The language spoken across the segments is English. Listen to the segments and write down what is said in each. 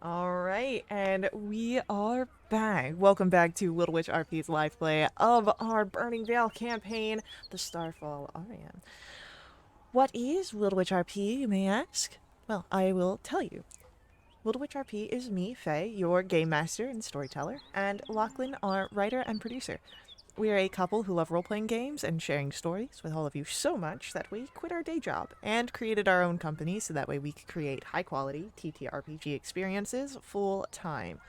Alright, and we are back. Welcome back to Wildewitch RP's live play of our Burning Veil campaign, the Starfall Aria. What is Wildewitch RP, you may ask? Well, I will tell you. Wildewitch RP is me, Faye, your game master and storyteller, and Lachlan, our writer and producer. We are a couple who love role-playing games and sharing stories with all of you so much that we quit our day job and created our own company so that way we could create high-quality TTRPG experiences full-time.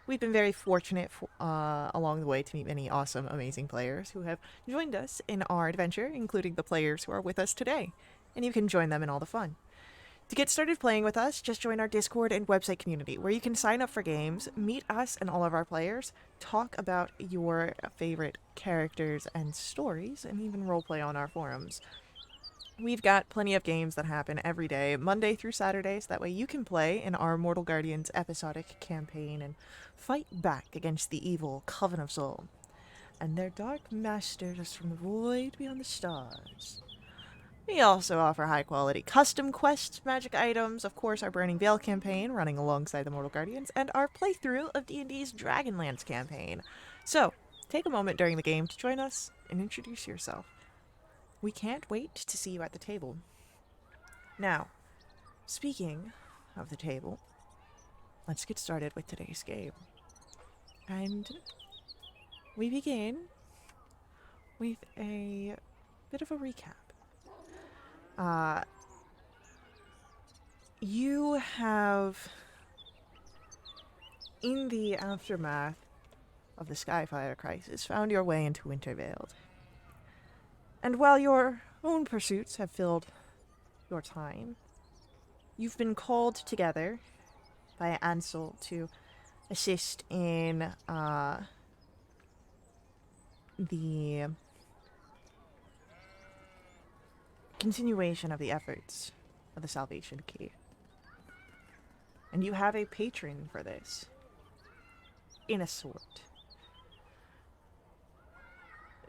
We've been very fortunate along the way to meet many awesome, amazing players who have joined us in our adventure, including the players who are with us today, and you can join them in all the fun. To get started playing with us, just join our Discord and website community, where you can sign up for games, meet us and all of our players, talk about your favorite characters and stories, and even roleplay on our forums. We've got plenty of games that happen every day, Monday through Saturdays, that way you can play in our Mortal Guardians episodic campaign and fight back against the evil Coven of Soul and their dark masters from the void beyond the stars. We also offer high-quality custom quests, magic items, of course our Burning Veil campaign running alongside the Mortal Guardians, and our playthrough of D&D's Dragonlance campaign. So, take a moment during the game to join us and introduce yourself. We can't wait to see you at the table. Now, speaking of the table, let's get started with today's game. And we begin with a bit of a recap. You have, in the aftermath of the Skyfire crisis, found your way into Wintervale. And while your own pursuits have filled your time, you've been called together by Ansel to assist in the continuation of the efforts of the Salvation Key. And you have a patron for this, in a sort.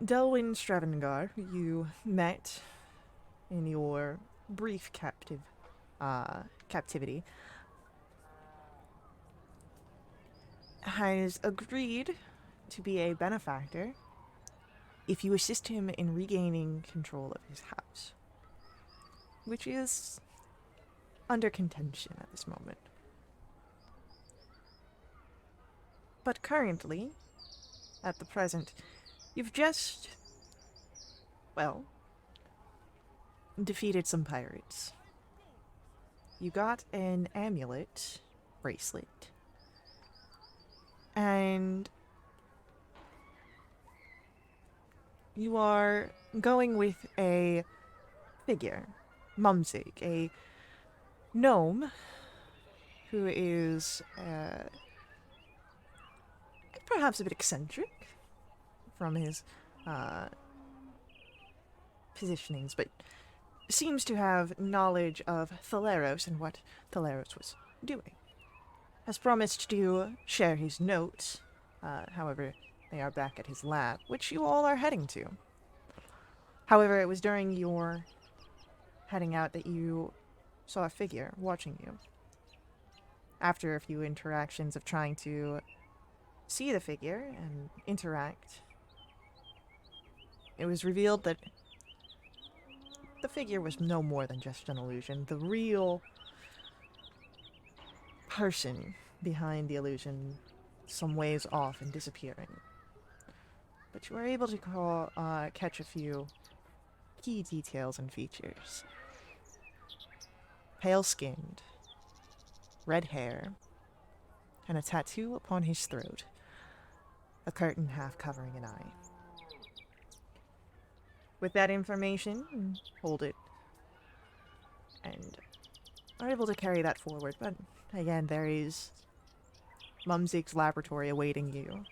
Delwyn Stravengar, who you met in your brief captivity, has agreed to be a benefactor if you assist him in regaining control of his house, which is under contention at this moment. But currently, at the present, you've just, well, defeated some pirates. You got an amulet bracelet, and you are going with a figure, Mumsig, a gnome who is perhaps a bit eccentric from his positionings, but seems to have knowledge of Thaleros and what Thaleros was doing. Has promised to share his notes, however, they are back at his lab, which you all are heading to. However, it was during your heading out that you saw a figure watching you. After a few interactions of trying to see the figure and interact, it was revealed that the figure was no more than just an illusion. The real person behind the illusion some ways off and disappearing. But you were able to catch a few key details and features. Pale-skinned, red hair, and a tattoo upon his throat, a curtain half covering an eye. With that information, hold it, and are able to carry that forward. But again, there is Mumsig's laboratory awaiting you,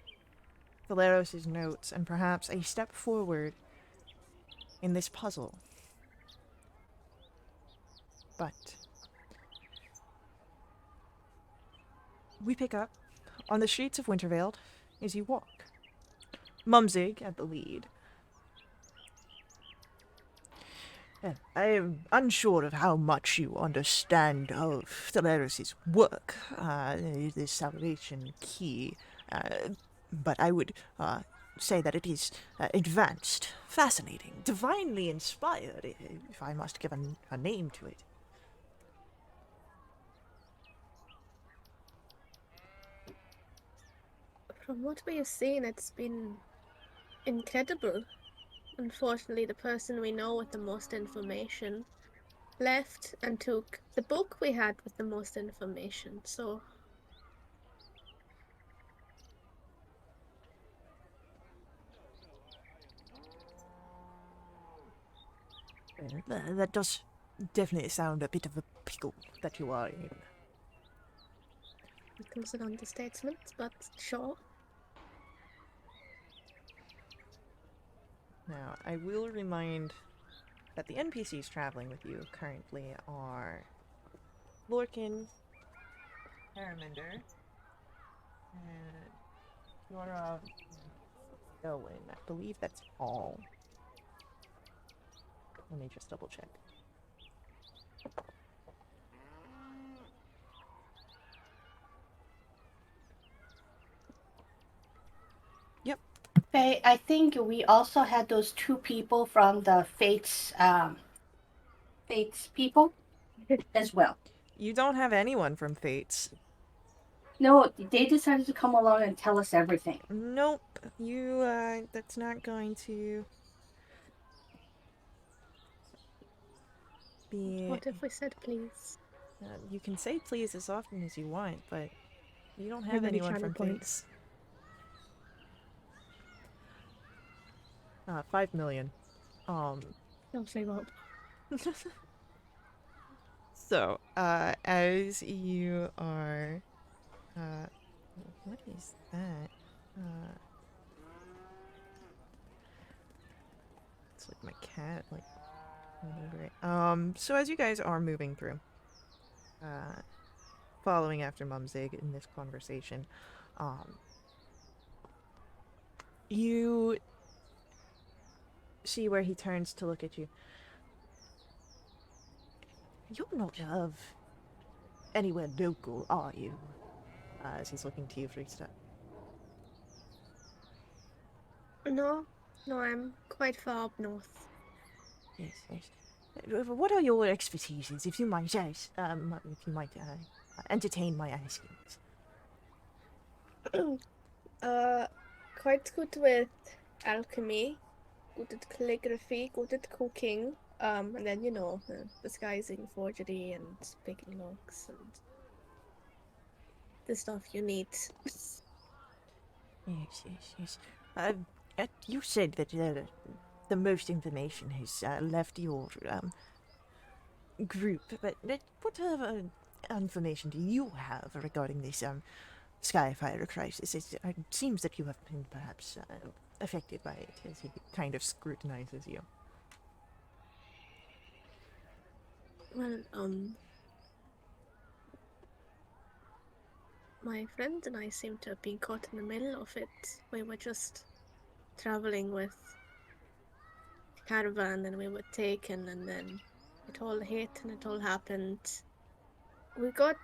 Thaleros' notes, and perhaps a step forward in this puzzle. But we pick up on the streets of Wintervale as you walk. Mumsig at the lead. I am unsure of how much you understand of Thaleris' work, the Salvation Key, but I would say that it is advanced, fascinating, divinely inspired, if I must give a name to it. From what we have seen, it's been incredible. Unfortunately, the person we know with the most information left and took the book we had with the most information, so That does definitely sound a bit of a pickle that you are in. pickle's an understatement, but sure. Now, I will remind that the NPCs traveling with you currently are Lorkin, Haramander, and Yorov, and Owen. I believe that's all. Let me just double check. Yep. Faye, I think we also had those two people from the Fates people as well. You don't have anyone from Fates. No, they decided to come along and tell us everything. Nope. You, that's not going to be. What if we said please? You can say please as often as you want, but you don't have Many anyone channel from points. Fates. 5 million. Don't say what. So, as you are, what is that? It's like my cat, like, so as you guys are moving through, following after Mumzig in this conversation, you see where he turns to look at you. You're not of anywhere local, are you? As he's looking to you for stuff. No, no, I'm quite far up north. Yes, yes. What are your expertises, if you might entertain my askings? Quite good with alchemy, good at calligraphy, good at cooking. And then disguising, forgery, and picking locks and the stuff you need. Yes, yes, yes. You said that the most information has left your group, but what information do you have regarding this Skyfire crisis? It seems that you have been perhaps affected by it, as he kind of scrutinizes you. Well, my friend and I seem to have been caught in the middle of it. We were just traveling with a caravan and we were taken, and then it all hit and it all happened. We got.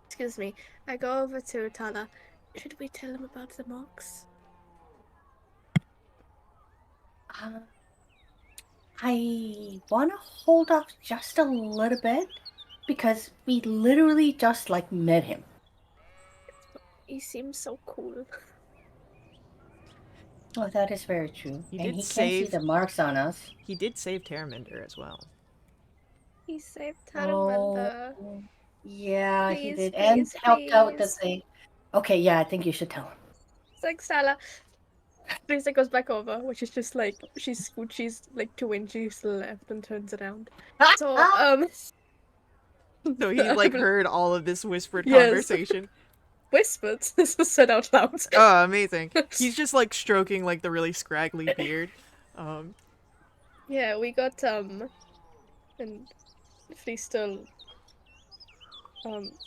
Excuse me. I go over to Tala. Should we tell him about the monks? Uh, I want to hold off just a little bit because we literally just like met him. He seems so cool. Oh, that is very true. He And did he can see save. the marks on us. He did save Terraminder as well. He saved Oh, Taramanda. yeah, he Please, did. And please, helped out with the please. thing. Okay, yeah, I think you should tell him. Thanks, Tala. Teresa goes back over, which is just like she scooches like 2 inches to the left and turns around. So, So he like heard all of this whispered yes, conversation. whispered. This was said out loud. Oh, amazing. He's just like stroking like the really scraggly beard. Um, Yeah, we got and Freestill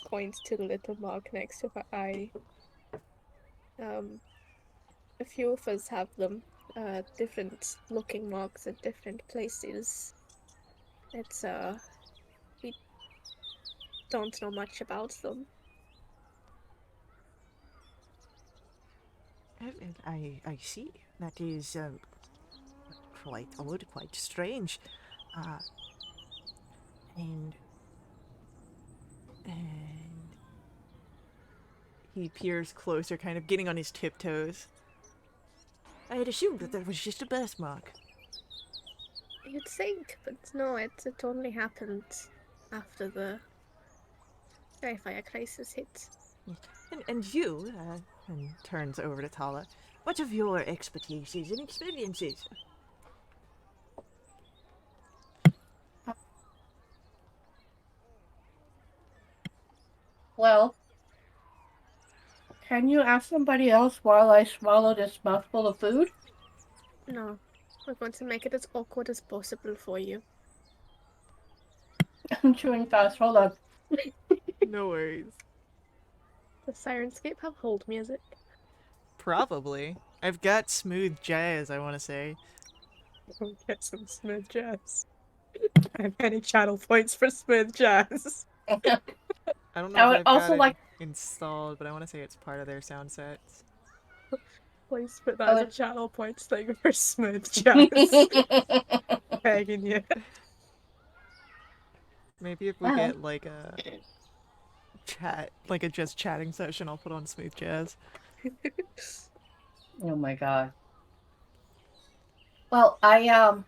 points to the little mark next to her eye. A few of us have them. different looking marks at different places. It's we don't know much about them. I see. That is quite odd, quite strange. Uh, and and he peers closer, kind of getting on his tiptoes. I had assumed that that was just a birthmark. You'd think, but no, it only happened after the Fire crisis hit. And you, and turns over to Tala, what of your expertises and experiences? Well, can you ask somebody else while I swallow this mouthful of food? No, we're going to make it as awkward as possible for you. I'm chewing fast. Hold on. No worries. Does Sirenscape have hold music? Probably. I've got smooth jazz, I want to say. We'll get some smooth jazz. I have any channel points for smooth jazz. I don't know I if would I've got also it like. installed, but I want to say it's part of their sound sets. Please put that I as a would. channel points thing for smooth jazz. Begging you. Maybe if we Well, get like a chat, like a just chatting session, I'll put on smooth jazz. oh my god. Well, I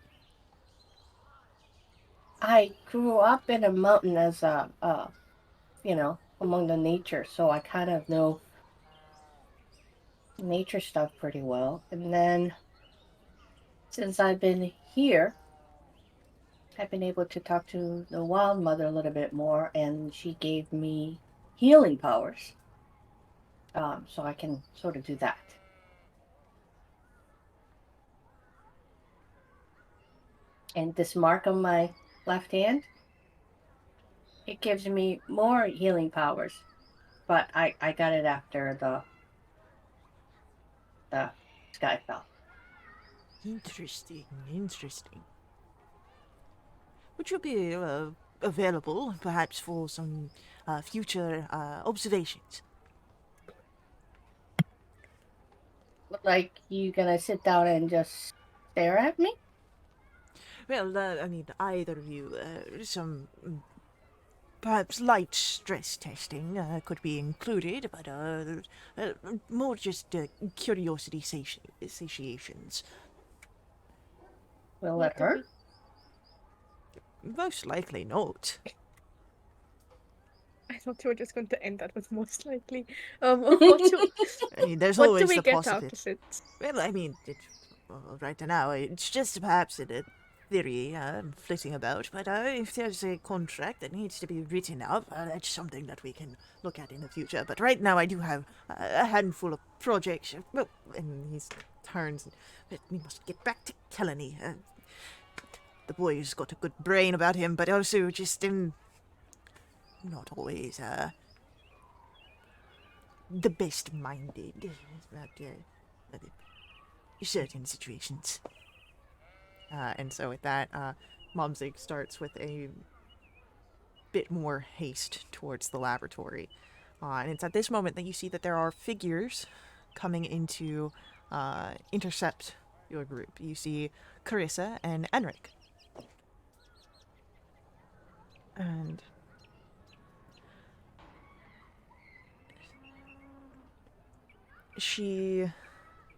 grew up in a mountain as among the nature, so I kind of know nature stuff pretty well. And then since I've been here, I've been able to talk to the wild mother a little bit more, and she gave me healing powers. So I can sort of do that. And this mark on my left hand, it gives me more healing powers. But I got it after the sky fell. Interesting, interesting. Would you be available, perhaps, for some future observations? Like, you gonna sit down and just stare at me? Well, I mean, either of you, some perhaps light stress testing could be included, but more just curiosity satiations. Will it What do hurt? we Most likely not. I thought you were just going to end that with most likely. What do I mean, there's what do always we the get out possibility. of it? Well, I mean, right now, it's just perhaps a theory flitting about, but if there's a contract that needs to be written up, that's something that we can look at in the future. But right now, I do have a handful of projects. Well, and he turns, but we must get back to Kelly. The boy's got a good brain about him, but also just not always the best minded about certain situations. And so with that, Momzig starts with a bit more haste towards the laboratory. And it's at this moment that you see that there are figures coming into intercept your group. You see Carissa and Enric. And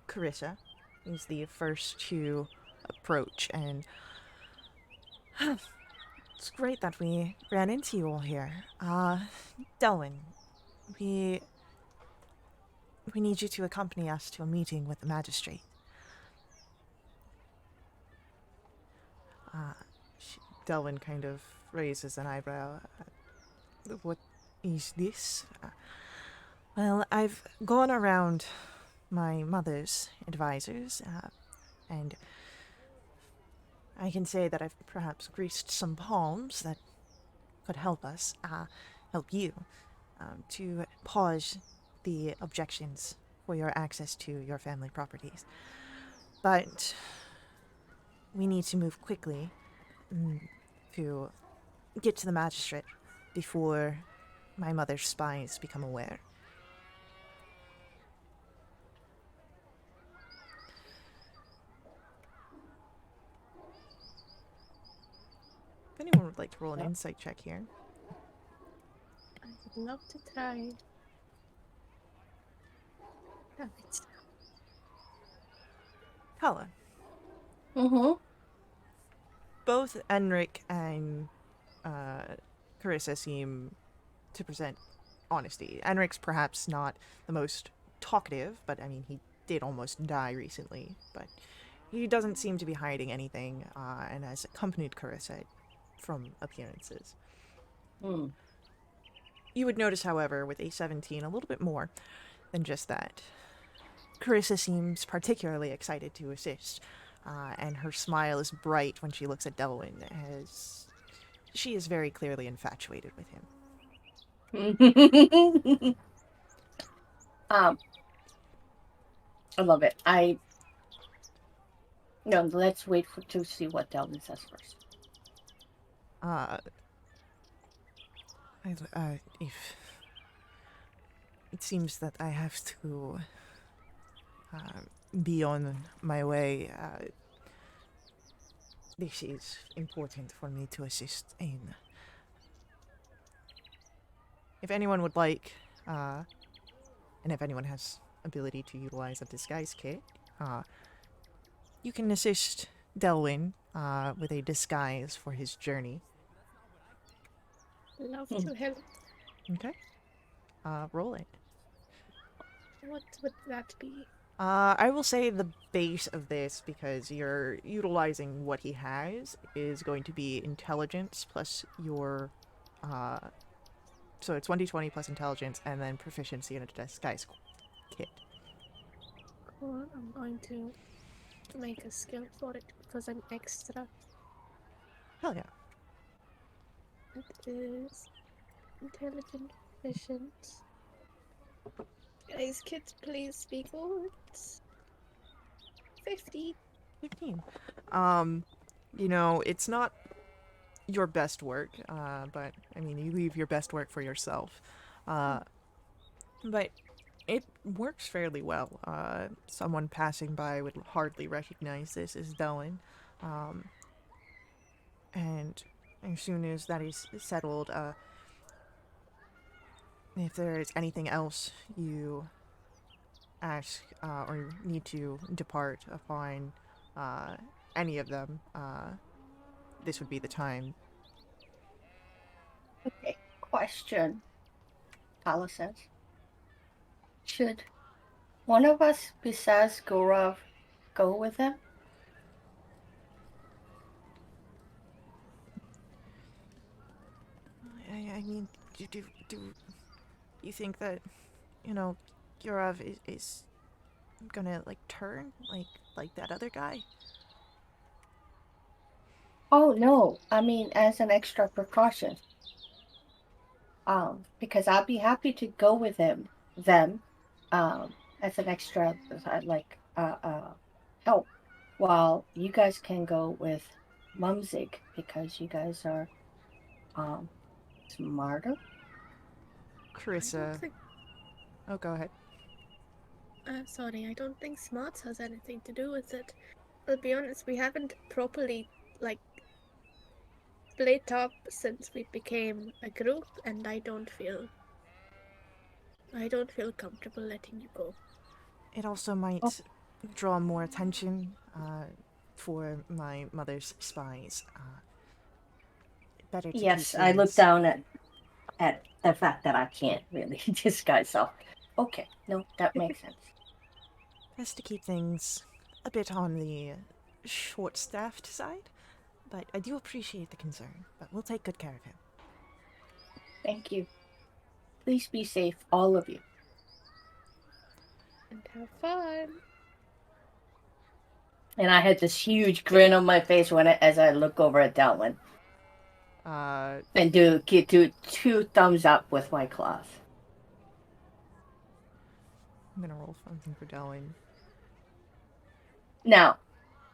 Carissa, is the first to approach, and it's great that we ran into you all here. Delwyn, we need you to accompany us to a meeting with the magistrate. Uh, Delwyn kind of raises an eyebrow. What is this? Well, I've gone around my mother's advisors, and I can say that I've perhaps greased some palms that could help us, help you, to pause the objections for your access to your family properties. But we need to move quickly to get to the magistrate before my mother's spies become aware. If anyone would like to roll an insight check here. I would love to try. Damn it. Hala, Mm-hmm. both Enric and Carissa seem to present honesty. Enric's perhaps not the most talkative, but I mean, he did almost die recently, but he doesn't seem to be hiding anything, and has accompanied Carissa from appearances. Hmm. You would notice, however, with A17, a little bit more than just that. Carissa seems particularly excited to assist, and her smile is bright when she looks at Delwyn, as she is very clearly infatuated with him. I love it. No, let's wait to see what Delvin says first. If it seems that I have to be on my way, this is important for me to assist in. If anyone would like, and if anyone has ability to utilize a disguise kit, you can assist Delwyn with a disguise for his journey. Love to help. Okay. Roll it. What would that be? I will say the base of this, because you're utilizing what he has, is going to be intelligence plus your, so it's 1d20 plus intelligence, and then proficiency in a disguise kit. Cool. I'm going to make a skill for it because I'm extra. Hell yeah. It is intelligent, efficient. Guys, kids, please be good. 50. 15. You know, it's not your best work, but I mean, you leave your best work for yourself. But it works fairly well. Someone passing by would hardly recognize this as Delwyn. And as soon as that is settled, if there is anything else you ask or need to depart upon any of them, this would be the time. Okay. Question. Kala says. Should one of us besides Gaurav go with him? I mean, do you think that, you know, Yurav is gonna, like, turn like that other guy? Oh no, I mean as an extra precaution. Because I'll be happy to go with them, as an extra, help, while you guys can go with Mumsig because you guys are, smarter. Carissa. Think, Oh, go ahead. sorry, I don't think smarts has anything to do with it. I'll be honest, we haven't properly, like, split up since we became a group, and I don't feel comfortable letting you go. It also Oh, might draw more attention for my mother's spies. Better to keep yes, I look things. down at the fact that I can't really disguise self. Okay, no, that makes sense. Best to keep things a bit on the short-staffed side. But I do appreciate the concern. But we'll take good care of him. Thank you. Please be safe, all of you. And have fun. And I had this huge grin on my face as I look over at Delwyn. And do two thumbs up with my cloth. I'm gonna roll something for Delwyn. Now,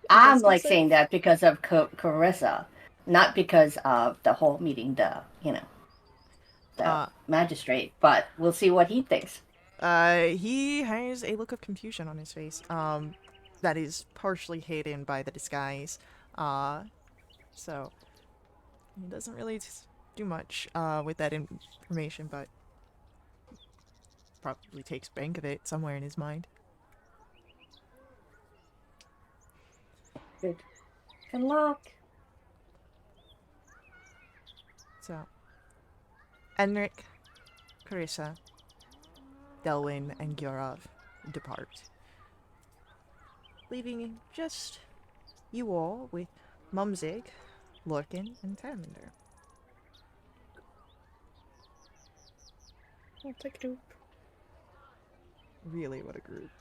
I'm like Investment saying that because of Carissa, not because of the whole meeting, the Uh, magistrate, but we'll see what he thinks. he has a look of confusion on his face, that is partially hidden by the disguise. So he doesn't really do much, with that information, but probably takes bank of it somewhere in his mind. Good. Good luck. So, Enric, Carissa, Delwyn, and Gyurov depart, leaving just you all with Mumzig, Lorkin, and Terminder. What a group. Really, what a group.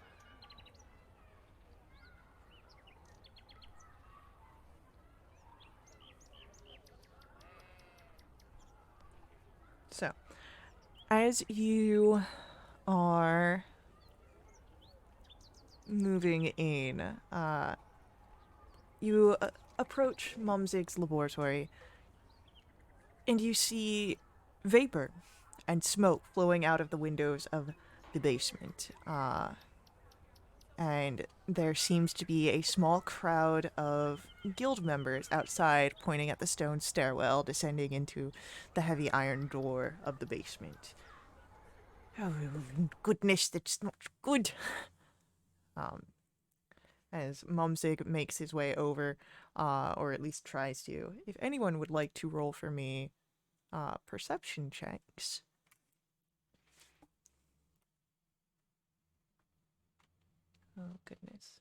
So, as you are moving in, you approach Mumzig's laboratory, and you see vapor and smoke flowing out of the windows of the basement. And there seems to be a small crowd of guild members outside pointing at the stone stairwell descending into the heavy iron door of the basement. Oh, goodness, that's not good. Um, as Mumzig makes his way over, or at least tries to. If anyone would like to roll for me, perception checks. Oh, goodness.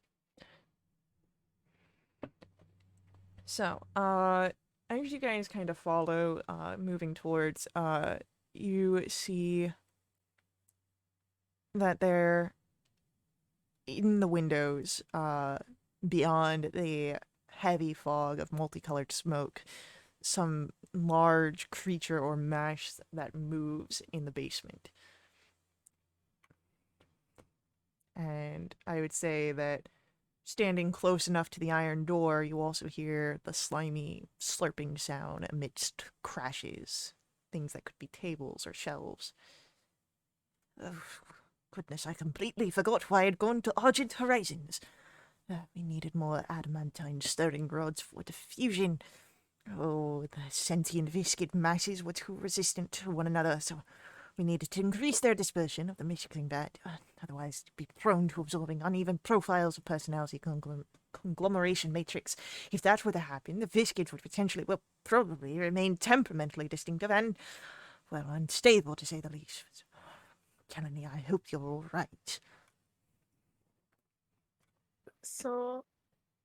So, as you guys kind of follow, moving towards, you see that there, in the windows, beyond the heavy fog of multicolored smoke, some large creature or mash that moves in the basement. And I would say that standing close enough to the iron door, you also hear the slimy slurping sound amidst crashes, things that could be tables or shelves. Oh, goodness, I completely forgot why I'd gone to Argent Horizons. We needed more adamantine stirring rods for diffusion. Oh, the sentient viscid masses were too resistant to one another, so we needed to increase their dispersion of the mixing vat. Otherwise, they'd be prone to absorbing uneven profiles of personality conglomeration matrix. If that were to happen, the viscids would potentially, well, probably remain temperamentally distinctive and, well, unstable to say the least. Kelly, I hope you're all right. So,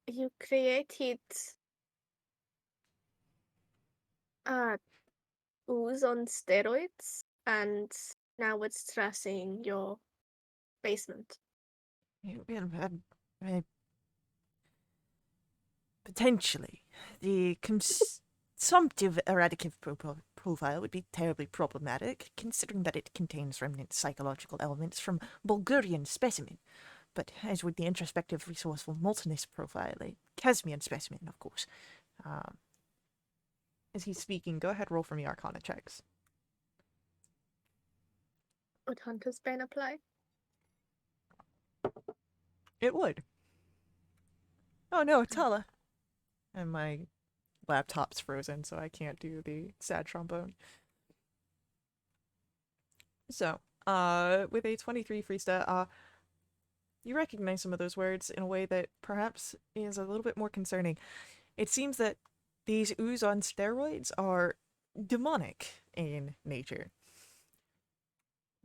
you created uh ooze on steroids, and now it's stressing your basement. Potentially. The consumptive eradicative profile would be terribly problematic, considering that it contains remnant psychological elements from Bulgarian specimen. But as with the introspective resourceful moltenist profile, a Casmian specimen, of course. Um, as he's speaking, go ahead, roll for me Arcana checks. Would Hunter's Bane apply? It would. Oh no, Tala. And my laptop's frozen, so I can't do the sad trombone. So, with a 23 freestyle, you recognize some of those words in a way that perhaps is a little bit more concerning. It seems that these ooze on steroids are demonic in nature.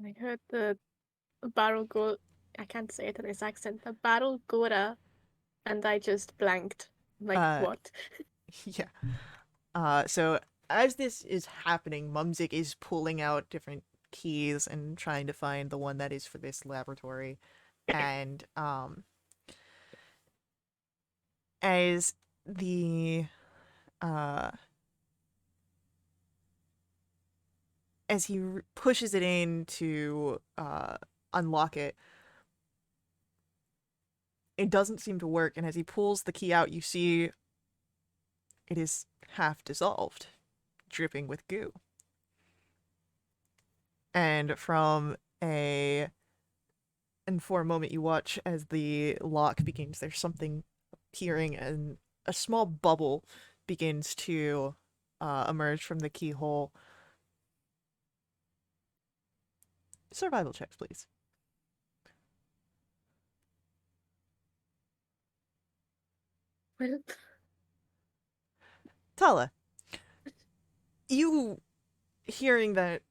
I heard the barrel go. I can't say it in this accent. The barrel gora, and I just blanked. Like, Uh, what? yeah. So as this is happening, Mumzik is pulling out different keys and trying to find the one that is for this laboratory. And as the uh as he pushes it in to unlock it, it doesn't seem to work, and as he pulls the key out, you see it is half dissolved, dripping with goo. And for a moment you watch as the lock begins, there's something appearing, and a small bubble begins to emerge from the keyhole. Survival checks, please. Well, Tala, you hearing that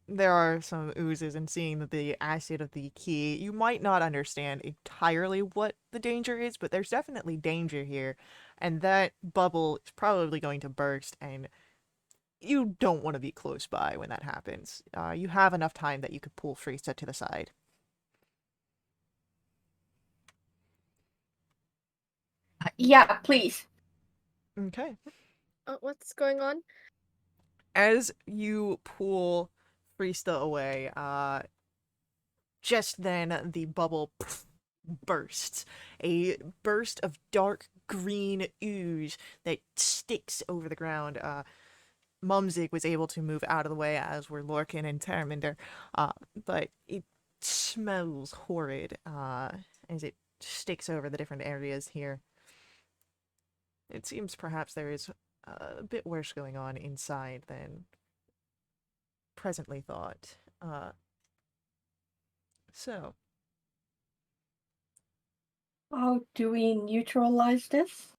there are some oozes and seeing that the acid of the key, you might not understand entirely what the danger is, but there's definitely danger here, and that bubble is probably going to burst, and you don't want to be close by when that happens. You have enough time that you could pull Frieza to the side. Yeah, please. Okay. what's going on? As you pull Frieza away, just then the bubble bursts. A burst of dark green ooze that sticks over the ground. Mumsig was able to move out of the way, as were Lorcan and Terminder, but it smells horrid as it sticks over the different areas here. It seems perhaps there is a bit worse going on inside than presently thought. So, How do we neutralize this?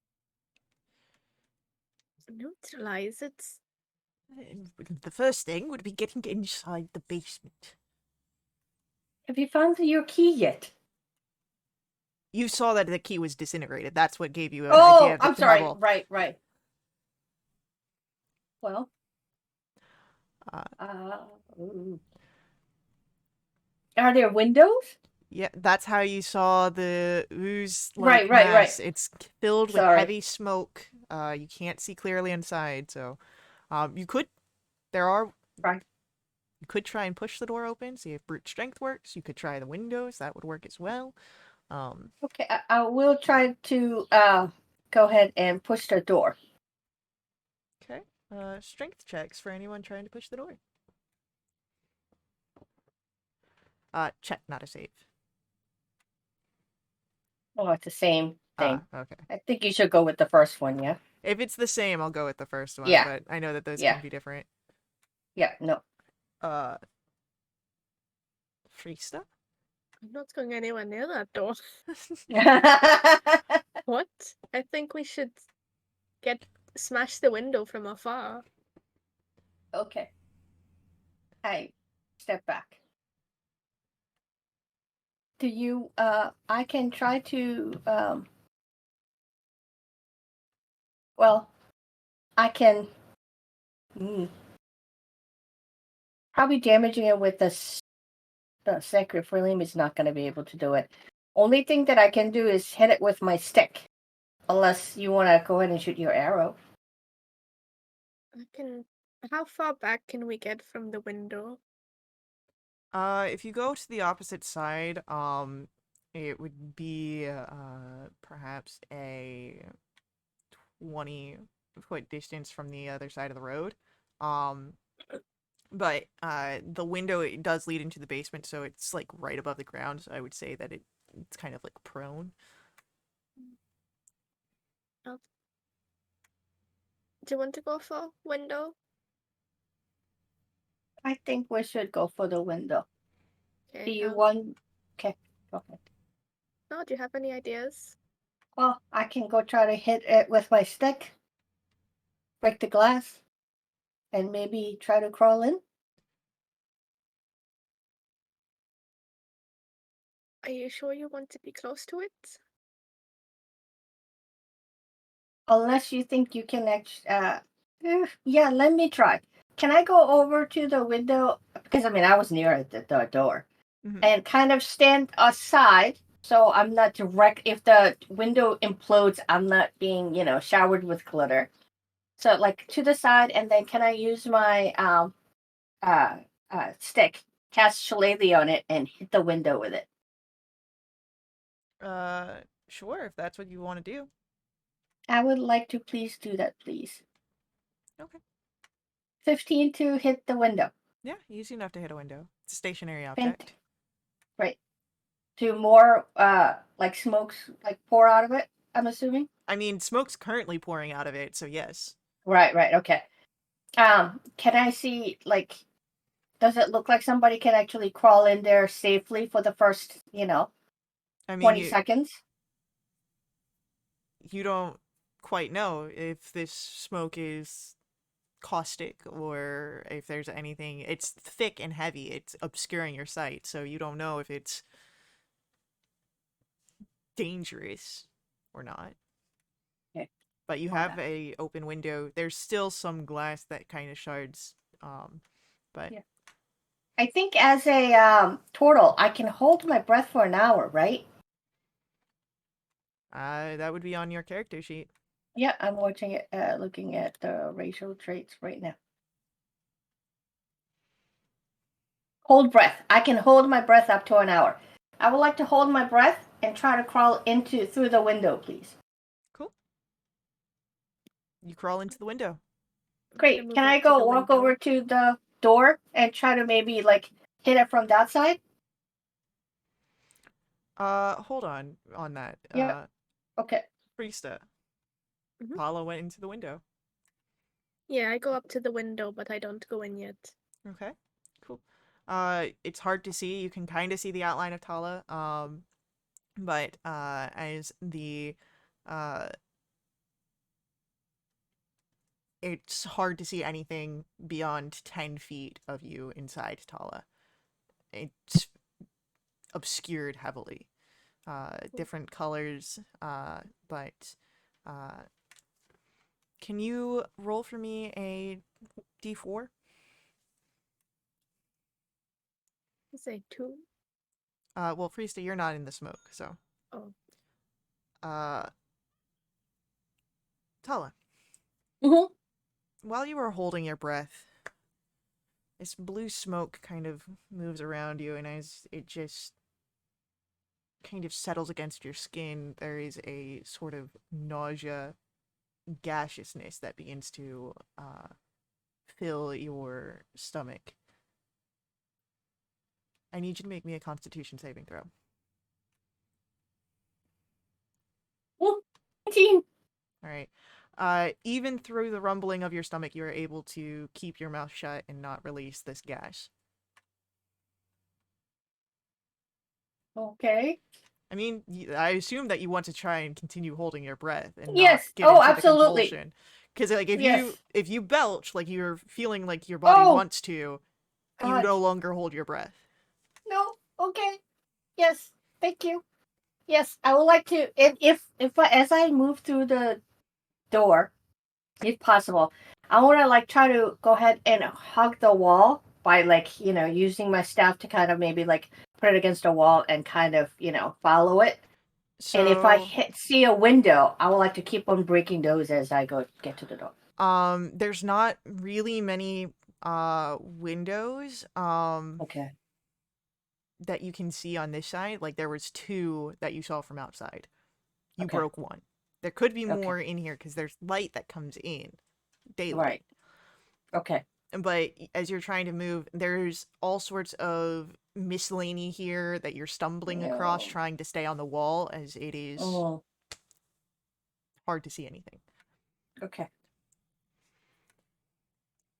Neutralize it. the first thing would be getting inside the basement. Have you found your key yet? You saw that the key was disintegrated. That's what gave you an Oh, idea of I'm the sorry. bubble. Right. Well, Uh, ooh. Are there windows? yeah, that's how you saw the ooze-like Right. mass. It's filled with Sorry. heavy smoke. You can't see clearly inside, so you could. There are. Right. You could try and push the door open, see if brute strength works. You could try the windows. That would work as well. Okay, I will try to go ahead and push the door. Okay. Strength checks for anyone trying to push the door. Check, not a save. Oh, it's the same thing. Okay. I think you should go with the first one, yeah? If it's the same, I'll go with the first one, Yeah. but I know that those Yeah. can be different. Yeah, no. Friesta? I'm not going anywhere near that door. What? I think we should smash the window from afar. Okay. I step back. Do you, I can try to, well, I can, probably damaging it with the sacred flame is not going to be able to do it. Only thing that I can do is hit it with my stick. Unless you want to go ahead and shoot your arrow. How far back can we get from the window? If you go to the opposite side, it would be, perhaps a 20-foot distance from the other side of the road. But, the window, it does lead into the basement, so it's, like, right above the ground, so I would say that it's kind of, like, prone. Do you want to go for window? I think we should go for the window. Okay. Do you want... Okay, go ahead. No, do you have any ideas? Well, I can go try to hit it with my stick. Break the glass. And maybe try to crawl in. Are you sure you want to be close to it? Unless you think you can yeah, let me try. Can I go over to the window? Because, I mean, I was near the door. Mhm. And kind of stand aside so I'm not direct. If the window implodes, I'm not being, showered with glitter. So, like, to the side, and then can I use my stick, cast Shillelagh on it, and hit the window with it? Sure, if that's what you want to do. I would like to please do that, please. Okay. 15 to hit the window. Yeah, easy enough to hit a window. It's a stationary Fant- object. right. Do more like smokes like pour out of it, I'm assuming? I mean, smoke's currently pouring out of it, so yes. Right, okay. Can I see like does it look like somebody can actually crawl in there safely for the first, I mean, 20 seconds? you don't quite know if this smoke is caustic or if there's anything. It's thick and heavy. It's obscuring your sight, so you don't know if it's dangerous or not. Okay. But you Hold have on. a open window. There's still some glass that kind of shards. But Yeah. I think as a turtle, I can hold my breath for an hour, right? that would be on your character sheet. Yeah, I'm watching it, looking at the racial traits right now. Hold breath. I can hold my breath up to an hour. I would like to hold my breath and try to crawl through the window, please. Cool. You crawl into the window. I'm gonna Great. move Can I up to go the walk window. over to the door and try to maybe like hit it from that side? Hold on that. Yeah. Okay. Priesta. Mhm. Paula went into the window. Yeah, I go up to the window, but I don't go in yet. Okay, cool. It's hard to see. You can kind of see the outline of Tala. But as uh, it's hard to see anything beyond 10 feet of you inside Tala. It's obscured heavily. Different colors. But can you roll for me a d4? Say 2. Well, Priesta, you're not in the smoke, so. Oh, Uh, Tala, Mm-hmm. while you are holding your breath, this blue smoke kind of moves around you, and as it just kind of settles against your skin, there is a sort of nausea, gaseousness that begins to fill your stomach. I need you to make me a Constitution saving throw. 19. All right. Even through the rumbling of your stomach, you are able to keep your mouth shut and not release this gas. Okay. I mean, I assume that you want to try and continue holding your breath and not Yes. get Oh, into the absolutely. compulsion. Because like Yes. if you belch, like you're feeling like your body Oh, wants to, you God. no longer hold your breath. No. Okay. Yes. Thank you. Yes, I would like to. As I move through the door, if possible, I want to like try to go ahead and hug the wall by like using my staff to kind of maybe like put it against a wall and kind of follow it. And if I So, see a window, I would like to keep on breaking those as I get to the door. there's not really many windows Okay. that you can see on this side. Like there was two that you saw from outside. You Okay. broke one. There could be Okay. more in here because there's light that comes in, daylight. Right. Okay. But as you're trying to move, there's all sorts of miscellany here that you're stumbling across No. trying to stay on the wall as it is Oh. hard to see anything. Okay.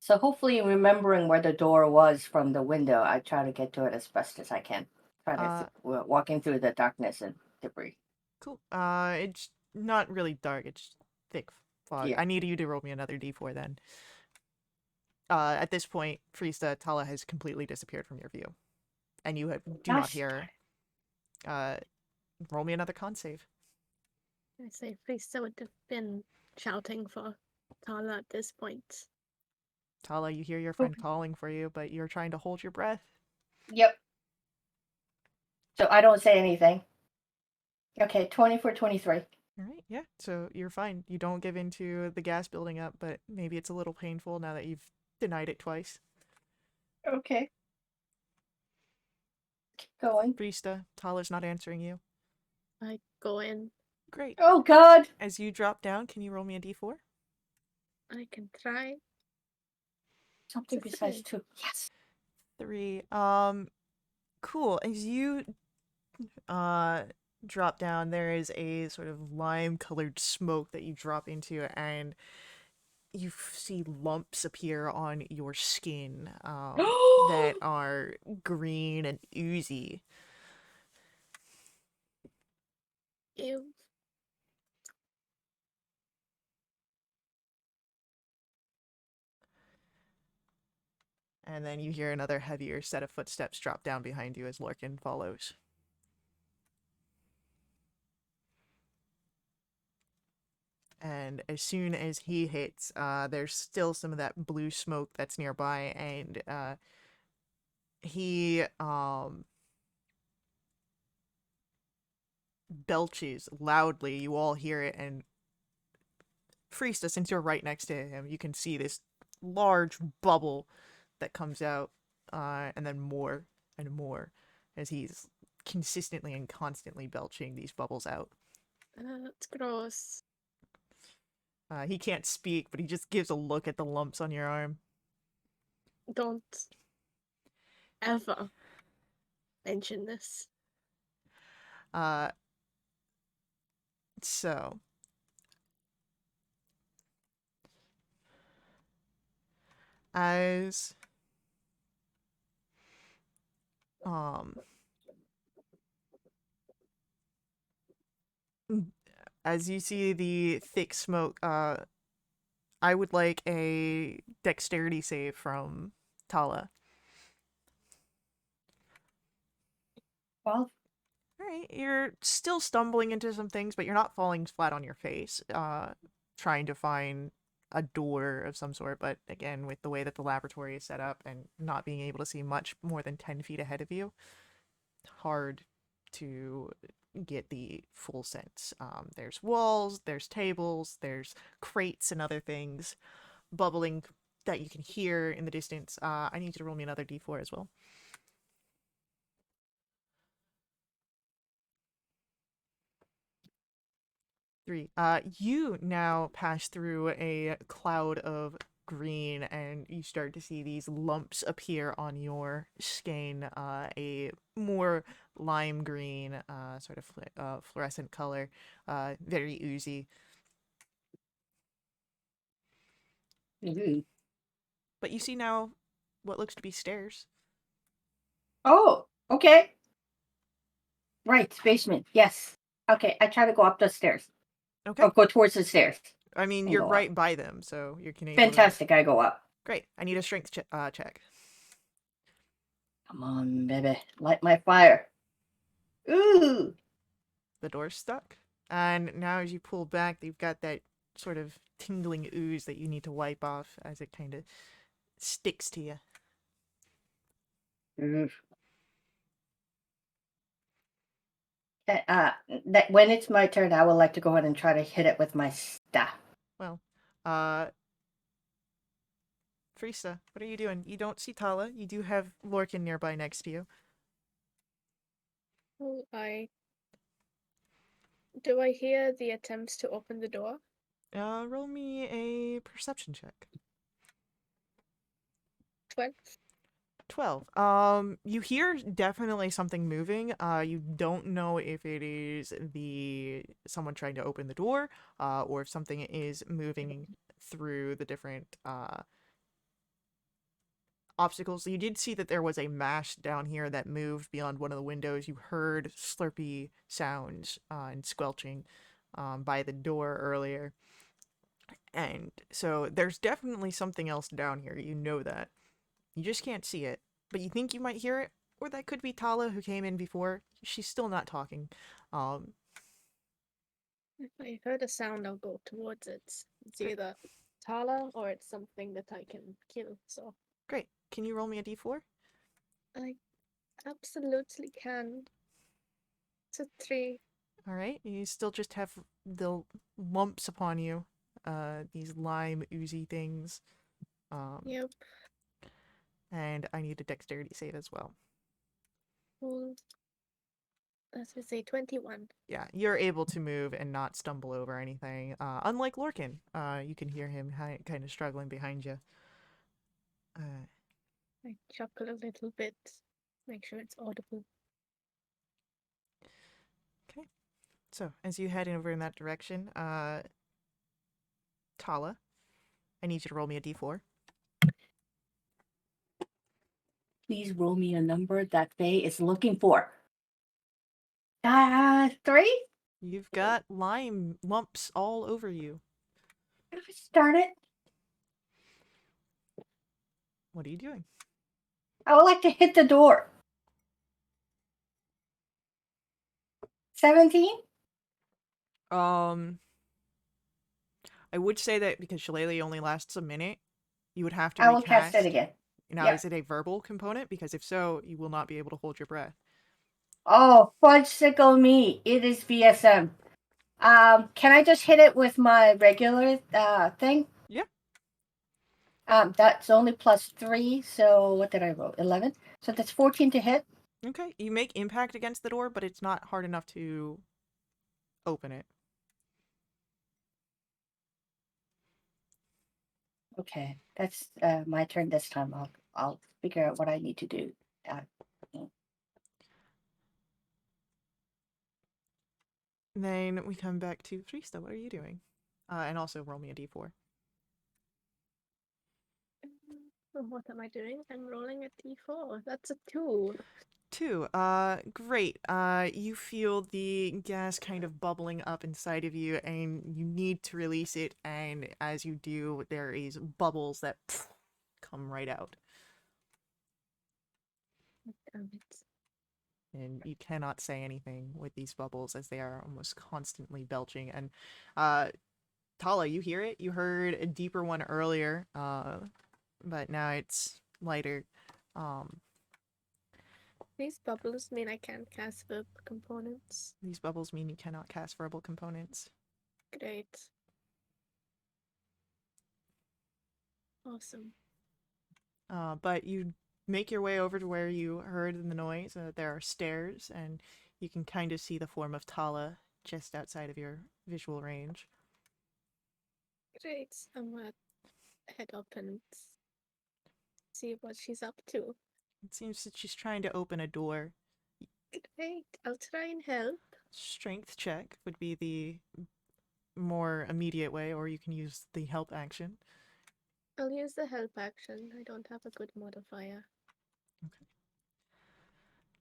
So hopefully, remembering where the door was from the window, I try to get to it as best as I can. Try to Uh, walking through the darkness and debris. cool. It's not really dark, it's thick fog. Yeah. I need you to roll me another d4 then. At this point, Friesta Tala has completely disappeared from your view. And you do not Gosh hear her. Roll me another con save. I say Friesta would have been shouting for Tala at this point. Tala, you hear your darn friend it. calling for you, but you're trying to hold your breath. Yep. So I don't say anything. Okay, 20 for 23. All right, yeah. So you're fine. You don't give into the gas building up, but maybe it's a little painful now that you've denied it twice. Okay. Keep going. Priesta, Tala's not answering you. I go in. Great. Oh God! As you drop down, can you roll me a d4? I can try. Something It's a besides 3. 2. Yes. 3. Cool. As you drop down, there is a sort of lime-colored smoke that you drop into, and you see lumps appear on your skin that are green and oozy. Ew. And then you hear another heavier set of footsteps drop down behind you as Lorcan follows. And as soon as he hits, there's still some of that blue smoke that's nearby, and he belches loudly. You all hear it, and Friesta, since you're right next to him, you can see this large bubble that comes out, and then more and more as he's consistently and constantly belching these bubbles out. It's gross. He can't speak, but he just gives a look at the lumps on your arm. Don't ever mention this. Uh, so as um as you see the thick smoke, I would like a dexterity save from Tala. 12. All right, you're still stumbling into some things, but you're not falling flat on your face, trying to find a door of some sort. But again, with the way that the laboratory is set up and not being able to see much more than 10 feet ahead of you, hard to get the full sense. There's walls, there's tables, there's crates and other things bubbling that you can hear in the distance. I need you to roll me another d4 as well. 3. You now pass through a cloud of green, and you start to see these lumps appear on your skin. A more lime green, sort of fluorescent color, very oozy. Mm-hmm. But you see now what looks to be stairs. Oh, okay. Right, basement. Yes. Okay, I try to go up the stairs. Okay. Or go towards the stairs. I mean, And you're go right up. by them, so you can able Fantastic, I go up. Great. I need a strength check. Come on, baby. Light my fire. Ooh. The door's stuck. And now as you pull back, you've got that sort of tingling ooze that you need to wipe off as it kind of sticks to you. Mm. That when it's my turn, I would like to go ahead and try to hit it with my staff. Well, Friesta, what are you doing? You don't see Tala. You do have Lorcan nearby next to you. Oh, do I hear the attempts to open the door? Roll me a perception check. 12. 12. You hear definitely something moving. You don't know if it is someone trying to open the door, or if something is moving through the different obstacles. You did see that there was a mash down here that moved beyond one of the windows. You heard slurpy sounds and squelching by the door earlier. And so there's definitely something else down here. You know that. You just can't see it. But you think you might hear it. Or that could be Tala who came in before. She's still not talking. If I heard a sound, I'll go towards it. It's Great. either Tala or it's something that I can kill, so Great. Can you roll me a d4? I absolutely can. It's a 3. Alright. You still just have the lumps upon you. These lime oozy things. Yep. And I need a dexterity save as well. Cool. That is a 21. Yeah, you're able to move and not stumble over anything. Unlike Lorcan, you can hear him kind of struggling behind you. Uh, I chuckle a little bit, make sure it's audible. okay. So, as you head over in that direction, Tala, I need you to roll me a d4. Please roll me a number that Faye is looking for. 3? You've got lime lumps all over you. Start it. What are you doing? I would like to hit the door. 17? I would say that because Shillelagh only lasts a minute, you would have to I will cast it recast. again. Now, Yep. is it a verbal component? Because if so, you will not be able to hold your breath. Oh, fudgesicle me. It is VSM. Can I just hit it with my regular thing? Yeah. That's only +3, so what did I roll? 11? So that's 14 to hit. Okay. You make impact against the door, but it's not hard enough to open it. Okay, that's my turn this time. I'll figure out what I need to do. Then we come back to Frista. What are you doing? And also roll me a d4. What am I doing? I'm rolling a d4. That's a 2. 2. Great. You feel the gas kind of bubbling up inside of you, and you need to release it. And as you do, there is bubbles that come right out, Damn it. and you cannot say anything with these bubbles as they are almost constantly belching. And Tala, you hear it? You heard a deeper one earlier, but now it's lighter. Um, These bubbles mean I can't cast verb components. these bubbles mean you cannot cast verbal components. Great. Awesome. But you make your way over to where you heard the noise. There are stairs, and you can kind of see the form of Tala just outside of your visual range. Great. I'm gonna head up and see what she's up to. It seems that she's trying to open a door. Great. I'll try and help. Strength check would be the more immediate way, or you can use the help action. I'll use the help action. I don't have a good modifier.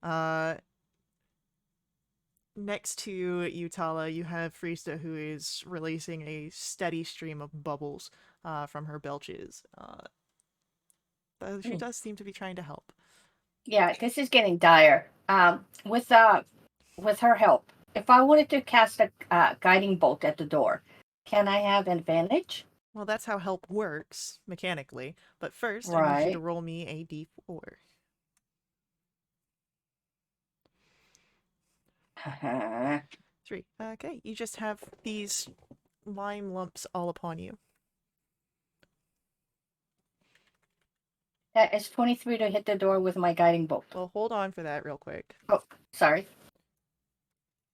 Uh, Next to Utala, you have Frista, who is releasing a steady stream of bubbles from her belches. Though she does seem to be trying to help. Yeah, this is getting dire. With her help, if I wanted to cast a guiding bolt at the door, can I have advantage? Well, that's how help works, mechanically. But first, I need you to Right. roll me a d4. 3. Okay, you just have these lime lumps all upon you. That is 23 to hit the door with my guiding bolt. Well, hold on for that real quick. Oh, sorry.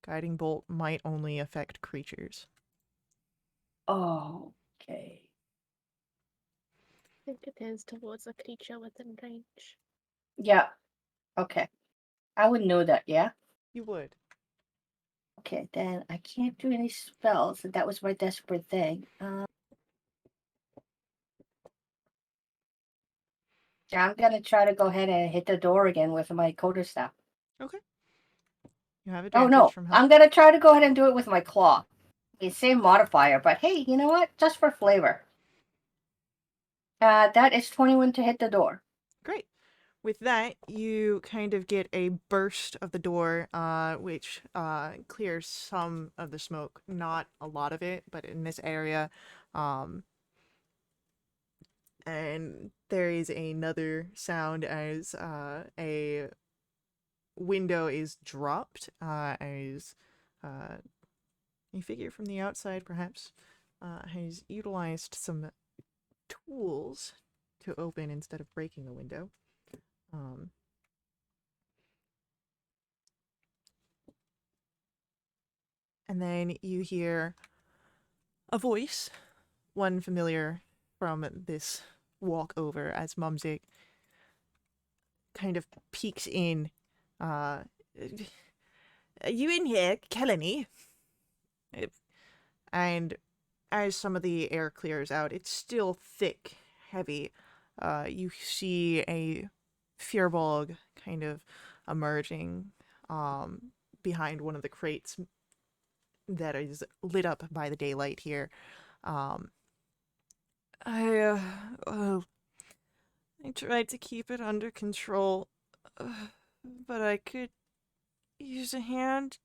Guiding bolt might only affect creatures. Oh, okay. I think it is towards a creature within range. Yeah. Okay. I would know that, yeah? You would. Okay, then I can't do any spells. That was my desperate thing. I'm gonna try to go ahead and hit the door again with my quarterstaff. Okay. You have Oh advantage no, from help. I'm gonna try to go ahead and do it with my claw. The same modifier, but hey, you know what? Just for flavor. That is 21 to hit the door. Great. With that, you kind of get a burst of the door, which clears some of the smoke. Not a lot of it, but in this area. And there is another sound as a window is dropped, as a figure from the outside, perhaps, has utilized some tools to open instead of breaking the window. Um, And then you hear a voice, one familiar from this walk over, as Mumsy kind of peeks in. Are you in here, Kelly? And as some of the air clears out, it's still thick, heavy. You see a Firbolg kind of emerging behind one of the crates that is lit up by the daylight here. Um, I, uh, I tried to keep it under control, but I could use a hand.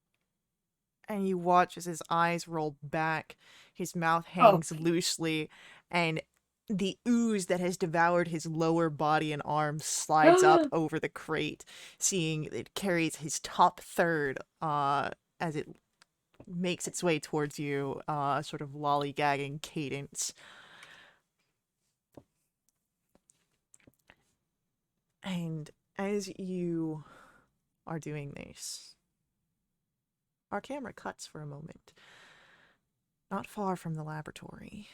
And you watch as his eyes roll back, his mouth Oh, hangs loosely, and the ooze that has devoured his lower body and arms slides up over the crate, seeing it carries his top third as it makes its way towards you, sort of lollygagging cadence. And as you are doing this, our camera cuts for a moment. Not far from the laboratory,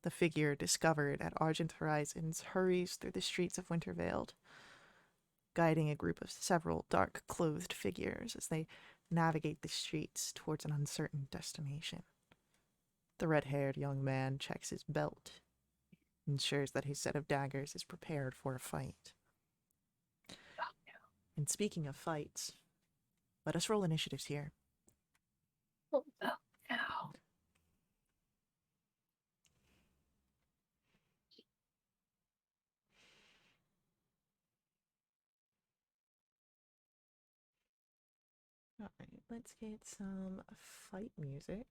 the figure discovered at Argent Horizons hurries through the streets of Wintervale, guiding a group of several dark-clothed figures as they navigate the streets towards an uncertain destination. The red-haired young man checks his belt, ensures that his set of daggers is prepared for a fight. And speaking of fights, let us roll initiatives here. oh no. Alright, let's get some fight music.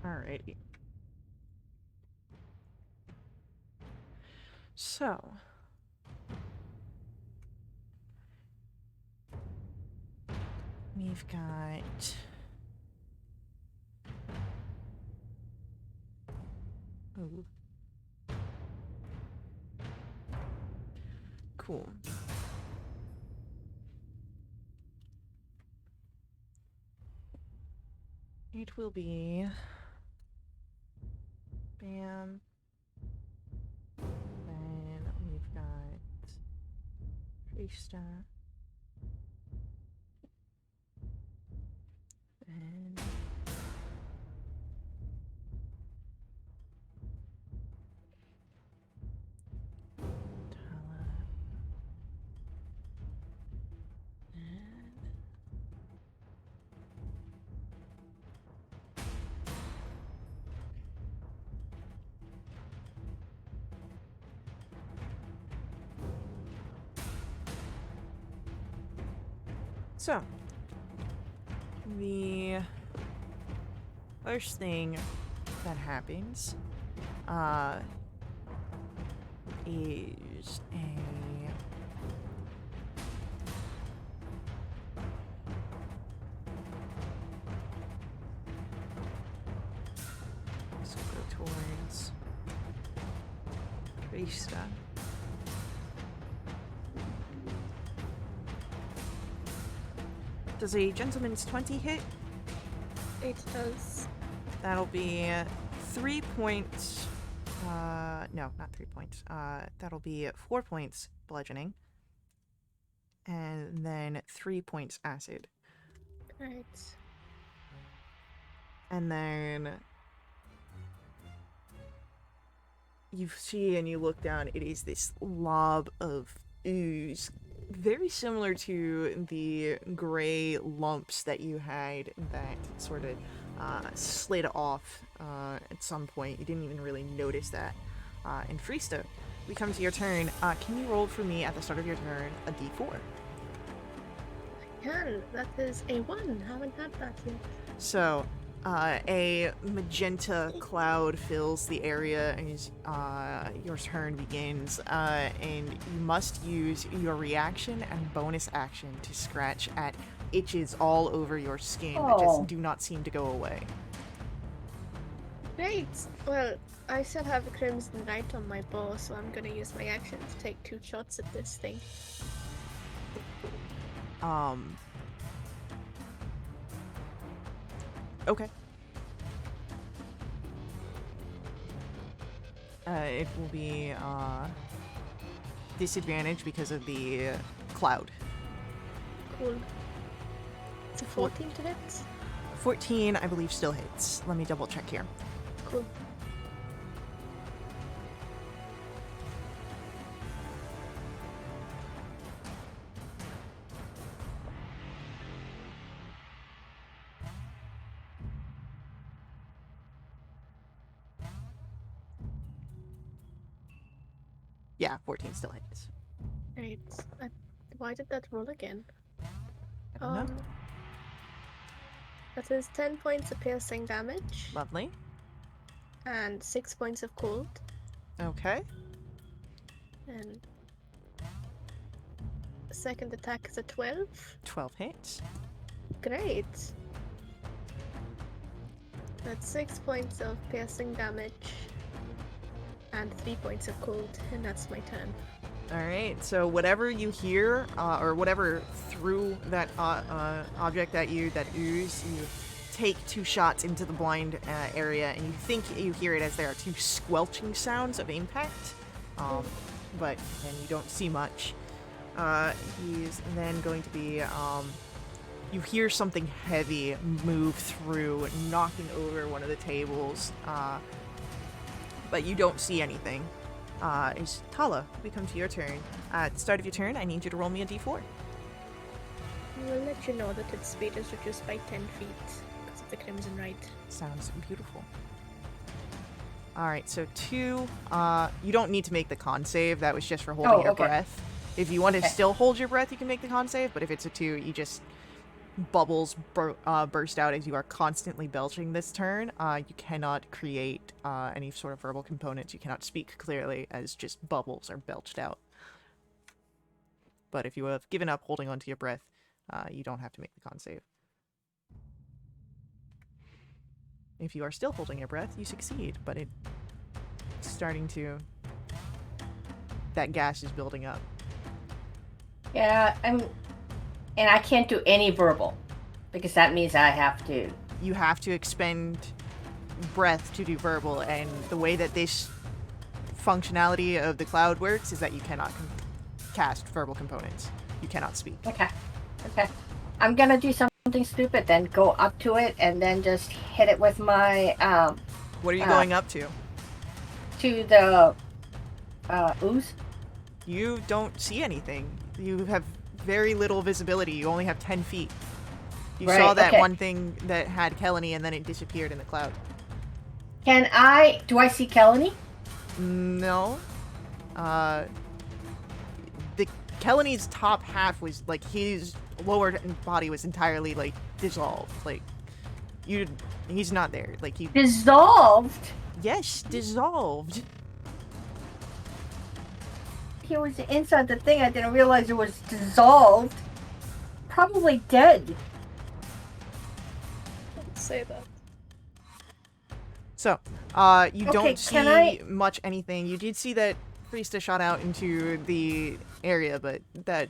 Alrighty. So, we've got... Ooh. Cool. It will be... Bam. Then we've got... Krista. And... Tala. And... So, the first thing that happens is a let's go towards Krista. Does a gentleman's 20 hit? It does. That'll be 3 points. No, not 3 points. That'll be 4 points bludgeoning. And then 3 points acid. Right. And then you see and you look down, it is this lob of ooze. Very similar to the gray lumps that you had that sort of slid off at some point. You didn't even really notice that. And Freesta, we come to your turn. Can you roll for me at the start of your turn a d4? I can. That is a 1. Haven't had that yet. So, A magenta cloud fills the area as your turn begins, and you must use your reaction and bonus action to scratch at itches all over your skin that just Oh. do not seem to go away. Great. Well, I still have a Crimson Knight on my bow, so I'm gonna use my action to take 2 shots at this thing. Okay. It will be disadvantage because of the cloud. Cool. It's a 14 to hit. 14, I believe, still hits. Let me double check here. Cool. Yeah, 14 still hits. Great. Why did that roll again? I don't know. That is 10 points of piercing damage Lovely. and 6 points of cold. Okay. And the second attack is a 12. 12 hits. Great. That's 6 points of piercing damage and 3 points of cold, and that's my turn. Alright, so whatever you hear, or whatever threw that object at you, that ooze, you take 2 shots into the blind area, and you think you hear it as there are 2 squelching sounds of impact, but then you don't see much. He's then going to be, you hear something heavy move through, knocking over one of the tables, but you don't see anything. Is Tala, we come to your turn. At the start of your turn, I need you to roll me a d4. I will let you know that its speed is reduced by 10 feet because of the Crimson Rite. Sounds beautiful. Alright, so 2, you don't need to make the con save, that was just for holding your okay. breath. If you want to Okay. still hold your breath, you can make the con save, but if it's a 2, you just bubbles burst out as you are constantly belching this turn. You cannot create any sort of verbal components. You cannot speak clearly as just bubbles are belched out. But if you have given up holding onto your breath, you don't have to make the con save. If you are still holding your breath, you succeed, but it's starting to... that gas is building up. Yeah, and I can't do any verbal, because that means I have to. You have to expend breath to do verbal, and the way that this functionality of the cloud works is that you cannot cast verbal components. You cannot speak. Okay. I'm gonna do something stupid, then go up to it, and then just hit it with my, What are you going up to? to the, ooze. You don't see anything. You have very little visibility. You only have 10 feet. You Right, saw that okay. one thing that had Kelani, and then it disappeared in the cloud. Do I see Kelani? No. The Kelani's top half was, like, his lower body was entirely, like, dissolved. Like, he's not there. Like, Dissolved? yes, dissolved. He was inside the thing, I didn't realize it was dissolved. Probably dead. Don't say that. So, you Okay, don't can see I- much anything. You did see that Priestess shot out into the area, but that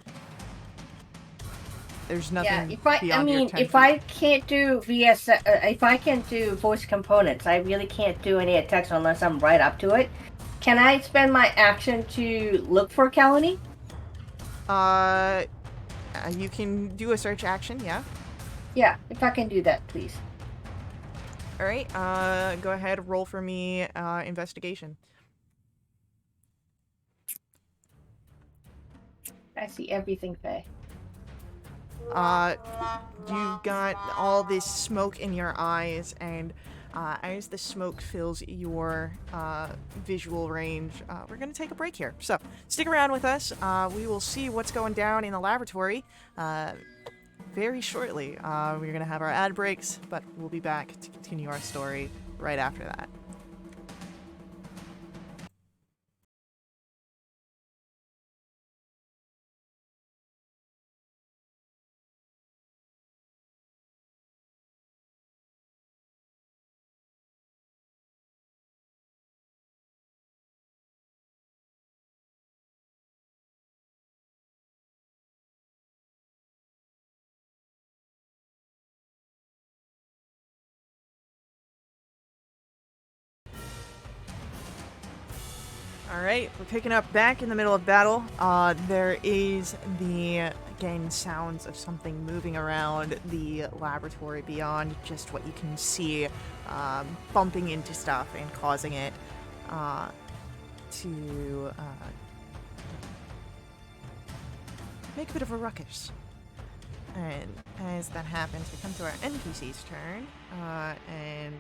there's nothing Yeah, if I beyond your mean, 10 if feet. I can't do VS, if I can do voice components, I really can't do any attacks unless I'm right up to it. Can I spend my action to look for Kelani? You can do a search action, yeah. Yeah, if I can do that, please. All right, go ahead, roll for me, investigation. I see everything, Faye. You got all this smoke in your eyes, and as the smoke fills your visual range, we're going to take a break here. So stick around with us. We will see what's going down in the laboratory very shortly. We're going to have our ad breaks, but we'll be back to continue our story right after that. Alright, we're picking up back in the middle of battle. There is again, sounds of something moving around the laboratory beyond just what you can see, bumping into stuff and causing it to make a bit of a ruckus. And as that happens, we come to our NPC's turn, and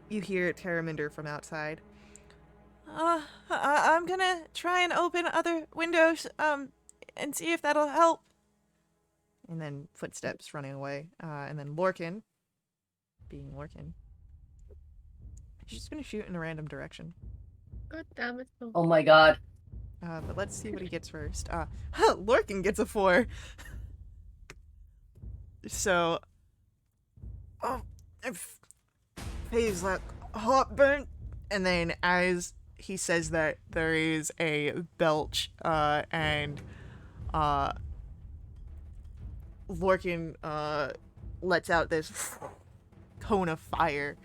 you hear Terraminder from outside. I'm gonna try and open other windows, and see if that'll help. And then footsteps running away, and then Lorcan, being Lorcan, she's just gonna shoot in a random direction. God damn it. Oh my god. But let's see what he gets first. Lorcan gets a 4. So, he's like, hot burn. And then as he says that, there is a belch, and Lorcan lets out this cone of fire.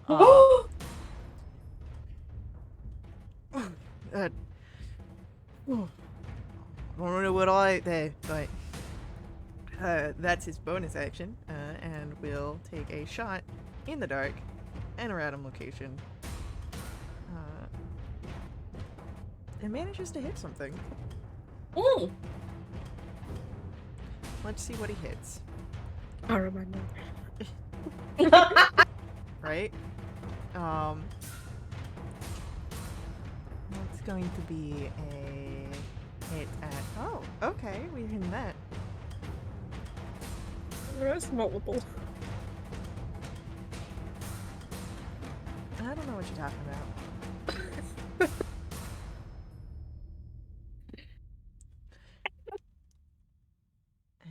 I don't know what all I there, but that's his bonus action, and we'll take a shot in the dark and a random location. It manages to hit something. Ooh. Let's see what he hits. I remember. Right? It's going to be a hit at. Oh, okay, we hit that. There's multiple. I don't know what you're talking about.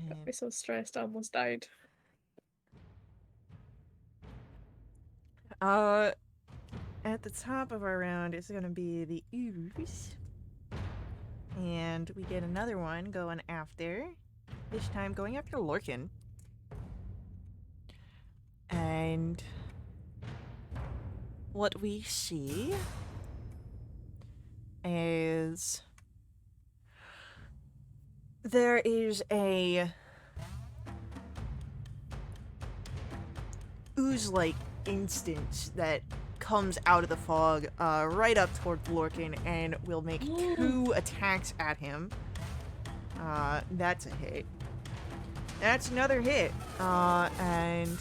Got me so stressed, I almost died. At the top of our round is going to be the ooze. And we get another one going after. This time going after Lorcan. And what we see is there is a ooze-like instance that comes out of the fog right up toward Lorcan and will make 2 attacks at him. That's a hit. That's another hit. And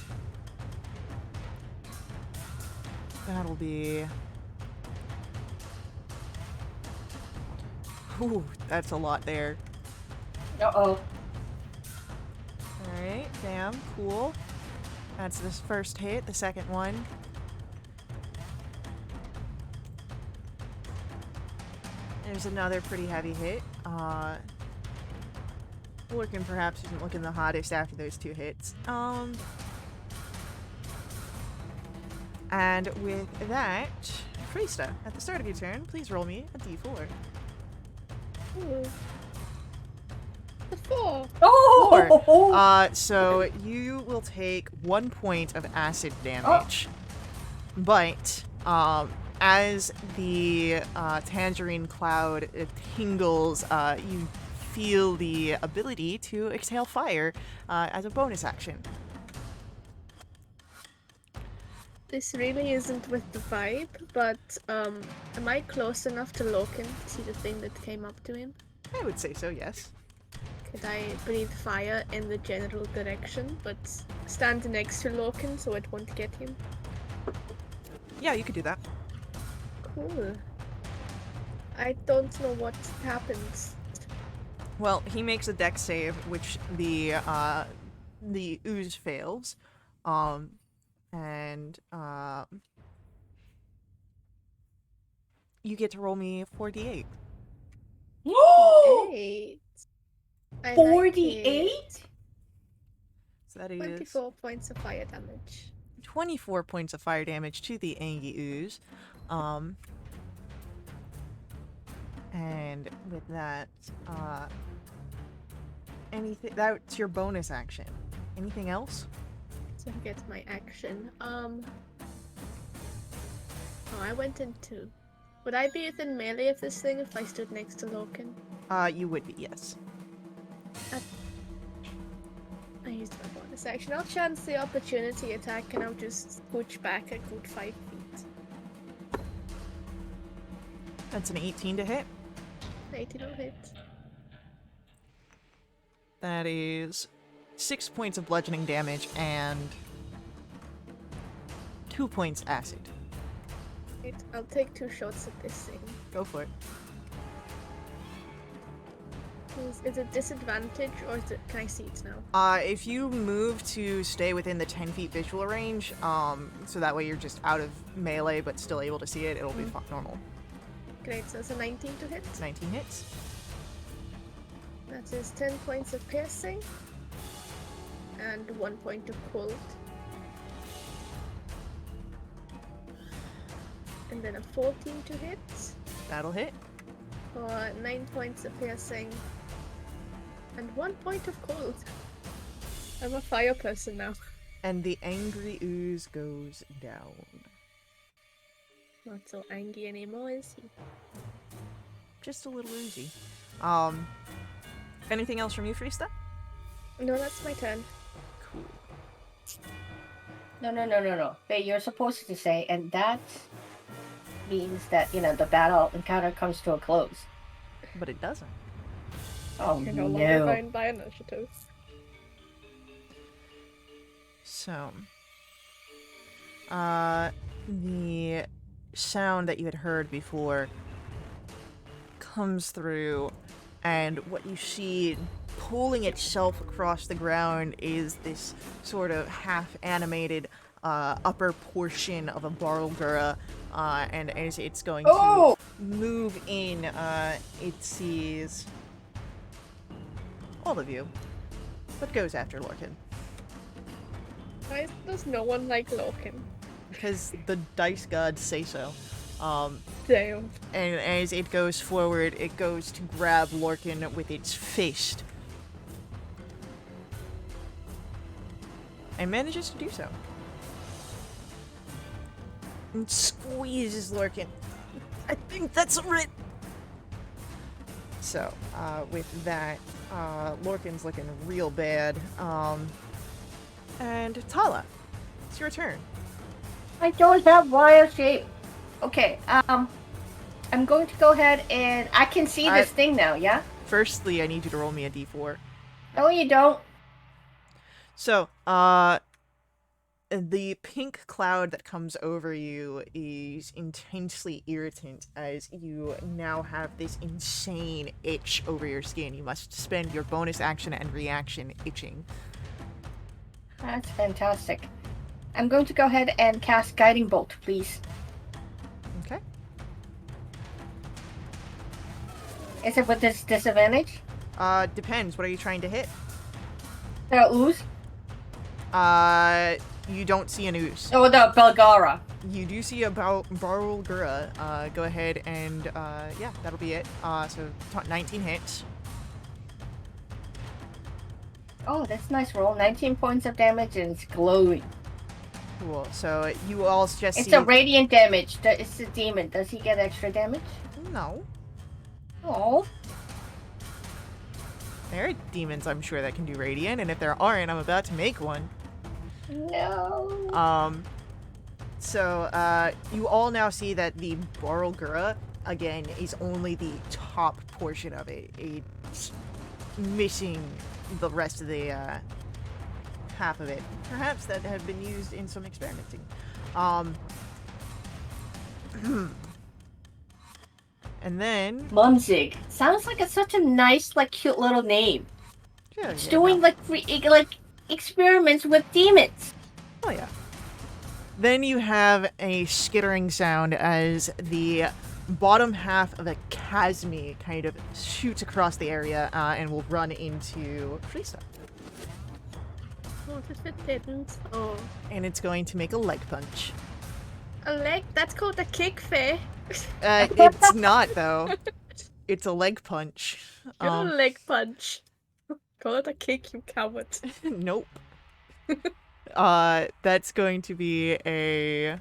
that'll be... Ooh, that's a lot there. Uh-oh. Alright, damn, cool. That's this first hit, the second one. There's another pretty heavy hit. Lorcan perhaps isn't looking the hottest after those 2 hits. And with that, Freesta, at the start of your turn, please roll me a d4. Ooh. The 4. Oh! So you will take 1 point of acid damage. But, as the tangerine cloud tingles, you feel the ability to exhale fire as a bonus action. This really isn't with the vibe, but am I close enough to Lorcan to see the thing that came up to him? I would say so, yes. Could I breathe fire in the general direction, but stand next to Lorcan so it won't get him? Yeah, you could do that. Cool. I don't know what happens. Well, he makes a dex save, which the ooze fails. And you get to roll me 4d8. 8. I like 48? it. So that is 24 points of fire damage. 24 points of fire damage to the Angie ooze. And with that, anything that's your bonus action. Anything else? So I get my action. Oh, I went into. Would I be within melee of this thing if I stood next to Lorcan? You would be, yes. I used my bonus action. I'll chance the opportunity attack and I'll just scooch back a good 5 feet. That's an 18 to hit. 18 will hit. That is 6 points of bludgeoning damage and 2 points acid. Right, I'll take 2 shots at this thing. Go for it. Is it disadvantage or is it, can I see it now? If you move to stay within the 10 feet visual range, so that way you're just out of melee but still able to see it, it'll be normal. Great, so it's a 19 to hit. 19 hits. That is 10 points of piercing and 1 point of cold. And then a 14 to hit That'll hit. for 9 points of piercing and 1 point of cold. I'm a fire person now. And the angry ooze goes down. Not so angry anymore, is he? Just a little oozy. Anything else from you, Freesta? No, that's my turn. Cool. No. But you're supposed to say, and that means that, the battle encounter comes to a close. But it doesn't. Oh, You're no longer no. bound by initiative. So, the sound that you had heard before comes through, and what you see pulling itself across the ground is this sort of half-animated upper portion of a Barlgura, and as it's going to move in, it sees all of you, but goes after Lorcan. Why does no one like Lorcan? Because the dice gods say so. Damn. And as it goes forward, it goes to grab Lorcan with its fist. And manages to do so. And squeezes Lorcan. I think that's it. So, with that, Lorcan's looking real bad. And Tala, it's your turn. I don't have wire shape. Okay, I'm going to go ahead and I can see this thing now, yeah? Firstly, I need you to roll me a d4. No, you don't. So, the pink cloud that comes over you is intensely irritant as you now have this insane itch over your skin. You must spend your bonus action and reaction itching. That's fantastic. I'm going to go ahead and cast Guiding Bolt, please. Okay. Is it with this disadvantage? Depends. What are you trying to hit? The ooze? You don't see an ooze. Oh, the Belgara. You do see a Barlgura. Go ahead and, yeah, that'll be it. So 19 hits. Oh, that's a nice roll. 19 points of damage and it's glowing. Cool. So you all just It's see... a radiant damage. It's a demon. Does he get extra damage? No. Oh. There are demons, I'm sure, that can do radiant, and if there aren't, I'm about to make one. No. So, you all now see that the Barlgura, again, is only the top portion of it. It's missing the rest of the, half of it. Perhaps that had been used in some experimenting. And then... Mumzig. Sounds like it's such a nice, like, cute little name. Yeah, It's yeah, doing, no. like experiments with demons. Oh, yeah. Then you have a skittering sound as the bottom half of a chasme kind of shoots across the area and will run into Freesta. What if it didn't? Oh. And it's going to make a leg punch. A leg? That's called a kick, Faye. It's not, though. It's a leg punch. Got a leg punch. Call it a kick, you coward. Nope. That's going to be a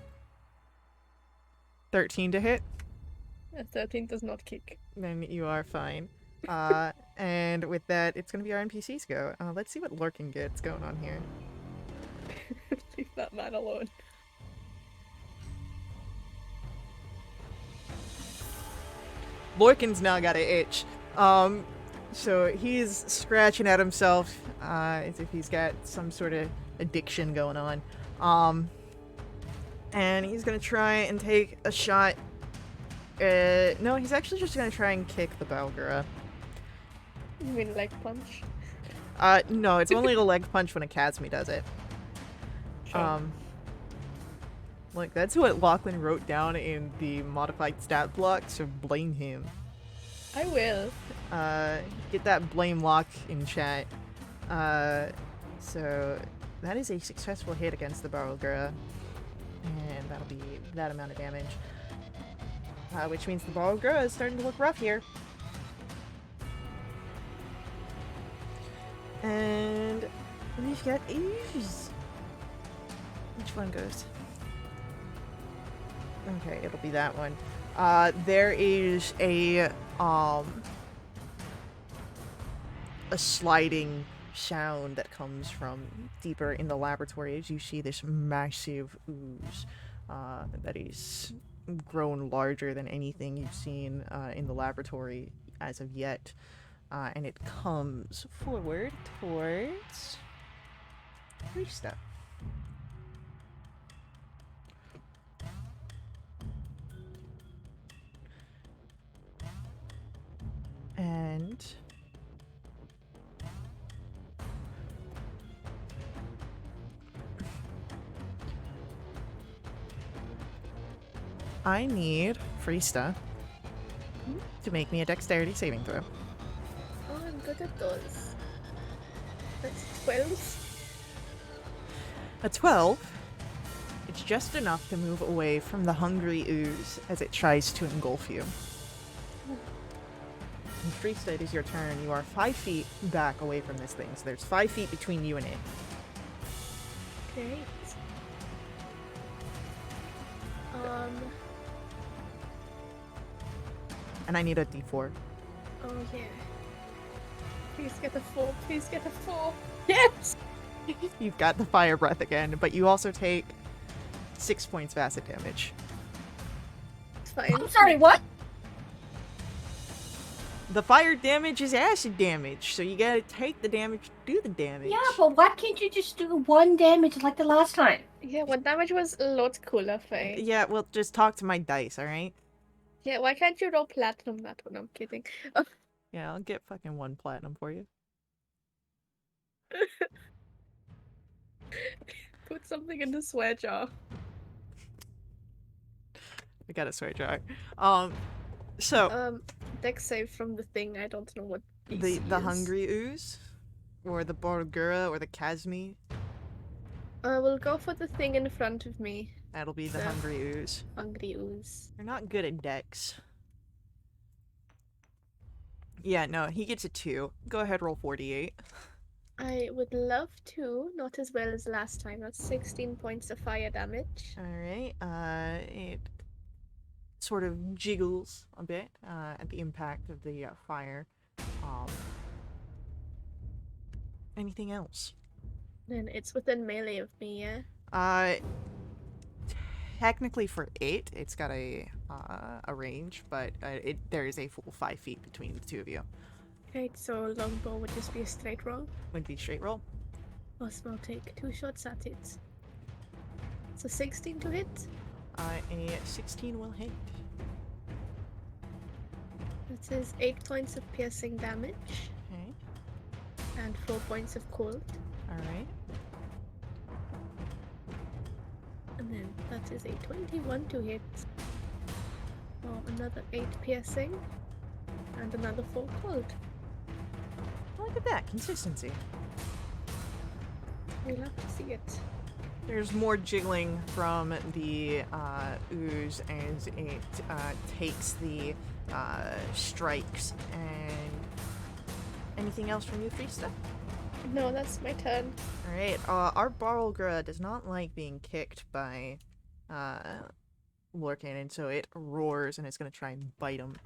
13 to hit. A 13 does not kick. Then you are fine. And with that, it's going to be our NPCs go. Let's see what Lurkin gets going on here. Leave that man alone. Lorkin's now got an itch. So he's scratching at himself as if he's got some sort of addiction going on. And he's gonna try and take a shot. No, he's actually just gonna try and kick the Balgura. You mean leg punch? No, it's only a leg punch when a Kazmi does it. Sure. Like, that's what Lachlan wrote down in the modified stat block, so blame him. I will. Get that blame lock in chat. So that is a successful hit against the Balgura. And that'll be that amount of damage. Which means the Balgura is starting to look rough here. And we've got Ooze. Which one goes? Okay, it'll be that one. There is a sliding sound that comes from deeper in the laboratory as you see this massive ooze that is grown larger than anything you've seen in the laboratory as of yet. And it comes forward towards Rista. And I need Freesta to make me a dexterity saving throw. Oh, I'm good at those. That's 12. A 12. It's just enough to move away from the hungry ooze as it tries to engulf you. And Freesta, it is your turn. You are 5 feet back away from this thing, so there's 5 feet between you and it. Great. And I need a d4. Oh yeah. Please get a 4. Please get a 4. Yes! You've got the fire breath again, but you also take 6 points of acid damage. It's fine. I'm sorry, what? The fire damage is acid damage, so you gotta take the damage to do the damage. Yeah, but why can't you just do 1 damage like the last time? Yeah, one damage was a lot cooler, Faye. Yeah, well, just talk to my dice, alright? Yeah, why can't you roll platinum that one? I'm kidding. Oh, Yeah, I'll get fucking 1 platinum for you. put something in the swear jar. I got a swear jar. So Dex save from the thing. I don't know what the DC is. hungry ooze, or the Borgura, or the Kazmi. We'll go for the thing in front of me. That'll be the So- hungry ooze. Hungry ooze. You're not good at dex. Yeah, no, he gets a 2. Go ahead, roll 48. I would love to, not as well as last time. That's 16 points of fire damage. Alright, it sort of jiggles a bit at the impact of the fire. Anything else? And it's within melee of me, yeah? Technically for it, it's got a range, but there is a full 5 feet between the two of you. Right, so longbow would just be a straight roll. Would be straight roll. Awesome, I'll take 2 shots at it. So 16 to hit. A 16 will hit. That is 8 points of piercing damage Okay. and 4 points of cold. Alright. And then that is a 21 to hit. For another 8 piercing and another 4 cold. Look at that. Consistency. We'll have to see it. There's more jiggling from the ooze as it takes the strikes. And anything else from you, Frista? No, that's my turn. Alright, our Barlgra does not like being kicked by Lorcan, and so it roars and it's gonna try and bite him.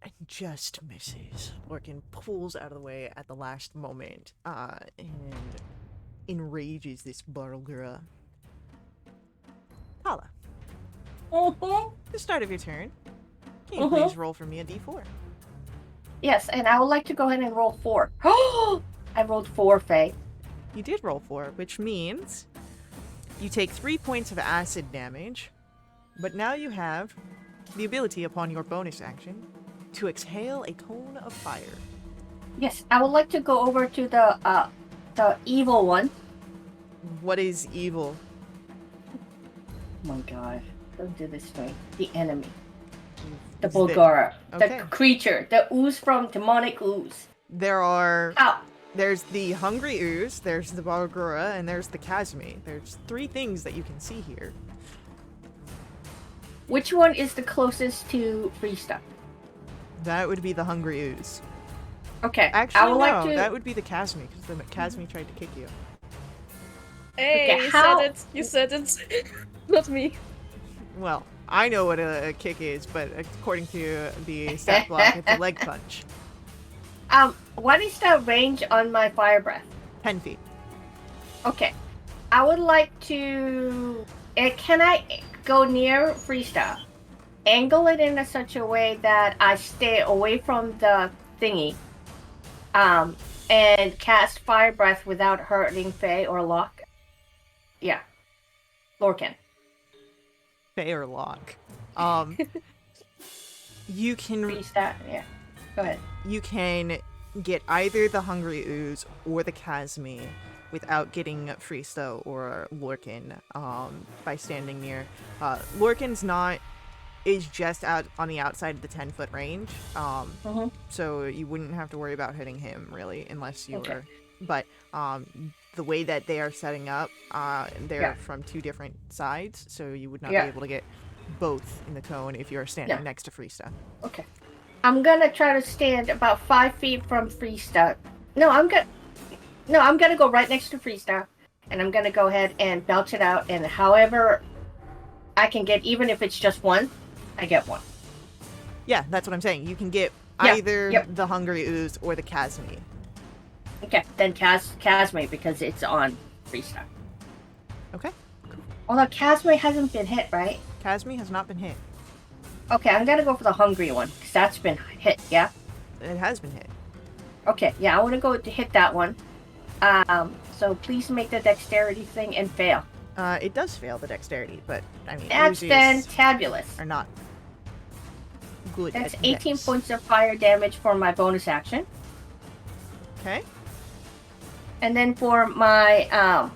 And just misses. Lorcan pulls out of the way at the last moment, and enrages this Barlgra. Tala, the start of your turn. Can you please roll for me a d4? Yes, and I would like to go ahead and roll 4. Oh, I rolled 4, Faye. You did roll 4, which means you take 3 points of acid damage, but now you have the ability upon your bonus action to exhale a cone of fire. Yes, I would like to go over to the evil one. What is evil? Oh my god, don't do this to me. The enemy. The Is it- Bulgara. Okay. The creature. The ooze from Demonic Ooze. There are... Ow! There's the Hungry Ooze, there's the Barlgura, and there's the Kazmi. There's 3 things that you can see here. Which one is the closest to Freesta? That would be the Hungry Ooze. Okay, Actually, I would no, like to... that would be the Kazmi, because the Kazmi tried to kick you. Hey, Okay, you how- said it. You said it. Not me. Well, I know what a kick is, but according to the stat block, it's a leg punch. What is the range on my fire breath? 10 feet. Okay. I would like to... can I go near Freesta? Angle it in such a way that I stay away from the thingy. And cast fire breath without hurting Faye or Locke. Yeah. Lorcan. Fair lock. You can Freesta, yeah. Go ahead. you can get either the Hungry Ooze or the Kazmi without getting Freesta or Lorcan by standing near. Lorcan's is just out on the outside of the 10-foot range, so you wouldn't have to worry about hitting him really unless you Okay. were. But the way that they are setting up, they're Yeah. from 2 different sides, so you would not Yeah. be able to get both in the cone if you're standing Yeah. next to Freesta. Okay. I'm gonna try to stand about 5 feet from Freesta. No, I'm gonna go right next to Freesta, and I'm gonna go ahead and belch it out, and however I can get, even if it's just one, I get one. Yeah, that's what I'm saying. You can get Yeah, either yep. the Hungry Ooze or the Kazmi. Okay, then Kazme, because it's on Freesta. Okay. Although Kazme hasn't been hit, right? Kazmi has not been hit. Okay, I'm gonna go for the hungry one, because that's been hit, yeah? It has been hit. Okay, yeah, I want to go to hit that one. So please make the dexterity thing and fail. It does fail the dexterity, but I mean, That's Uzis fantabulous. are not good. That's at 18 dex. points of fire damage for my bonus action. Okay. And then for my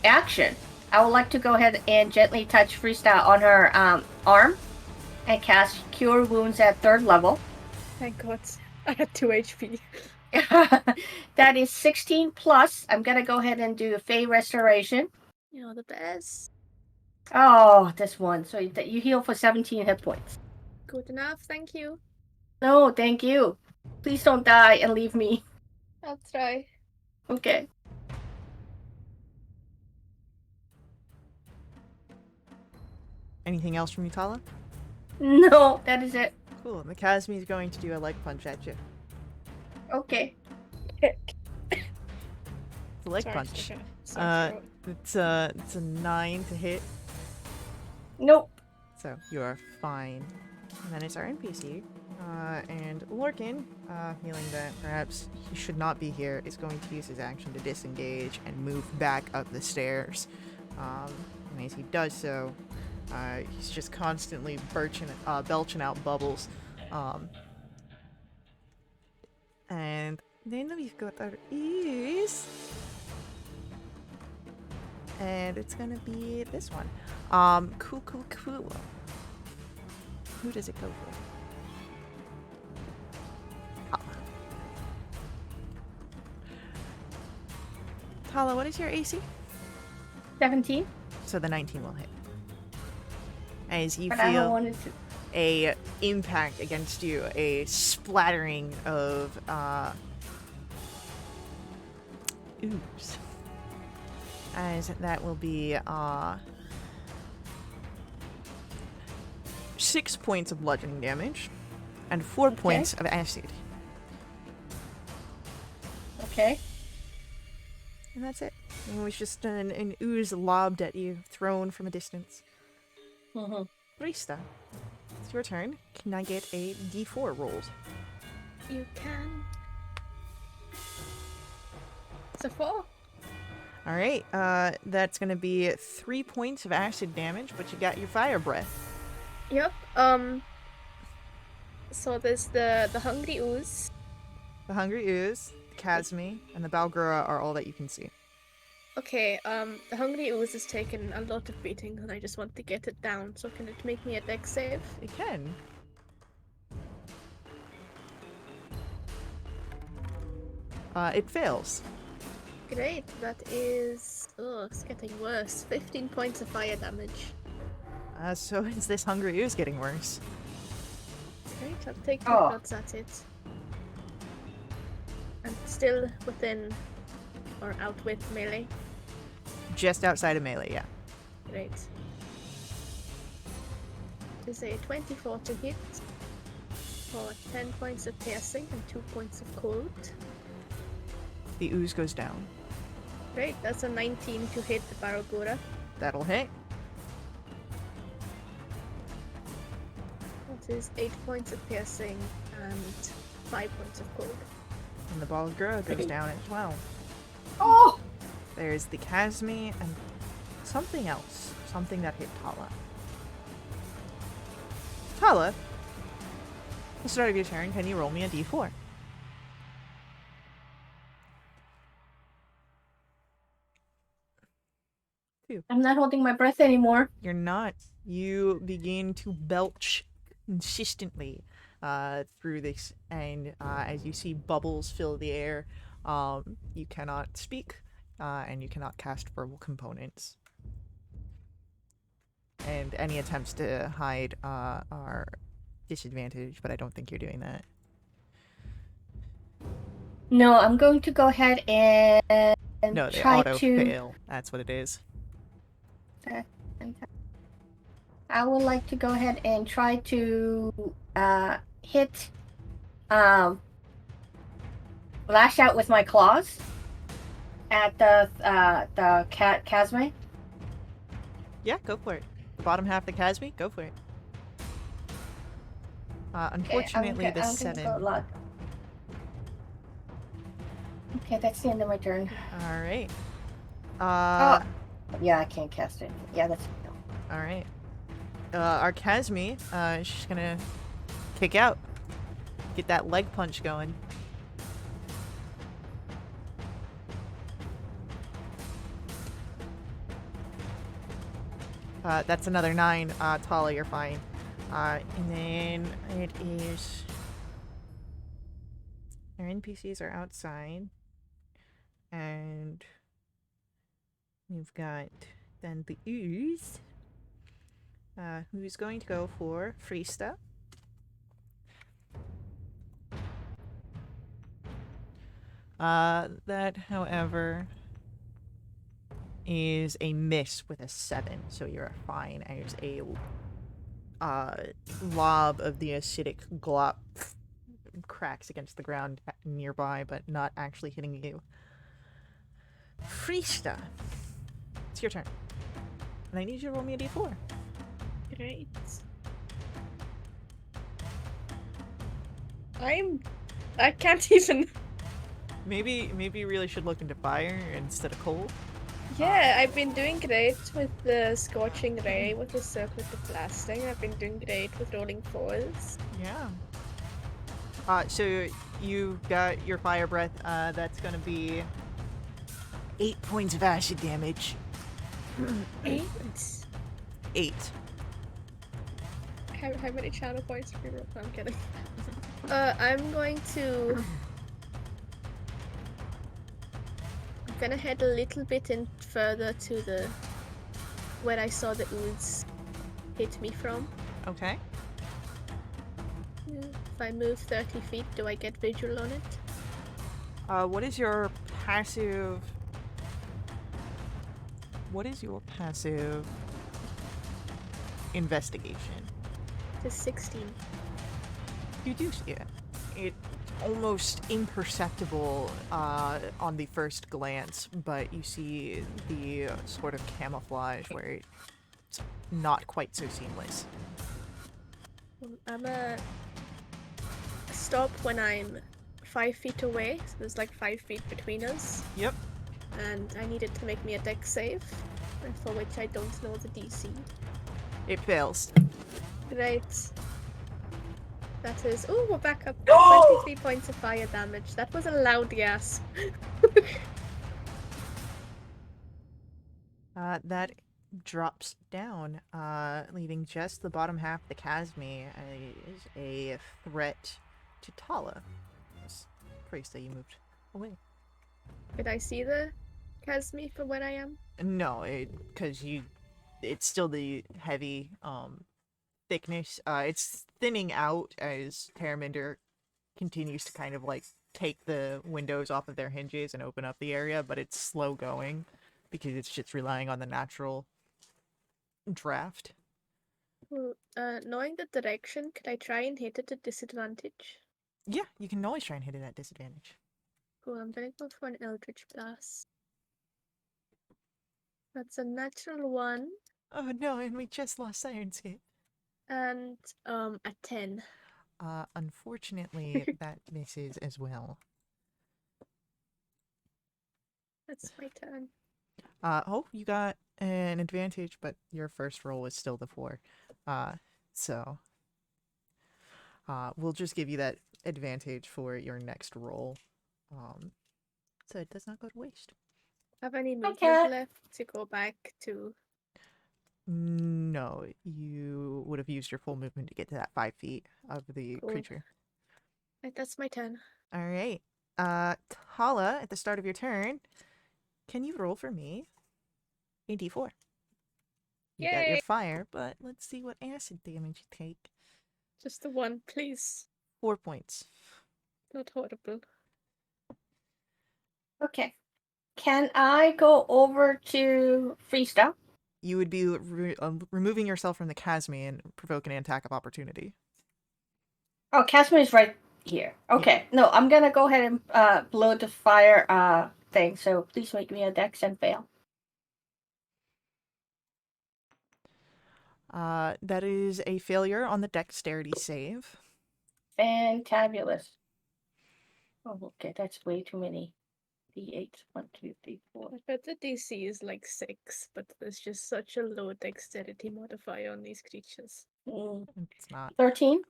action, I would like to go ahead and gently touch Freesta on her arm and cast Cure Wounds at 3rd level. Thank God. I had 2 HP. That is 16 plus. I'm going to go ahead and do a Fey Restoration. You're the best. Oh, this one. So you heal for 17 hit points. Good enough. Thank you. No, thank you. Please don't die and leave me. I'll try. Okay. Anything else from Utala? No, that is it. Cool. The Kazmi is going to do a leg punch at you. Okay. It's a leg Sorry, punch. okay. Sorry, It's a 9 to hit, Nope. so you are fine. And then it's our NPC. And Lorcan, feeling that perhaps he should not be here, is going to use his action to disengage and move back up the stairs. And as he does so, he's just constantly belching out bubbles. And then we've got our ears. And it's gonna be this one. Cool. Who does it go for? Tala, what is your AC? 17. So the 19 will hit. As you But I don't feel want it to. a impact against you, a splattering of ooze. As that will be 6 points of bludgeoning damage and 4 points of acid. Okay. And that's it. It was just an ooze lobbed at you, thrown from a distance. Mm-hmm. Rista, it's your turn. Can I get a d4 rolled? You can. It's a 4. Alright, that's gonna be 3 points of acid damage, but you got your fire breath. Yep. So there's the hungry ooze. The hungry ooze, the Kazmi, and the Balgura are all that you can see. Okay, the hungry ooze has taken a lot of beating, and I just want to get it down. So can it make me a dex save? It can. It fails. Great. That is. Oh, it's getting worse. 15 points of fire damage. So is this hungry ooze getting worse? Great. I'll take 2 Oh. shots at it. And still within or out with melee. Just outside of melee, yeah. Great. It is a 24 to hit for 10 points of piercing and 2 points of cold. The ooze goes down. Great, that's a 19 to hit the Baragura. That'll hit. That is 8 points of piercing and 5 points of cold. And the Balgura goes down as well. Oh! There's the Kazmi and something else. Something that hit Tala. Tala, at the start of your turn, can you roll me a d4? I'm not holding my breath anymore. You're not. You begin to belch consistently through this, and as you see bubbles fill the air, you cannot speak, and you cannot cast verbal components. And any attempts to hide are disadvantaged, but I don't think you're doing that. No, I'm going to go ahead and No, they try auto to. fail. That's what it is. I would like to go ahead and try to hit, lash out with my claws at the Kazme. Yeah, go for it. The bottom half of the Kazmi, go for it. Unfortunately, Okay, the I'm 7. gonna go luck. Okay, that's the end of my turn. Alright. Yeah, I can't cast it. Yeah, that's no. Alright. Our Kazmi, she's gonna kick out. Get that leg punch going. That's another 9. Tala, you're fine. And then it is... Our NPCs are outside. And... We've got then the ooze. Who's going to go for Freesta. That, however, is a miss with a 7, so you're fine. There's a lob of the acidic glop cracks against the ground nearby, but not actually hitting you. Freesta, it's your turn. And I need you to roll me a d4. Great. I can't even. Maybe you really should look into fire instead of cold. Yeah, I've been doing great with the Scorching Ray, with the Circlet of Blasting. I've been doing great with rolling fours. Yeah. So you've got your fire breath. That's gonna be 8 points of acid damage. 8? 8. How many channel points did we roll? No, I'm kidding. I'm going to... I'm gonna head a little bit in further to the... where I saw the ooze hit me from. Okay. If I move 30 feet, do I get visual on it? What is your passive? What is your passive investigation? It's 16. You do see it. It's almost imperceptible on the first glance, but you see the sort of camouflage where it's not quite so seamless. I'm a stop when I'm 5 feet away, so there's like 5 feet between us, Yep. and I need it to make me a dex save, and for which I don't know the DC. It fails. Great. That is. Oh, we're back up. No! 23 points of fire damage. That was a loud gasp. That drops down, leaving just the bottom half of the Casmi is a threat to Tala. This priest that you moved away. Did I see the Casmi from where I am? No, because it's still the heavy thickness. It's thinning out as Terraminder continues to kind of like take the windows off of their hinges and open up the area, but it's slow going because it's just relying on the natural draft. Well, knowing the direction, could I try and hit it at disadvantage? Yeah, you can always try and hit it at disadvantage. Cool, I'm gonna go for an Eldritch Blast. That's a natural 1. Oh no, and we just lost Ironscape. And a 10. Unfortunately, that misses as well. That's my turn. Oh, you got an advantage, but your first roll was still the 4. So we'll just give you that advantage for your next roll. So it does not go to waste. Have any movement Okay. left to go back to? No, you would have used your full movement to get to that 5 feet of the Cool. creature. Right, that's my turn. All right. Tala, at the start of your turn, can you roll for me a d4? You got your Yay! fire, but let's see what acid damage you take. Just the 1, please. 4 points. Not horrible. Okay. Can I go over to Freestyle? You would be removing yourself from the Casmi and provoke an attack of opportunity. Oh, Casimir is right here. Okay. No, I'm gonna go ahead and blow the fire thing. So please make me a dex and fail. That is a failure on the dexterity save. Fantabulous. Oh, okay, that's way too many. D8. 1, 2, 3, 4. I bet the DC is like 6, but there's just such a low dexterity modifier on these creatures. It's not. 13.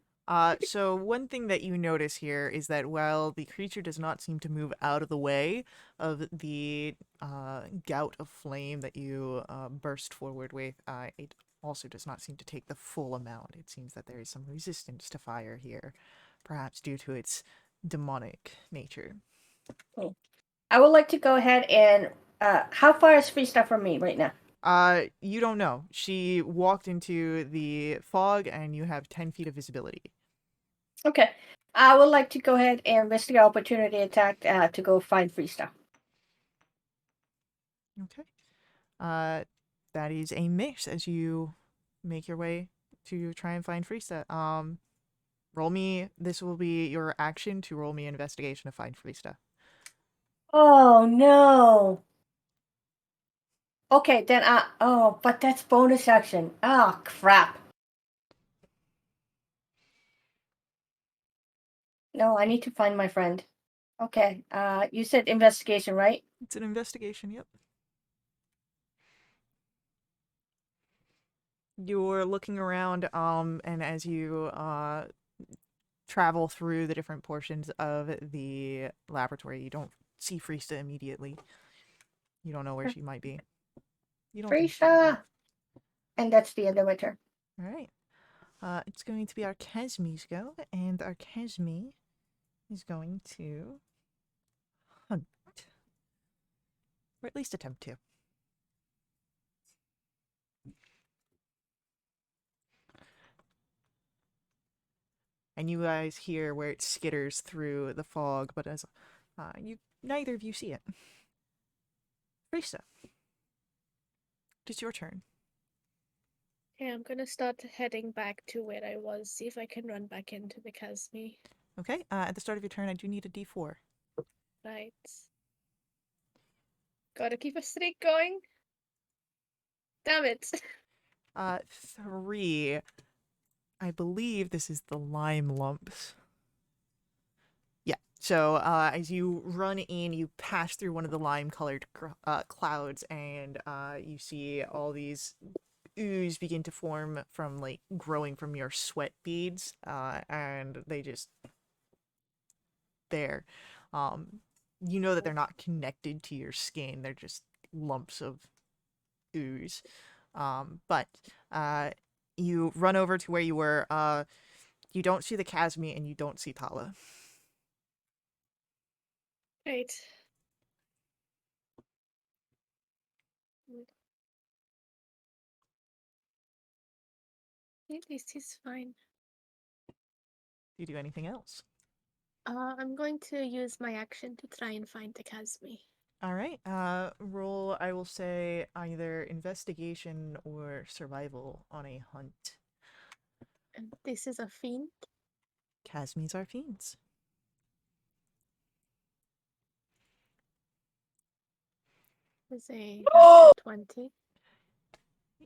So one thing that you notice here is that while the creature does not seem to move out of the way of the gout of flame that you burst forward with, it also does not seem to take the full amount. It seems that there is some resistance to fire here, perhaps due to its demonic nature. I would like to go ahead and. How far is Freestyle from me right now? You don't know. She walked into the fog and you have 10 feet of visibility. Okay. I would like to go ahead and investigate opportunity attack to go find Freestyle. Okay. That is a miss as you make your way to try and find Freesta. Roll me. This will be your action to roll me investigation to find Freesta. Oh no. Okay, then but that's bonus action. Oh crap. No, I need to find my friend. Okay. You said investigation, right? It's an investigation. Yep. You're looking around, and as you travel through the different portions of the laboratory, you don't see Freesta immediately. You don't know where she might be. You don't think she would be. Frisha! And that's the end of my turn. All right. It's going to be our Kesmi's go, and our Kesmi is going to hunt, or at least attempt to. And you guys hear where it skitters through the fog, but as neither of you see it. Risa, it's your turn. Yeah, I'm gonna start heading back to where I was, see if I can run back into the Casmi. Okay, at the start of your turn, I do need a d4. Right. Gotta keep a streak going. Damn it. 3. I believe this is the lime lumps. Yeah, so as you run in, you pass through one of the lime-colored clouds, and you see all these ooze begin to form from, like, growing from your sweat beads, and they just... there. You know that they're not connected to your skin, they're just lumps of ooze. But you run over to where you were. You don't see the Casmi and you don't see Tala. Right. At least he's fine. Do you do anything else? I'm going to use my action to try and find the Casmi. All right. Roll, I will say, either investigation or survival on a hunt. And this is a fiend. Casmis are fiends. Is a Oh! 20.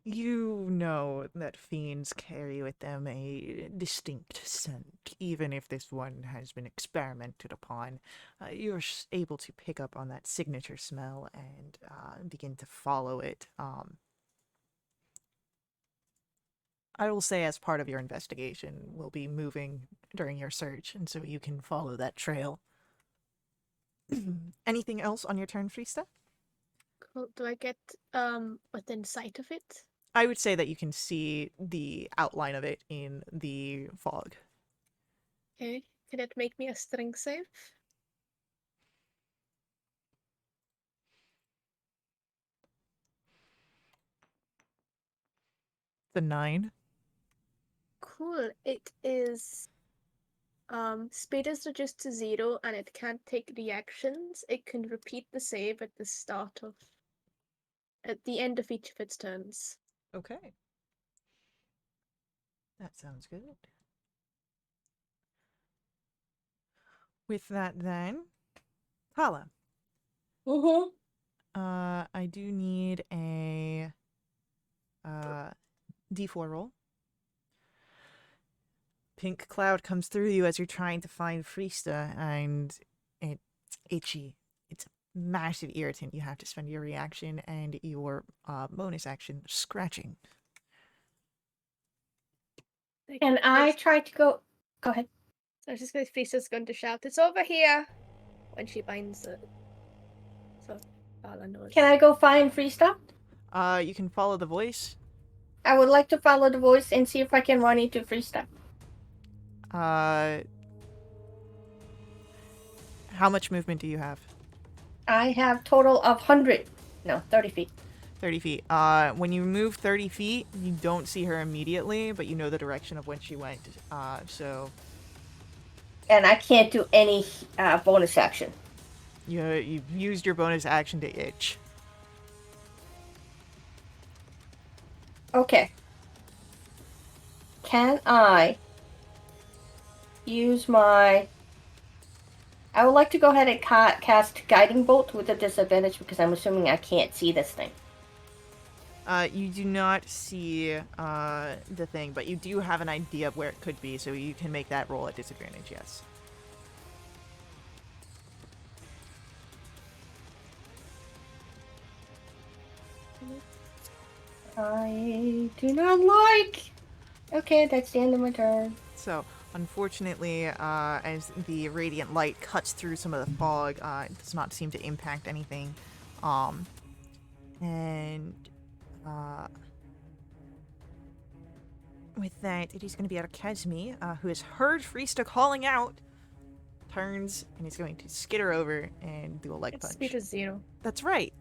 You know that fiends carry with them a distinct scent, even if this one has been experimented upon. You're able to pick up on that signature smell and begin to follow it. I will say, as part of your investigation, we'll be moving during your search, and so you can follow that trail. Anything else on your turn, Freesta? Cool. Do I get within sight of it? I would say that you can see the outline of it in the fog. Okay. Can it make me a strength save? The 9. Cool. It is speed is reduced to 0 and it can't take reactions. It can repeat the save at the end of each of its turns. Okay. That sounds good. With that, then, Hala. Mm-hmm. I do need a D4 roll. Pink cloud comes through you as you're trying to find Freesta, and it's itchy. It's a massive irritant. You have to spend your reaction and your bonus action scratching. And I tried to go. Go ahead. I was just going to Fisa's going to shout, "It's over here!" when she binds it. So Bala knows. Can I go find Freesta? You can follow the voice. I would like to follow the voice and see if I can run into Freesta. How much movement do you have? I have total of 30 feet. 30 feet. When you move 30 feet, you don't see her immediately, but you know the direction of when she went. So And I can't do any bonus action. you've used your bonus action to itch. Okay. Can I use my... I would like to go ahead and cast Guiding Bolt with a disadvantage because I'm assuming I can't see this thing. You do not see the thing, but you do have an idea of where it could be, so you can make that roll at disadvantage, yes. I do not like. Okay, that's the end of my turn. So, unfortunately, as the radiant light cuts through some of the fog, it does not seem to impact anything. Um, and uh, with that, it is going to be Kazmi, who has heard Freesta calling out, turns, and is going to skitter over and do a leg Its punch. speed is 0. That's right.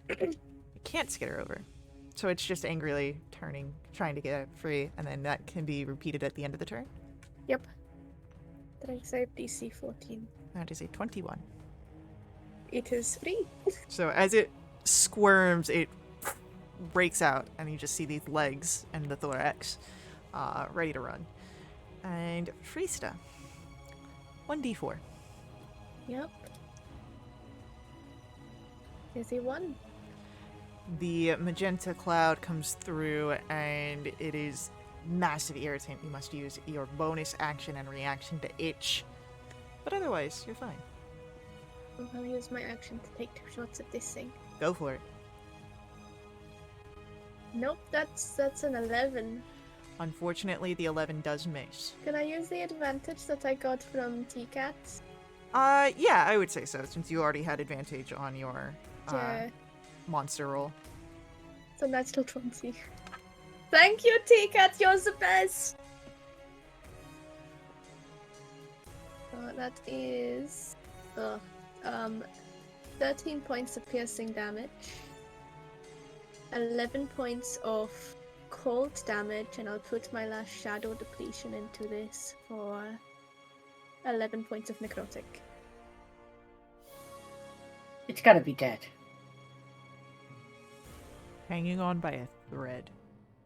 It can't skitter over. So it's just angrily turning, trying to get free, and then that can be repeated at the end of the turn. Yep. Strength save DC 14. That is a 21. It is free. So as it squirms, it breaks out, and you just see these legs and the thorax ready to run. And Freesta, 1d4. Yep. Is he 1? The magenta cloud comes through, and it is massive irritant. You must use your bonus action and reaction to itch. But otherwise, you're fine. I'll use my action to take 2 shots at this thing. Go for it. Nope, that's an 11. Unfortunately, the 11 does miss. Can I use the advantage that I got from T-Cat? Yeah, I would say so, since you already had advantage on your Yeah. monster roll. So natural 20. Thank you, T-Cat, you're the best! That is... 13 points of piercing damage. 11 points of cold damage, and I'll put my last shadow depletion into this for 11 points of necrotic. It's gotta be dead. Hanging on by a thread.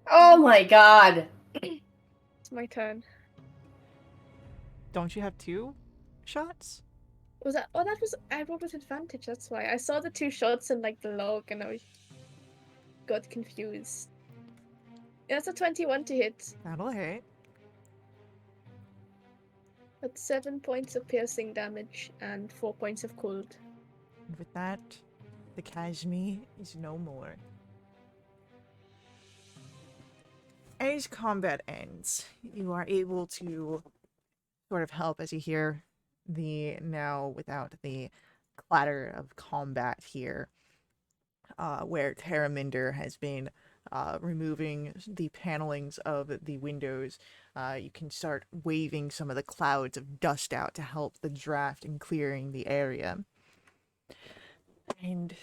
Oh my god! It's my turn. Don't you have 2 shots? Was that? Oh, that was. I rolled with advantage. That's why I saw the 2 shots in like the log, and I got confused. Yeah, that's a 21 to hit. That'll hit. That's 7 points of piercing damage and 4 points of cold. And with that, the Kashmi is no more. As combat ends, you are able to sort of help as you hear the now without the clatter of combat here, where Terraminder has been removing the panelings of the windows. You can start waving some of the clouds of dust out to help the draft in clearing the area. And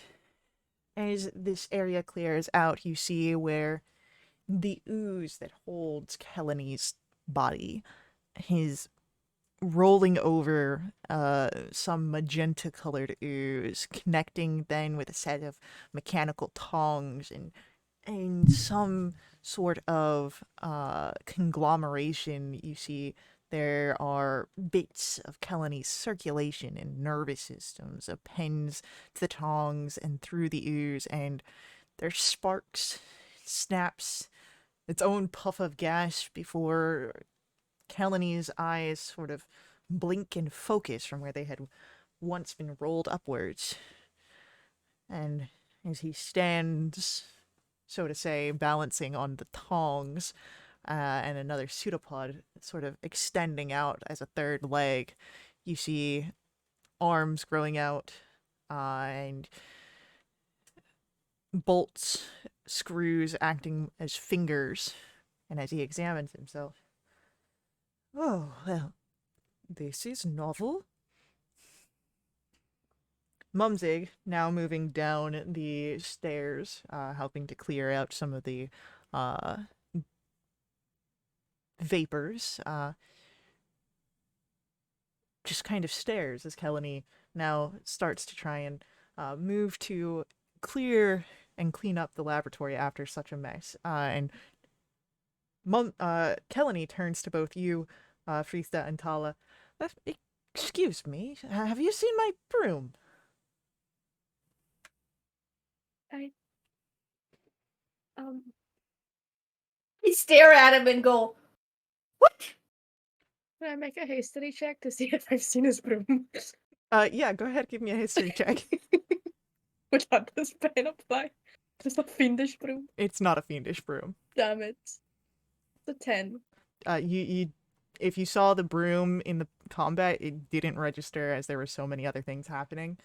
as this area clears out, you see where the ooze that holds Kelleny's body is rolling over some magenta-colored ooze, connecting then with a set of mechanical tongs and some sort of conglomeration. You see there are bits of Kelleny's circulation and nervous systems appends to the tongs and through the ooze, and there's sparks, snaps, its own puff of gas before Kelleny's eyes sort of blink and focus from where they had once been rolled upwards. And as he stands, so to say, balancing on the tongs, and another pseudopod sort of extending out as a third leg, you see arms growing out, and bolts, screws acting as fingers. And as he examines himself, oh, well, this is novel. Mumzig, now moving down the stairs, helping to clear out some of the vapors, just kind of stares as Kelleny now starts to try and move to clear and clean up the laboratory after such a mess. And Kelleny turns to both you, Freesta and Tala. Excuse me, have you seen my broom? I stare at him and go, "What?" Can I make a history check to see if I've seen his broom? Yeah, go ahead, give me a history check. Would that does pen apply? It's a fiendish broom. It's not a fiendish broom. Damn it. It's a 10. If you saw the broom in the combat, it didn't register as there were so many other things happening.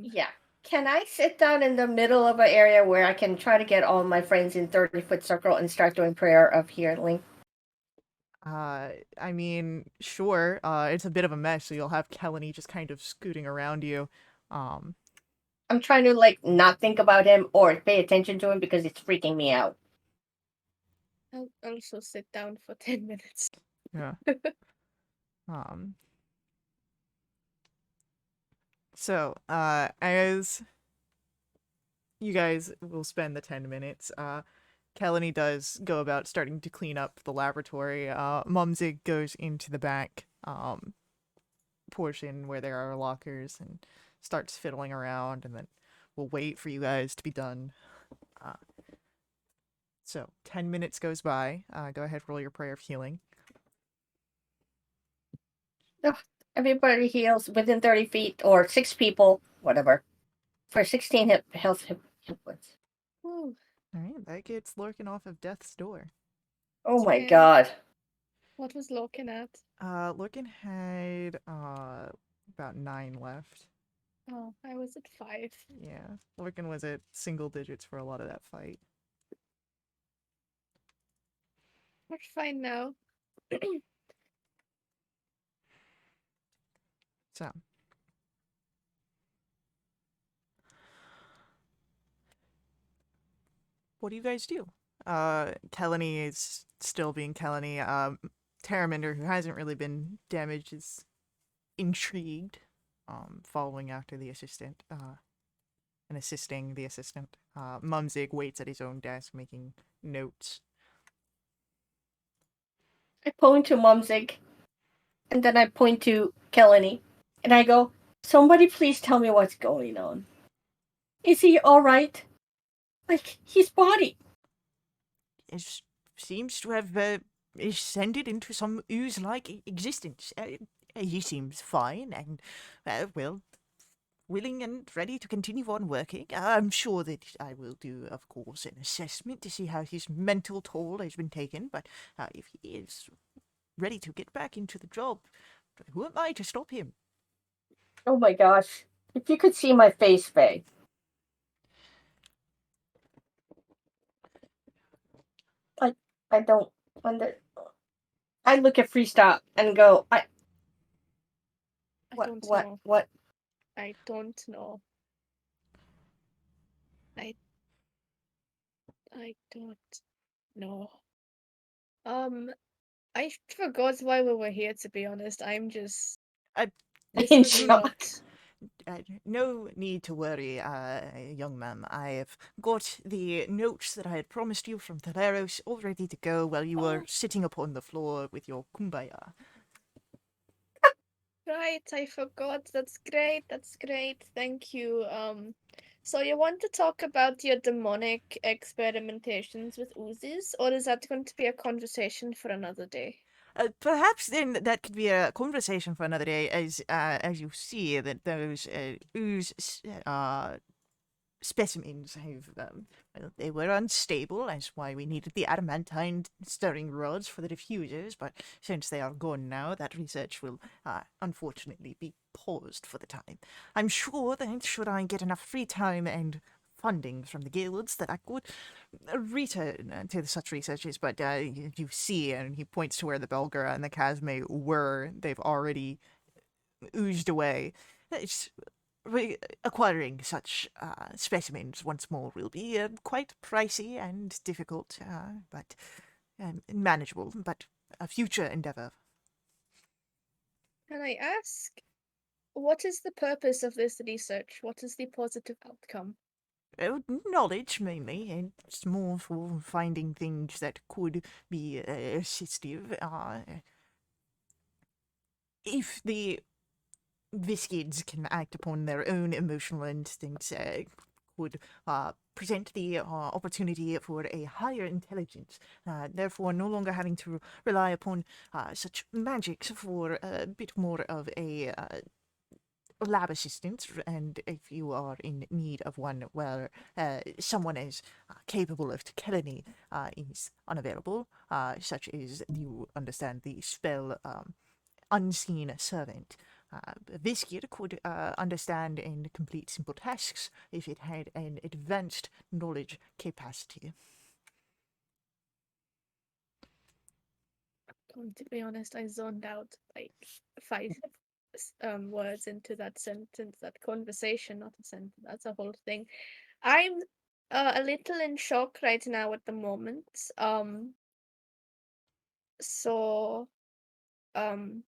Yeah. Can I sit down in the middle of an area where I can try to get all my friends in 30-foot circle and start doing prayer of healing? I mean, sure. It's a bit of a mess, so you'll have Kelly just kind of scooting around you. I'm trying to like not think about him or pay attention to him because it's freaking me out. I'll also sit down for 10 minutes. Yeah. Um. So, as you guys will spend the 10 minutes, Kelly does go about starting to clean up the laboratory. Mumsig goes into the back, portion where there are lockers and starts fiddling around, and then we'll wait for you guys to be done. So 10 minutes goes by. Go ahead, roll your prayer of healing. Everybody heals within 30 feet or 6 people, whatever. For 16 hit points. Ooh, All right, that gets Lorcan off of death's door. Oh my Yeah. god. what was Loken at? Lorcan had about 9 left. Oh, I was at 5. Yeah, Lorcan was at single digits for a lot of that fight. We're fine now. So, what do you guys do? Kelly is still being Kelly. Terraminder, who hasn't really been damaged, is intrigued, following after the assistant, and assisting the assistant. Mumsig waits at his own desk making notes. I point to Mumsig, and then I point to Kelly, and I go, somebody please tell me what's going on. Is he alright? Like, his body. It seems to have ascended into some ooze-like existence. He seems fine and, well, willing and ready to continue on working. I'm sure that I will do, of course, an assessment to see how his mental toll has been taken, but if he is ready to get back into the job, who am I to stop him? Oh my gosh. If you could see my face, Faye. I don't under. I look at Freestop and go, I don't know. What? I don't know. I don't know. I forgot why we were here, to be honest. I'm just. This In was shock. not. No need to worry, young man. I have got the notes that I had promised you from Thaleros all ready to go while you were sitting upon the floor with your kumbaya. Right, I forgot. That's great. That's great. Thank you. So you want to talk about your demonic experimentations with oozes, or is that going to be a conversation for another day? Perhaps then that could be a conversation for another day, as you see that those ooze specimens have, well, they were unstable. That's why we needed the adamantine stirring rods for the diffusers. But since they are gone now, that research will, unfortunately, be paused for the time. I'm sure that should I get enough free time and funding from the guilds that I could return to such researches, but you see, and he points to where the Belgara and the Casme were, they've already oozed away. It's, acquiring such specimens once more will be quite pricey and difficult, but manageable, but a future endeavor. Can I ask, what is the purpose of this research? What is the positive outcome? Knowledge, mainly, and it's more for finding things that could be assistive. If the Viscids can act upon their own emotional instincts, could present the opportunity for a higher intelligence, therefore no longer having to rely upon such magics for a bit more of a lab assistants, and if you are in need of one where someone as capable of tyranny is unavailable, such as you understand the spell unseen servant. This kid could understand and complete simple tasks if it had an advanced knowledge capacity. To be honest, I zoned out like five words into that sentence, that conversation, not a sentence. That's a whole thing. I'm a little in shock right now at the moment. So um,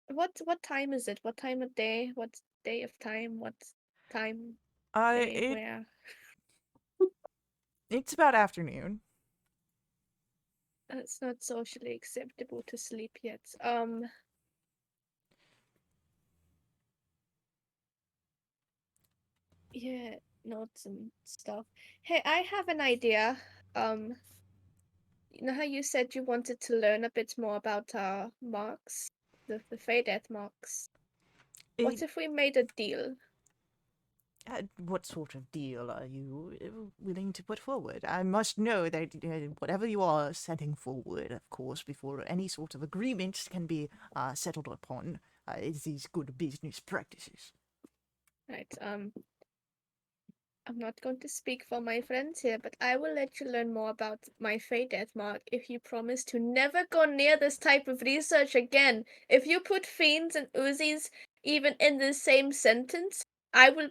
what time is it? What time of day? What day of time? What time? Day? It Where? it's about afternoon. It's not socially acceptable to sleep yet. Yeah, notes and stuff. Hey, I have an idea. Um, you know how you said you wanted to learn a bit more about marks, the Fey Death marks. What It, if we made a deal? what sort of deal are you willing to put forward? I must know that whatever you are setting forward, of course, before any sort of agreement can be settled upon, is these good business practices. Right. I'm not going to speak for my friends here, but I will let you learn more about my Fey Death mark if you promise to never go near this type of research again. If you put fiends and Uzis even in the same sentence, I will.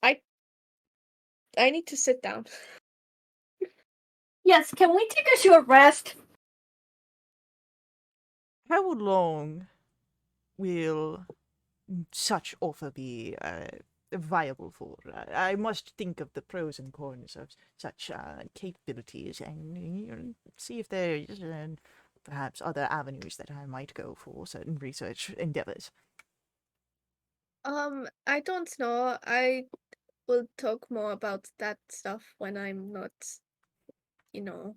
I I need to sit down. Yes, can we take a short rest? How long will such offer be viable for? I must think of the pros and cons of such capabilities and see if there's perhaps other avenues that I might go for certain research endeavors. I don't know. I will talk more about that stuff when I'm not, you know,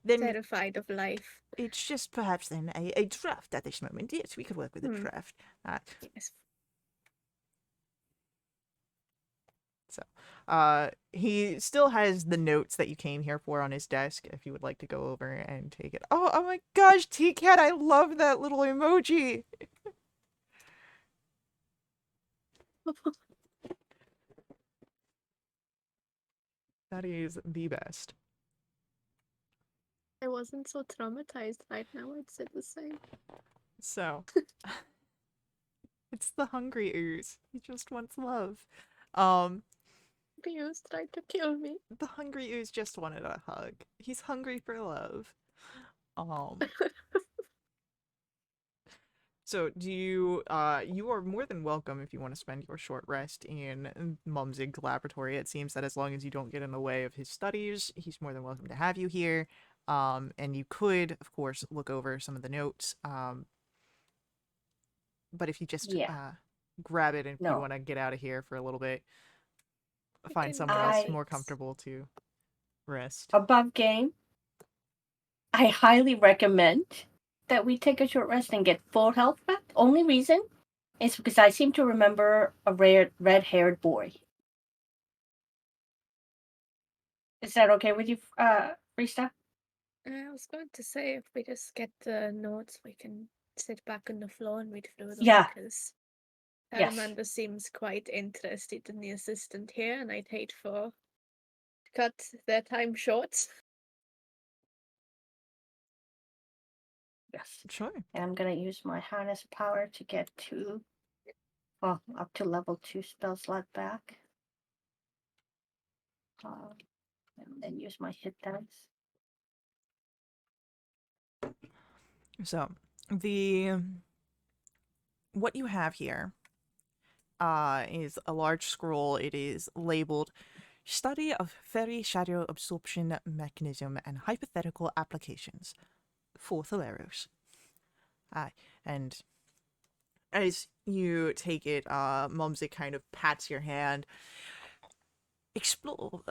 Then terrified of life. it's just perhaps then a draft at this moment. Yes, we could work with a Hmm. draft. Uh, Yes. so, he still has the notes that you came here for on his desk. If you would like to go over and take it. Oh my gosh, T-Cat, I love that little emoji. That is the best. I wasn't so traumatized right now. I'd say the same. So, it's the hungry ooze. He just wants love. Um, Pius tried to kill me. the hungry ooze just wanted a hug. He's hungry for love. Um, so do you, you are more than welcome if you want to spend your short rest in Mumzig Laboratory. It seems that as long as you don't get in the way of his studies, he's more than welcome to have you here. And you could, of course, look over some of the notes. But if you just, Yeah, grab it and if you no. want to get out of here for a little bit, We find can somewhere else I more wait. comfortable to rest. above game. I highly recommend that we take a short rest and get full health back. Only reason is because I seem to remember a rare red-haired boy. Is that okay with you, Rista? I was going to say if we just get the notes, we can sit back on the floor and read through them Yeah. because Yes. Amanda seems quite interested in the assistant here, and I'd hate for to cut their time short. Yes. Sure. And I'm gonna use my harness power to get to, well, up to level 2 spell slot back. And then use my hit dice. So, the what you have here is a large scroll. It is labeled Study of Fairy Shadow Absorption Mechanism and Hypothetical Applications for Thaleros. And as you take it, Mumsy kind of pats your hand. Explore,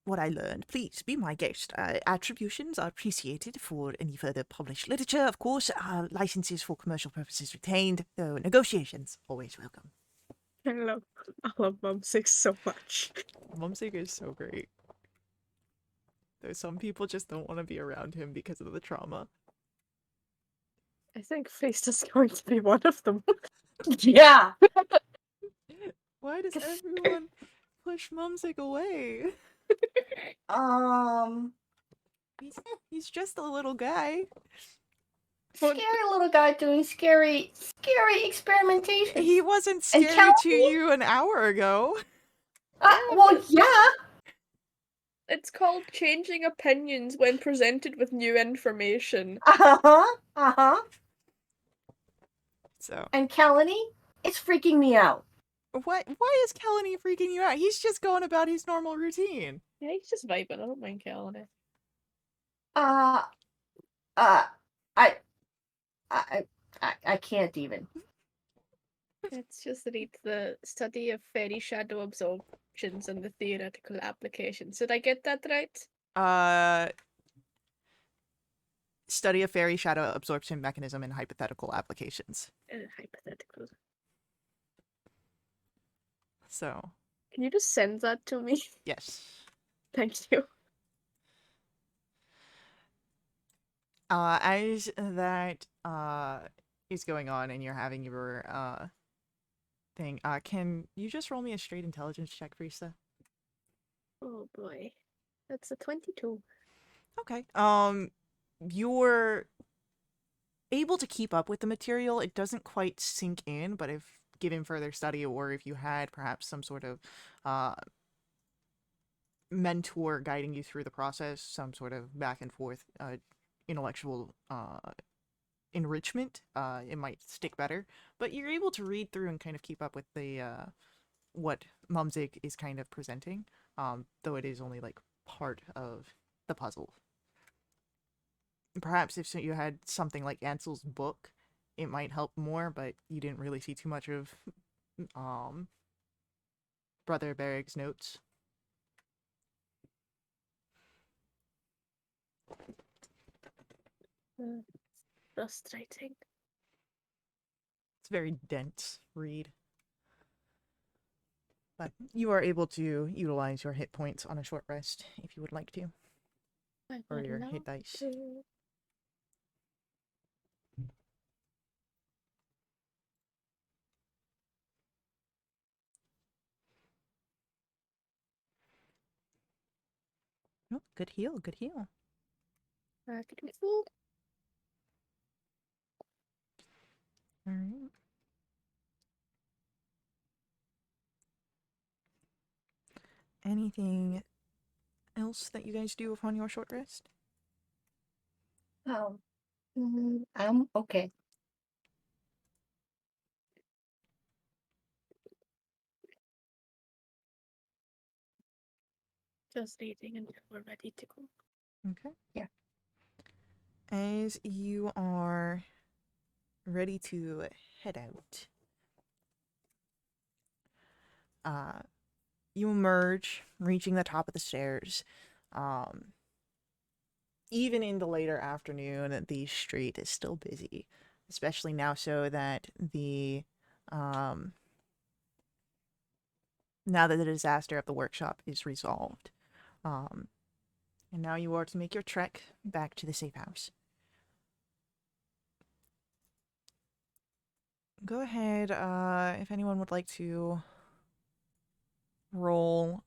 what I learned, please be my guest. Attributions are appreciated for any further published literature, of course. Licenses for commercial purposes retained, though negotiations always welcome. I love Mum 6 so much. Mumsig is so great. Though some people just don't want to be around him because of the trauma. I think Feast is going to be one of them. Yeah. Why does everyone push Mumsig away? Um, He's just a little guy. scary little guy doing scary experimentation. He wasn't And scary to Kelly? you an hour ago. Well, yeah. It's called changing opinions when presented with new information. Uh-huh. So, And Kelly, it's freaking me out. why is Kellany freaking you out? He's just going about his normal routine. Yeah, he's just vibing. I don't mind killing it. Uh, I can't even. It's just that it's the study of fairy shadow absorptions and the theoretical applications. Did I get that right? Study of fairy shadow absorption mechanism and hypothetical applications. Hypothetical. So, Can you just send that to me? yes. Thank you. As that is going on and you're having your thing, can you just roll me a straight intelligence check, Risa? Oh boy. That's a 22. Okay. You're able to keep up with the material. It doesn't quite sink in, but if given further study or if you had perhaps some sort of mentor guiding you through the process, some sort of back and forth intellectual enrichment, it might stick better. But you're able to read through and kind of keep up with the what Mumsig is kind of presenting, though it is only like part of the puzzle. Perhaps if you had something like Ansel's book, it might help more, but you didn't really see too much of Brother Berig's notes. Frustrating. It's a very dense read. But you are able to utilize your hit points on a short rest if you would like to. Or your hit dice. Oh, good heal, good heal. Alright. Anything else that you guys do upon your short rest? I'm okay. Just eating and we're ready to go. Okay. Yeah. As you are ready to head out, you emerge, reaching the top of the stairs. Even in the later afternoon, the street is still busy, especially now so that now that the disaster of the workshop is resolved. And now you are to make your trek back to the safe house. Go ahead, if anyone would like to roll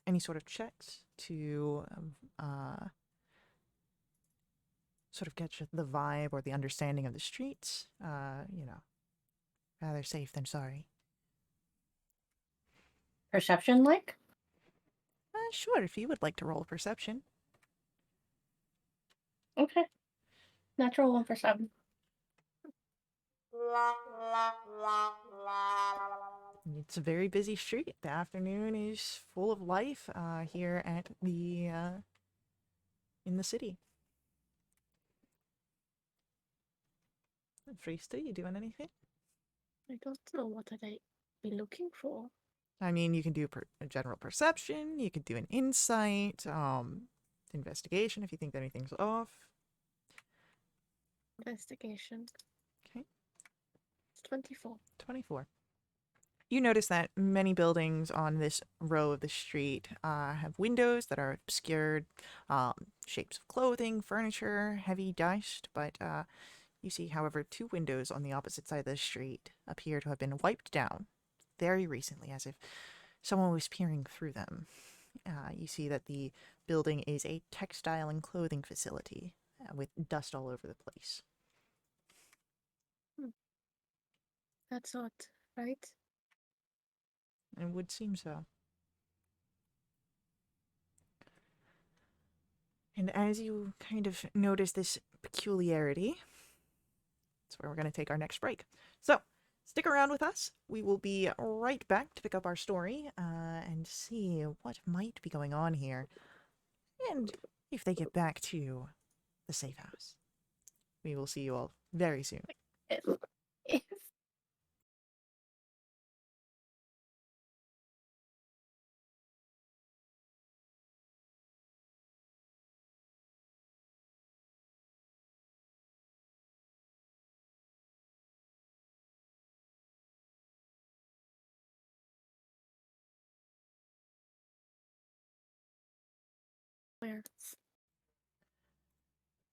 any sort of checks to sort of get the vibe or the understanding of the streets. Rather safe than sorry. Perception, like? Sure, if you would like to roll perception. Okay. Natural 1 for 7. It's a very busy street. The afternoon is full of life here at the in the city. Freesta, you doing anything? I don't know what I'd be looking for. I mean, you can do a general perception, you could do an insight, investigation if you think that anything's off. Investigation. Okay. It's 24. 24. You notice that many buildings on this row of the street have windows that are obscured, shapes of clothing, furniture, heavy dust, but you see, however, 2 windows on the opposite side of the street appear to have been wiped down very recently, as if someone was peering through them. You see that the building is a textile and clothing facility with dust all over the place. That's odd, right? It would seem so. And as you kind of notice this peculiarity, that's where we're going to take our next break. So, stick around with us. We will be right back to pick up our story and see what might be going on here. And if they get back to the safe house. We will see you all very soon. Where?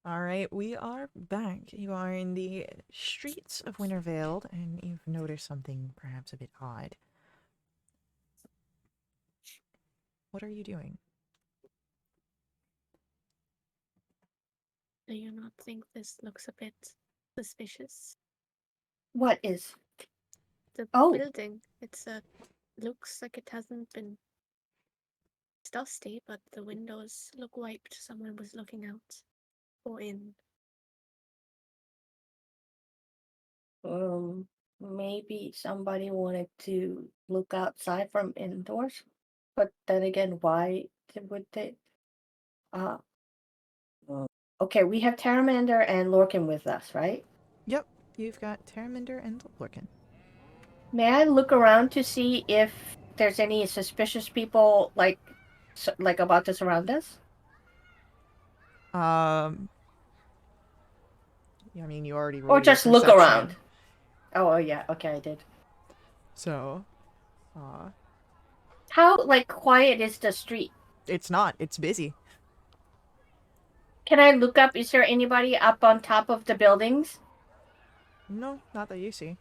All right, we are back. You are in the streets of Wintervale, and you've noticed something perhaps a bit odd. What are you doing? Do you not think this looks a bit suspicious? What is? The Oh. building, looks like it hasn't been. It's dusty, but the windows look wiped. Someone was looking out or in. Maybe somebody wanted to look outside from indoors, but then again, why would they? Uh, okay, we have Taramander and Lorcan with us, right? Yep, you've got Terraminder and Lorcan. May I look around to see if there's any suspicious people like about to surround us? I mean, you already Or rolled your just look perception. around? Oh, yeah, okay, I did. So, how quiet is the street? it's not. It's busy. Can I look up? Is there anybody up on top of the buildings? No, not that you see.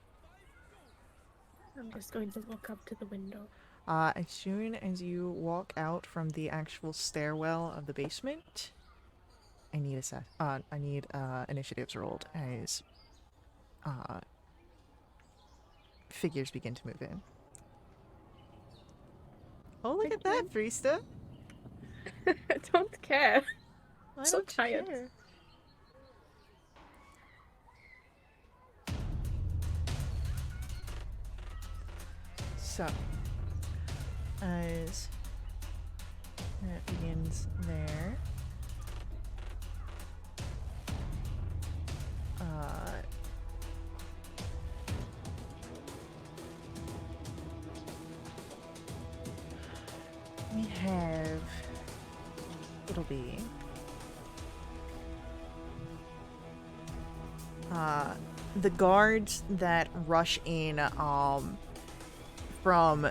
I'm just going to walk up to the window. As soon as you walk out from the actual stairwell of the basement, I need initiatives rolled as figures begin to move in. Oh, look at that, Freesta! I don't care. I So don't tired. care. So, as that begins there, we have, it'll be the guards that rush in from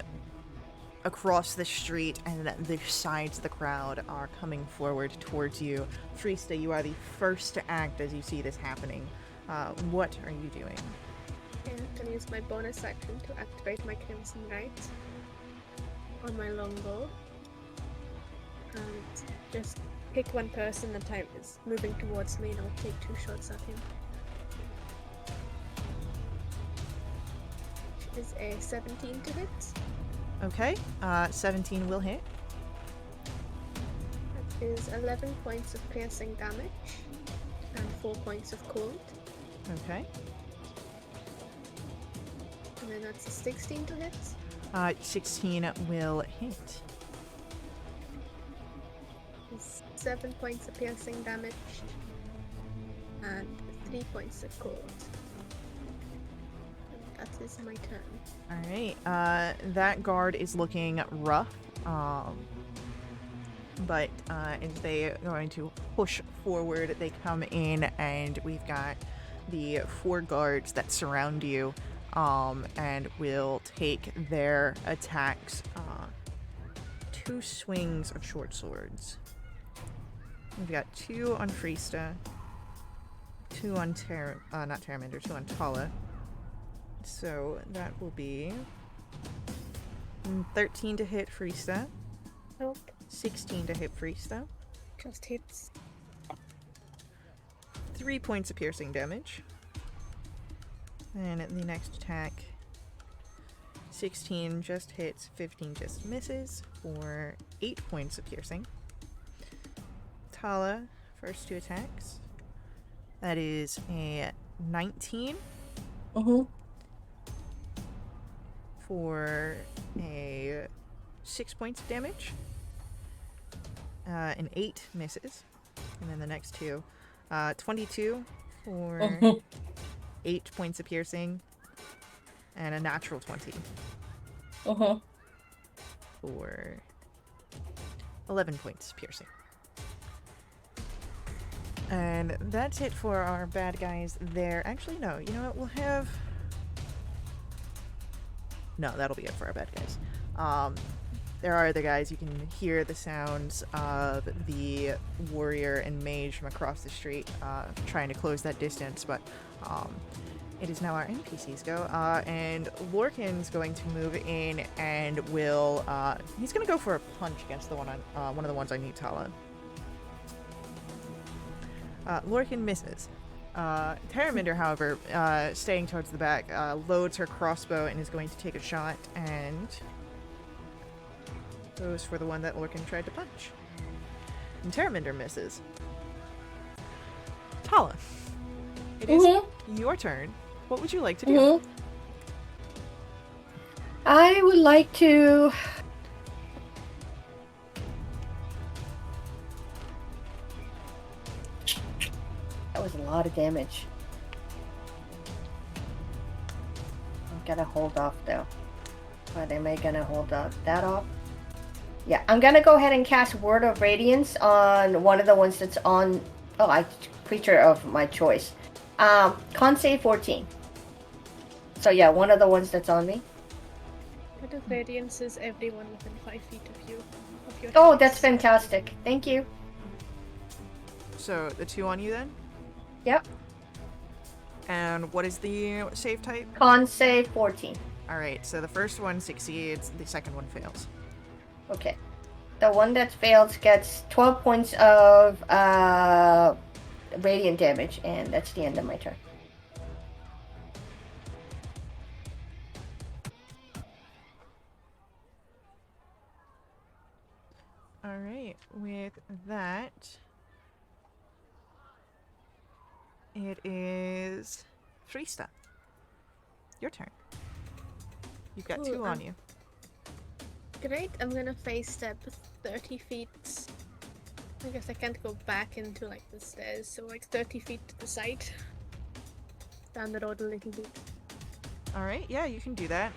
across the street, and the sides of the crowd are coming forward towards you. Freesta, you are the first to act as you see this happening. What are you doing? Okay, I'm gonna use my bonus action to activate my Crimson Right on my longbow. And just pick one person that is moving towards me, and I'll take 2 shots at him. Which is a 17 to hit. Okay, 17 will hit. That is 11 points of piercing damage and 4 points of cold. Okay. And then that's a 16 to hit. 16 will hit. 7 points of piercing damage and 3 points of cold. And that's is my turn. Alright, that guard is looking rough. But as they are going to push forward, they come in, and we've got the 4 guards that surround you, and will take their attacks. 2 swings of short swords. We've got 2 on Freesta, 2 on not Terramander, 2 on Tala. So that will be 13 to hit Freesta, Nope. 16 to hit Freesta, Just hits. 3 points of piercing damage. And the next attack, 16 just hits, 15 just misses for 8 points of piercing. Tala, first 2 attacks. That is a 19 for a 6 points of damage. An 8 misses. And then the next 2, 22 for 8 points of piercing, and a natural 20 for 11 points piercing. And that's it for our bad guys there. Actually, no. You know what? We'll have... No, that'll be it for our bad guys. There are other guys. You can hear the sounds of the warrior and mage from across the street trying to close that distance, but it is now our NPCs go. And Lorcan's going to move in and will... he's going to go for a punch against the one on one of the ones on Nutala. Lorcan misses. Terramander, however, staying towards the back, loads her crossbow and is going to take a shot and goes for the one that Lorcan tried to punch. And Terramander misses. Tala, it is your turn. What would you like to do? I would like to... That was a lot of damage. I'm gonna hold off though. But am I gonna hold that off? Yeah, I'm gonna go ahead and cast Word of Radiance on one of the ones that's on... creature of my choice. Con save 14. So yeah, one of the ones that's on me. Word of Radiance is everyone within 5 feet of you. Of your Oh, choice. that's fantastic. Thank you. So, the 2 on you then? Yep. And what is the save type? Con save 14. Alright, so the first one succeeds, the second one fails. Okay. The one that fails gets 12 points of radiant damage, and that's the end of my turn. Alright, with that, it is Freesta. Your turn. You've got 2 on you. Great, I'm gonna face step 30 feet. I guess I can't go back into like the stairs, so like 30 feet to the side. Down the road a little bit. Alright, yeah, you can do that.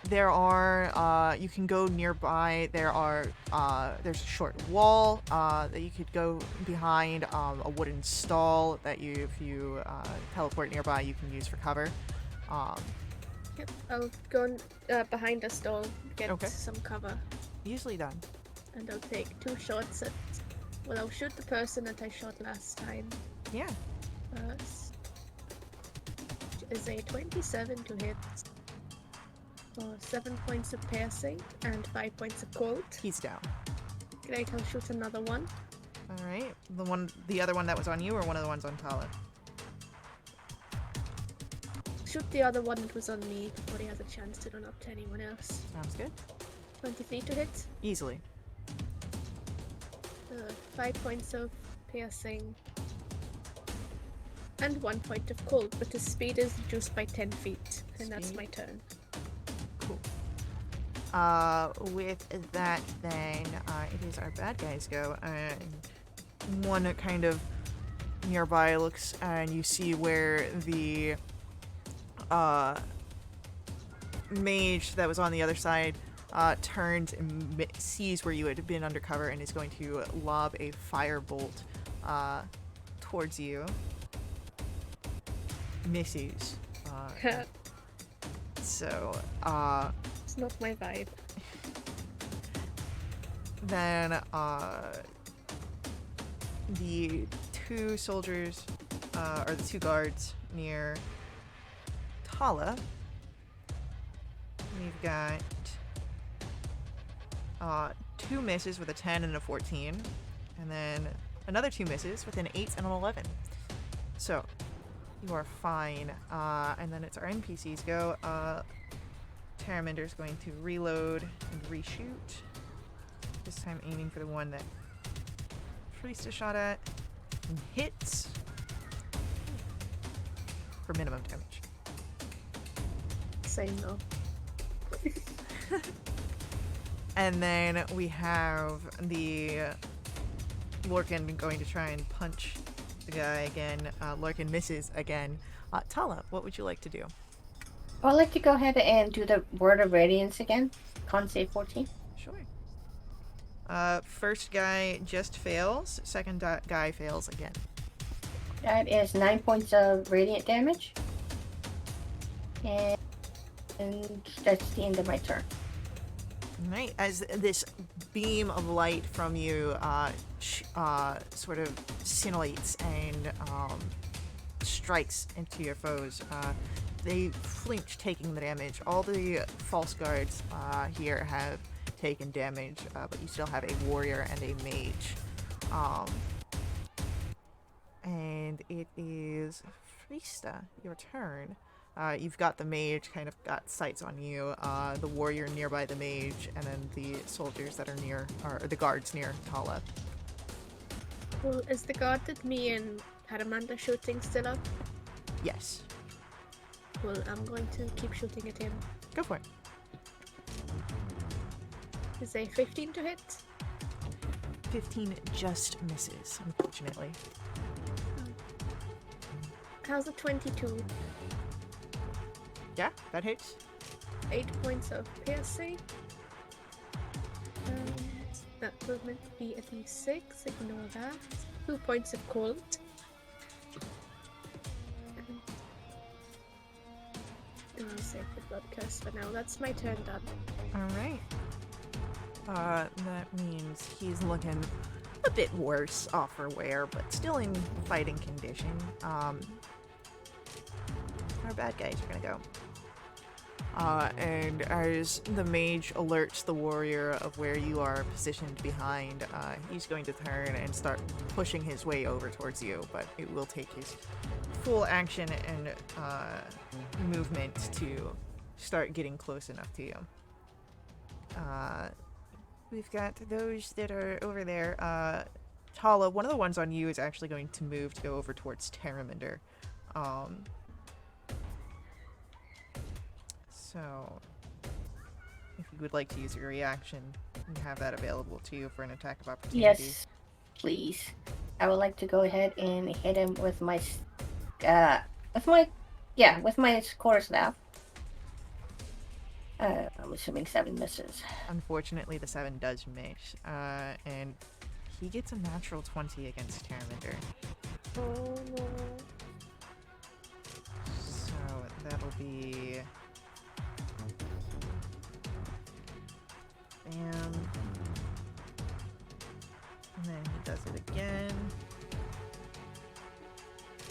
There are, you can go nearby. There's a short wall that you could go behind, a wooden stall that if you teleport nearby, you can use for cover. Yep, I'll go behind the stall, get Okay. some cover, Easily done. and I'll take 2 shots at... Well, I'll shoot the person that I shot last time. Yeah. First is a 27 to hit. For 7 points of piercing and 5 points of cold. He's down. Great, I'll shoot another one. Alright. The other one that was on you, or one of the ones on Tala? Shoot the other one that was on me before he has a chance to run up to anyone else. Sounds good. 23 to hit. Easily. 5 points of piercing. And 1 point of cold, but his speed is reduced by 10 feet. And that's Speed. my turn. Cool. With that, then, it is our bad guys go, and one kind of nearby looks, and you see where the mage that was on the other side turns and sees where you had been undercover and is going to lob a firebolt towards you. Misses. So, It's not my vibe. then the two soldiers, or the two guards near Tala, we've got two misses with a 10 and a 14, and then another two misses with an 8 and an 11. So, you are fine. And then it's our NPCs go. Terraminder's going to reload and reshoot. This time aiming for the one that Priest shot at. And hits. For minimum damage. Say no. And then we have the Lorcan going to try and punch the guy again. Lorcan misses again. Tala, what would you like to do? I'd like to go ahead and do the Word of Radiance again. Con save 14. Sure. First guy just fails. Second guy fails again. That is 9 points of radiant damage. And that's the end of my turn. Right, as this beam of light from you sort of scintillates and strikes into your foes, they flinch, taking the damage. All the false guards here have taken damage, but you still have a warrior and a mage. And it is Frista, your turn. You've got the mage kind of got sights on you, the warrior nearby the mage, and then the soldiers that are near, or the guards near Tala. Well, is the guard that me and Paramanda shooting still up? Yes. Well, I'm going to keep shooting at him. Go for it. Is a 15 to hit? 15 just misses, unfortunately. How's a 22? Yeah, that hits. 8 points of piercing. And that was meant to be a d6, ignore that. 2 points of cold. And I'll save the blood curse for now. That's my turn done. Alright. That means he's looking a bit worse off for wear, but still in fighting condition. Our bad guys are gonna go. And as the mage alerts the warrior of where you are positioned behind, he's going to turn and start pushing his way over towards you, but it will take his full action and movement to start getting close enough to you. We've got those that are over there. Tala, one of the ones on you is actually going to move to go over towards Terraminder. So, if you would like to use your reaction, you have that available to you for an attack of opportunity. Yes, please. I would like to go ahead and hit him with my quarterstaff. I'm assuming 7 misses. Unfortunately, the 7 does miss, and he gets a natural 20 against Terraminder. Oh no. So that'll be... Bam. And then he does it again.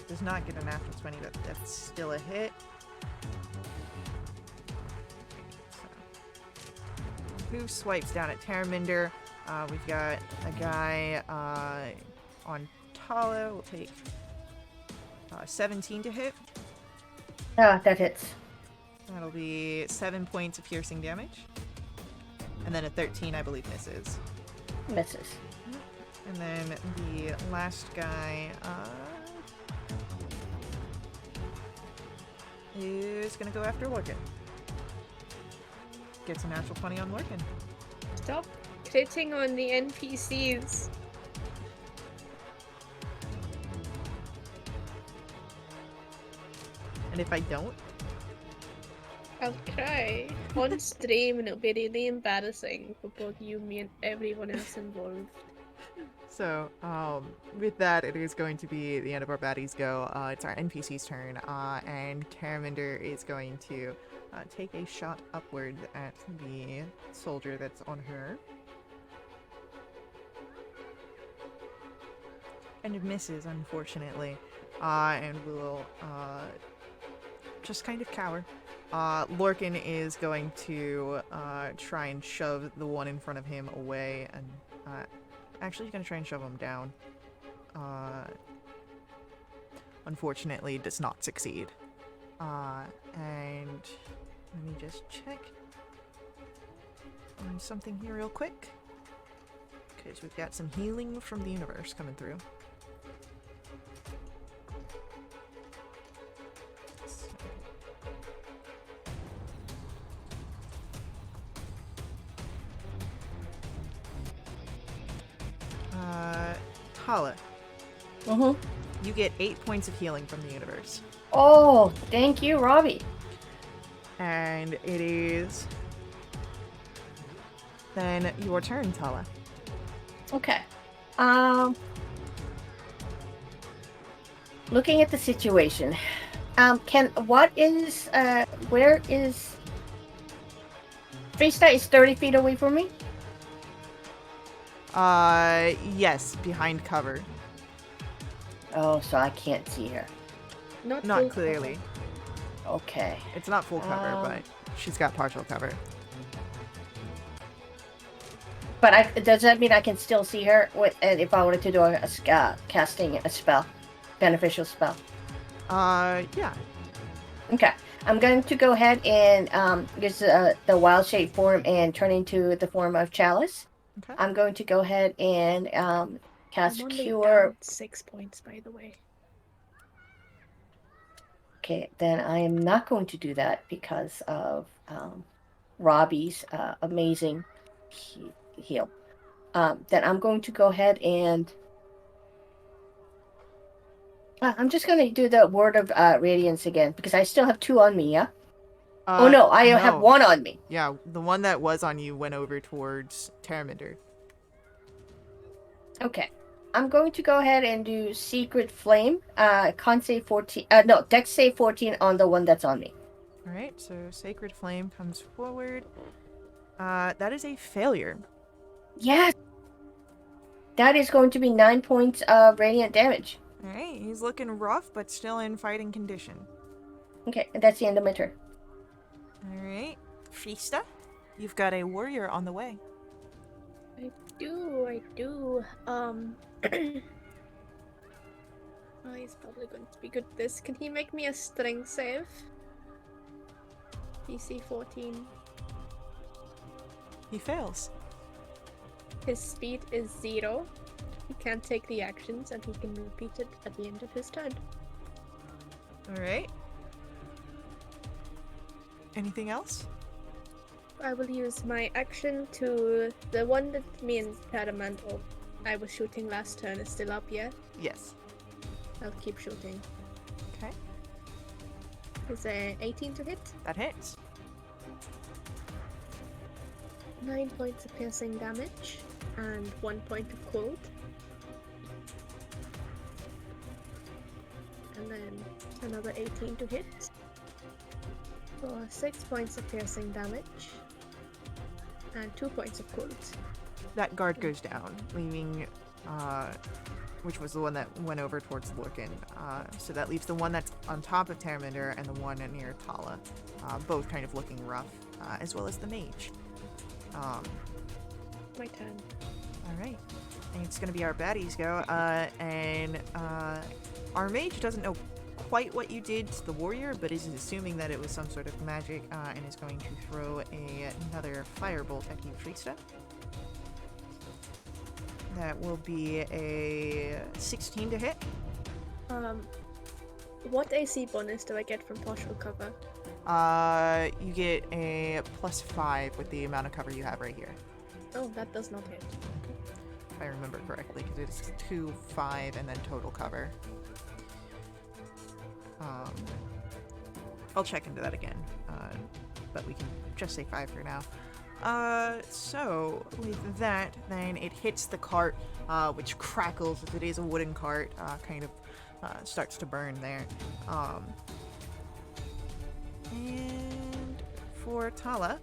Does not get a natural 20, but that's still a hit. Who swipes down at Terraminder? We've got a guy on Tala. We'll take 17 to hit. That hits. That'll be 7 points of piercing damage. And then a 13, I believe, misses. Misses. And then the last guy is going to go after Lorcan. Gets a natural 20 on Lorcan. Stop critting on the NPCs. And if I don't? I'll cry on stream, and it'll be really embarrassing for both you, me, and everyone else involved. So, with that, it is going to be the end of our baddies go. It's our NPC's turn, and Teraminder is going to take a shot upward at the soldier that's on her. And it misses, unfortunately, and will just kind of cower. Lorcan is going to try and shove the one in front of him away, and actually he's going to try and shove him down. Unfortunately, does not succeed. And let me just check on something here real quick, because we've got some healing from the universe coming through. Tala, you get 8 points of healing from the universe. Oh, thank you, Robbie. And it is then your turn, Tala. Okay. Looking at the situation, where is Freesta is 30 feet away from me? Yes, behind cover. Oh, so I can't see her. Not Not clearly. Okay. It's not full cover, but she's got partial cover. But does that mean I can still see her if I wanted to do casting a spell? Beneficial spell? Yeah. Okay. I'm going to go ahead and use the wild shape form and turn into the form of Chalice. Okay. I'm going to go ahead and cast I'm only Cure. down 6 points, by the way. Okay, then I am not going to do that because of Robbie's amazing heal. Then I'm going to go ahead and I'm just going to do the Word of Radiance again because I still have 2 on me, yeah? Oh no, I have 1 on me. Yeah, the one that was on you went over towards Teraminder. Okay. I'm going to go ahead and do Secret Flame. Con save 14. Dex save 14 on the one that's on me. Alright, so Sacred Flame comes forward. That is a failure. Yes! That is going to be 9 points of radiant damage. Alright, he's looking rough, but still in fighting condition. Okay, and that's the end of my turn. Alright, Freesta, you've got a warrior on the way. I do. Oh, he's probably going to be good at this. Can he make me a strength save? DC 14. He fails. His speed is 0. He can't take the actions, and he can repeat it at the end of his turn. Alright. Anything else? I will use my action to... The one that me and Paramount I was shooting last turn is still up, yeah? Yes. I'll keep shooting. Okay. Is a 18 to hit? That hits. 9 points of piercing damage, and 1 point of cold. And then another 18 to hit. For 6 points of piercing damage, and 2 points of cold. That guard goes down, leaving, which was the one that went over towards Lorcan. So that leaves the one that's on top of Teraminder and the one near Tala, both kind of looking rough, as well as the mage. My turn. Alright. And it's gonna be our baddies go, and our mage doesn't know quite what you did to the warrior, but is assuming that it was some sort of magic, and is going to throw another firebolt at you, Freesta. That will be a 16 to hit. What AC bonus do I get from partial cover? You get a +5 with the amount of cover you have right here. Oh, that does not hit. If I remember correctly, because it's 2, 5, and then total cover. I'll check into that again. But we can just say 5 for now. So with that, then it hits the cart, which crackles as it is a wooden cart, kind of starts to burn there. And for Tala,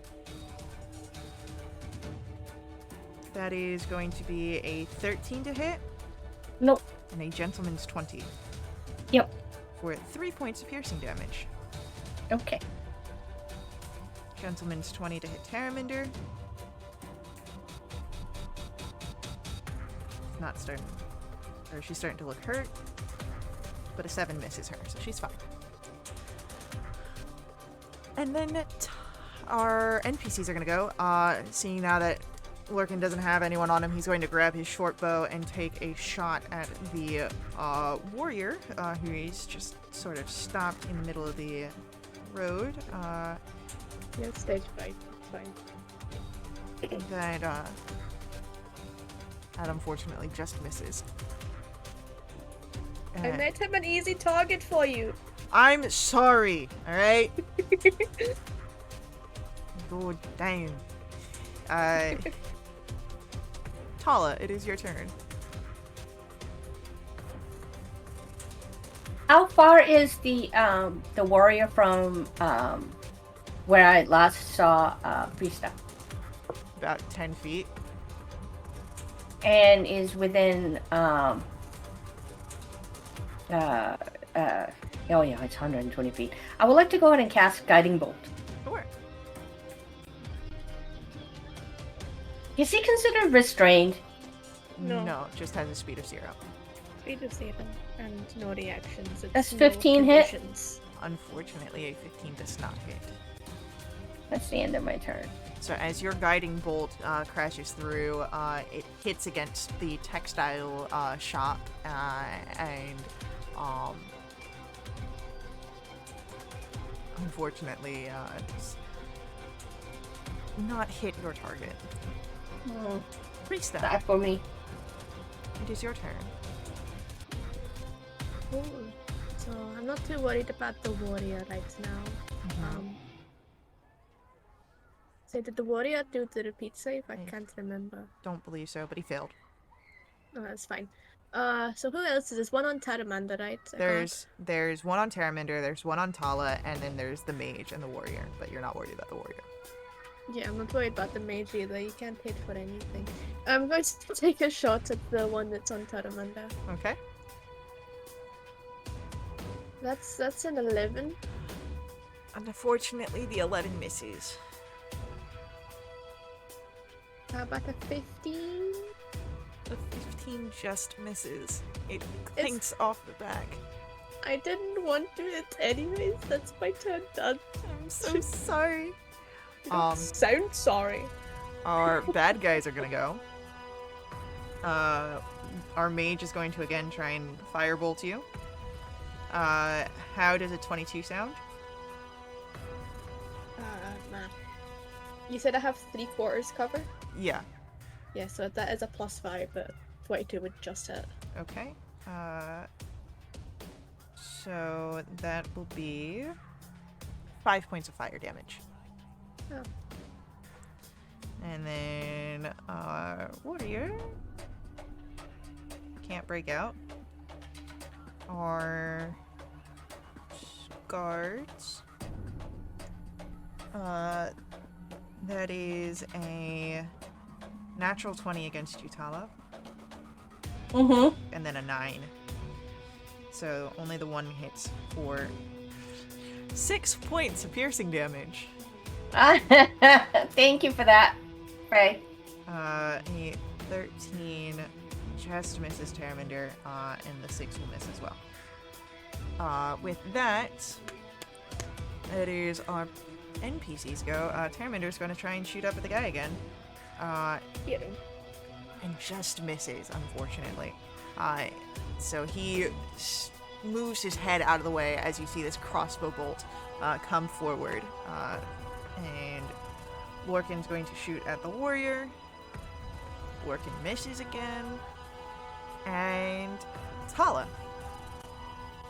that is going to be a 13 to hit. Nope. And a gentleman's 20. Yep. For 3 points of piercing damage. Okay. Gentleman's 20 to hit Terraminder. Not starting, or she's starting to look hurt. But a 7 misses her, so she's fine. And then our NPCs are going to go. Seeing now that Lurkin doesn't have anyone on him, he's going to grab his short bow and take a shot at the warrior, who is just sort of stopped in the middle of the road. Yeah, stage fright. Fine. That unfortunately just misses. I made him an easy target for you. I'm sorry, alright? God damn. Tala, it is your turn. How far is the warrior from where I last saw Prista? About 10 feet. And is within oh yeah, it's 120 feet. I would like to go ahead and cast Guiding Bolt. Sure. Is he considered restrained? No. No, just has a speed of 0. Speed of 7 and no reactions. It's That's no 15 hit? conditions. Unfortunately, a 15 does not hit. That's the end of my turn. So as your guiding bolt crashes through, it hits against the textile shop and unfortunately does not hit your target. Priest, That for me. it is your turn. Cool. So I'm not too worried about the warrior right now. So did the warrior do the repeat save? I can't remember. Don't believe so, but he failed. No, that's fine. So who else is this? One on Taramanda, right? There's one on Terraminder, there's one on Tala, and then there's the mage and the warrior. But you're not worried about the warrior. Yeah, I'm not worried about the mage either. You can't hit for anything. I'm going to take a shot at the one that's on Taramanda. Okay. That's an 11. Unfortunately, the 11 misses. How about a 15? The 15 just misses. It clinks off the back. I didn't want to hit anyways. That's my turn done. I'm so sorry. You don't sound sorry. Our bad guys are gonna go. Our mage is going to again try and firebolt you. How does a 22 sound? Nah. You said I have 3/4 cover? Yeah. Yeah, so that is a +5, but 22 would just hit. Okay. So that will be 5 points of fire damage. Oh. And then warrior can't break out. Our guards. That is a natural 20 against you, Tala. And then a 9. So only the one hits for 6 points of piercing damage. Thank you for that, Ray. A 13 just misses Terraminder, and the 6 will miss as well. With that, it is our NPCs go. Terraminder is going to try and shoot up at the guy again. Get him. And just misses, unfortunately. So he moves his head out of the way as you see this crossbow bolt come forward. And Lorcan's going to shoot at the warrior. Lorcan misses again. And Tala.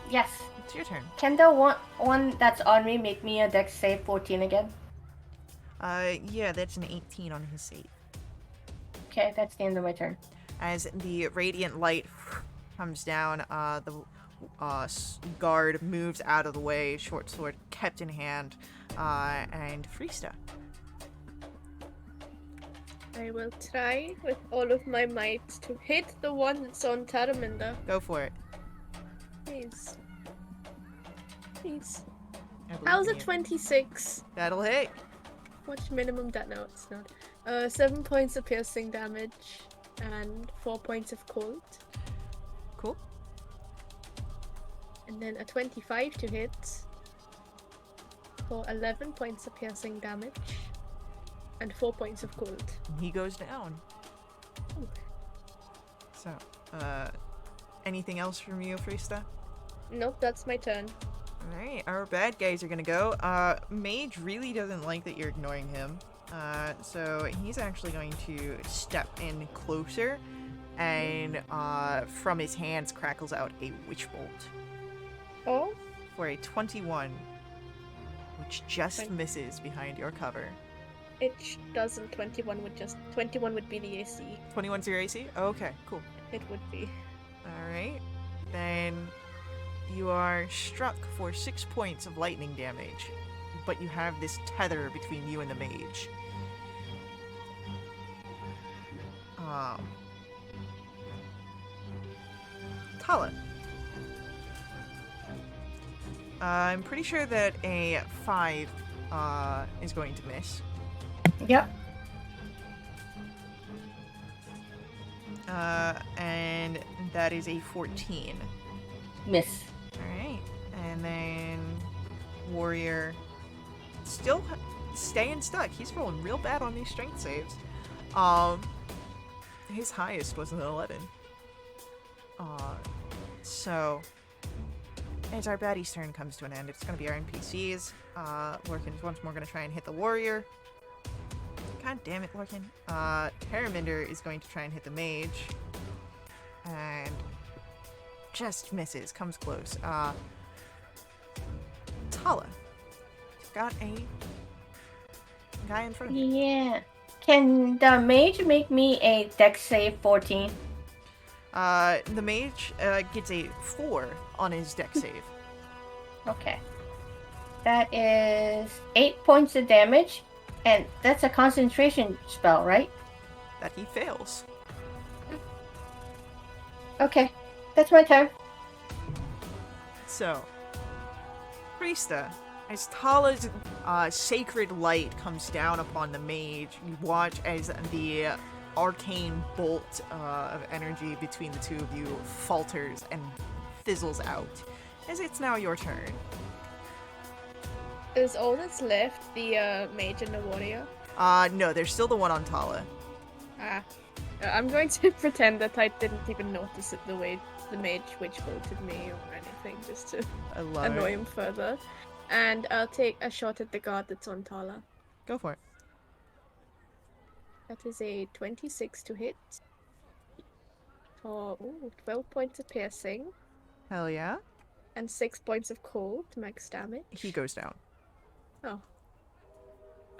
Yes. It's your turn. Can the one that's on me make me a dex save 14 again? Yeah, that's an 18 on his save. Okay, that's the end of my turn. As the radiant light comes down, the guard moves out of the way, short sword kept in hand, and Freesta. I will try with all of my might to hit the one that's on Taraminda. Go for it. Please. Please. I believe How's in a you. 26? That'll hit. What's minimum that? No, it's not. 7 points of piercing damage and 4 points of cold. Cool. And then a 25 to hit for 11 points of piercing damage and 4 points of cold. He goes down. Ooh. So, anything else from you, Freesta? Nope, that's my turn. Alright, our bad guys are gonna go. Mage really doesn't like that you're ignoring him. So he's actually going to step in closer, and from his hands crackles out a witch bolt Oh, for a 21, which just misses behind your cover. it doesn't. 21 would be the AC. 21's your AC? Okay, cool. It would be. Alright, then you are struck for 6 points of lightning damage, but you have this tether between you and the mage. Tala. I'm pretty sure that a 5 is going to miss. Yep. And that is a 14. Miss. Alright. And then Warrior still staying stuck. He's rolling real bad on these strength saves. His highest was an 11. So as our baddie's turn comes to an end, it's gonna be our NPCs. Lorcan's once more gonna try and hit the Warrior. God damn it, Lorcan. Terraminder is going to try and hit the mage. And just misses, comes close. Tala. Got a guy in front of you. Yeah. Can the mage make me a dex save 14? The mage gets a 4 on his dex save. Okay. That is 8 points of damage, and that's a concentration spell, right? That he fails. Okay. That's my turn. So, Freesta, as Tala's sacred light comes down upon the mage, you watch as the arcane bolt of energy between the two of you falters and fizzles out, as it's now your turn. Is all that's left the mage and the warrior? No, there's still the one on Tala. I'm going to pretend that I didn't even notice it the way the mage witch bolted me or anything, just to I love annoy it. him further. And I'll take a shot at the guard that's on Tala. Go for it. That is a 26 to hit. For 12 points of piercing Hell yeah. and 6 points of cold max damage. He goes down. Oh.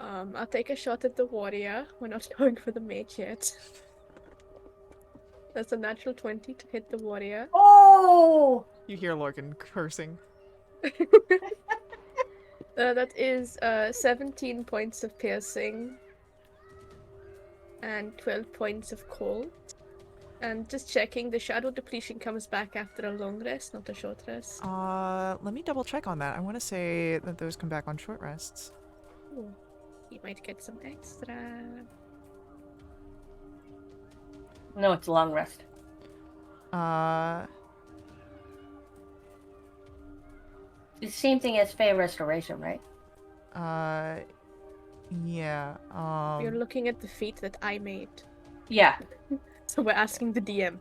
I'll take a shot at the warrior. We're not going for the mage yet. That's a natural 20 to hit the warrior. Oh! You hear Lorcan cursing. That is 17 points of piercing and 12 points of cold. And just checking, the shadow depletion comes back after a long rest, not a short rest. Let me double check on that. I want to say that those come back on short rests. Ooh, you might get some extra. No, it's a long rest. It's the same thing as Fey Restoration, right? Yeah. You're looking at the feat that I made. Yeah. So we're asking the DM.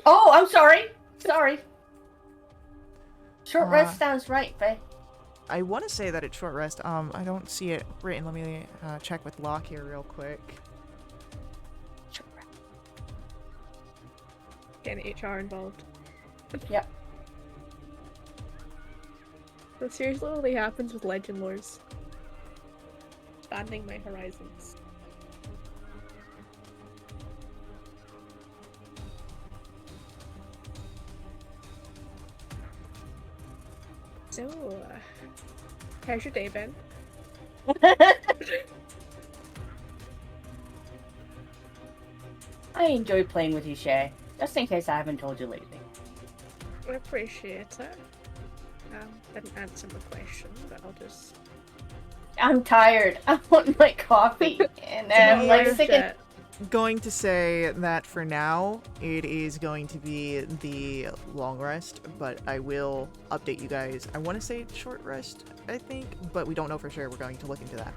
Oh, I'm sorry. Sorry. Short rest sounds right, Faye. I want to say that it's short rest. I don't see it written. Let me check with Locke here real quick. Short rest. Getting HR involved. Yep. This usually only happens with legend lores. Expanding my horizons. So, how's your day been? I enjoy playing with you, Shay. Just in case I haven't told you lately. I appreciate it. Didn't answer my question, but I'll just. I'm tired. I want my coffee. And To I'm be like fair, sick and going to say that for now, it is going to be the long rest, but I will update you guys. I want to say short rest, I think, but we don't know for sure. We're going to look into that.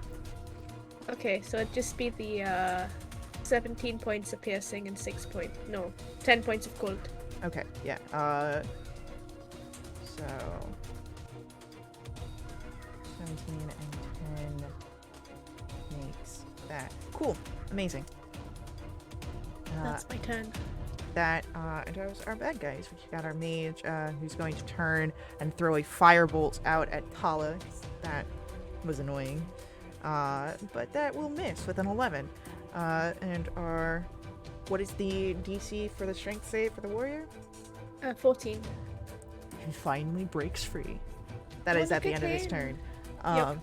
Okay, so it'd just be the 17 points of piercing and 10 points of cold. Okay, yeah. So 17 and 10 makes that. Cool. Amazing. That's my turn. That those are bad guys. We got our mage who's going to turn and throw a firebolt out at Tala. That was annoying. But that will miss with an 11. And our... What is the DC for the strength save for the warrior? 14. He finally breaks free. That is at the end of his turn. Yep.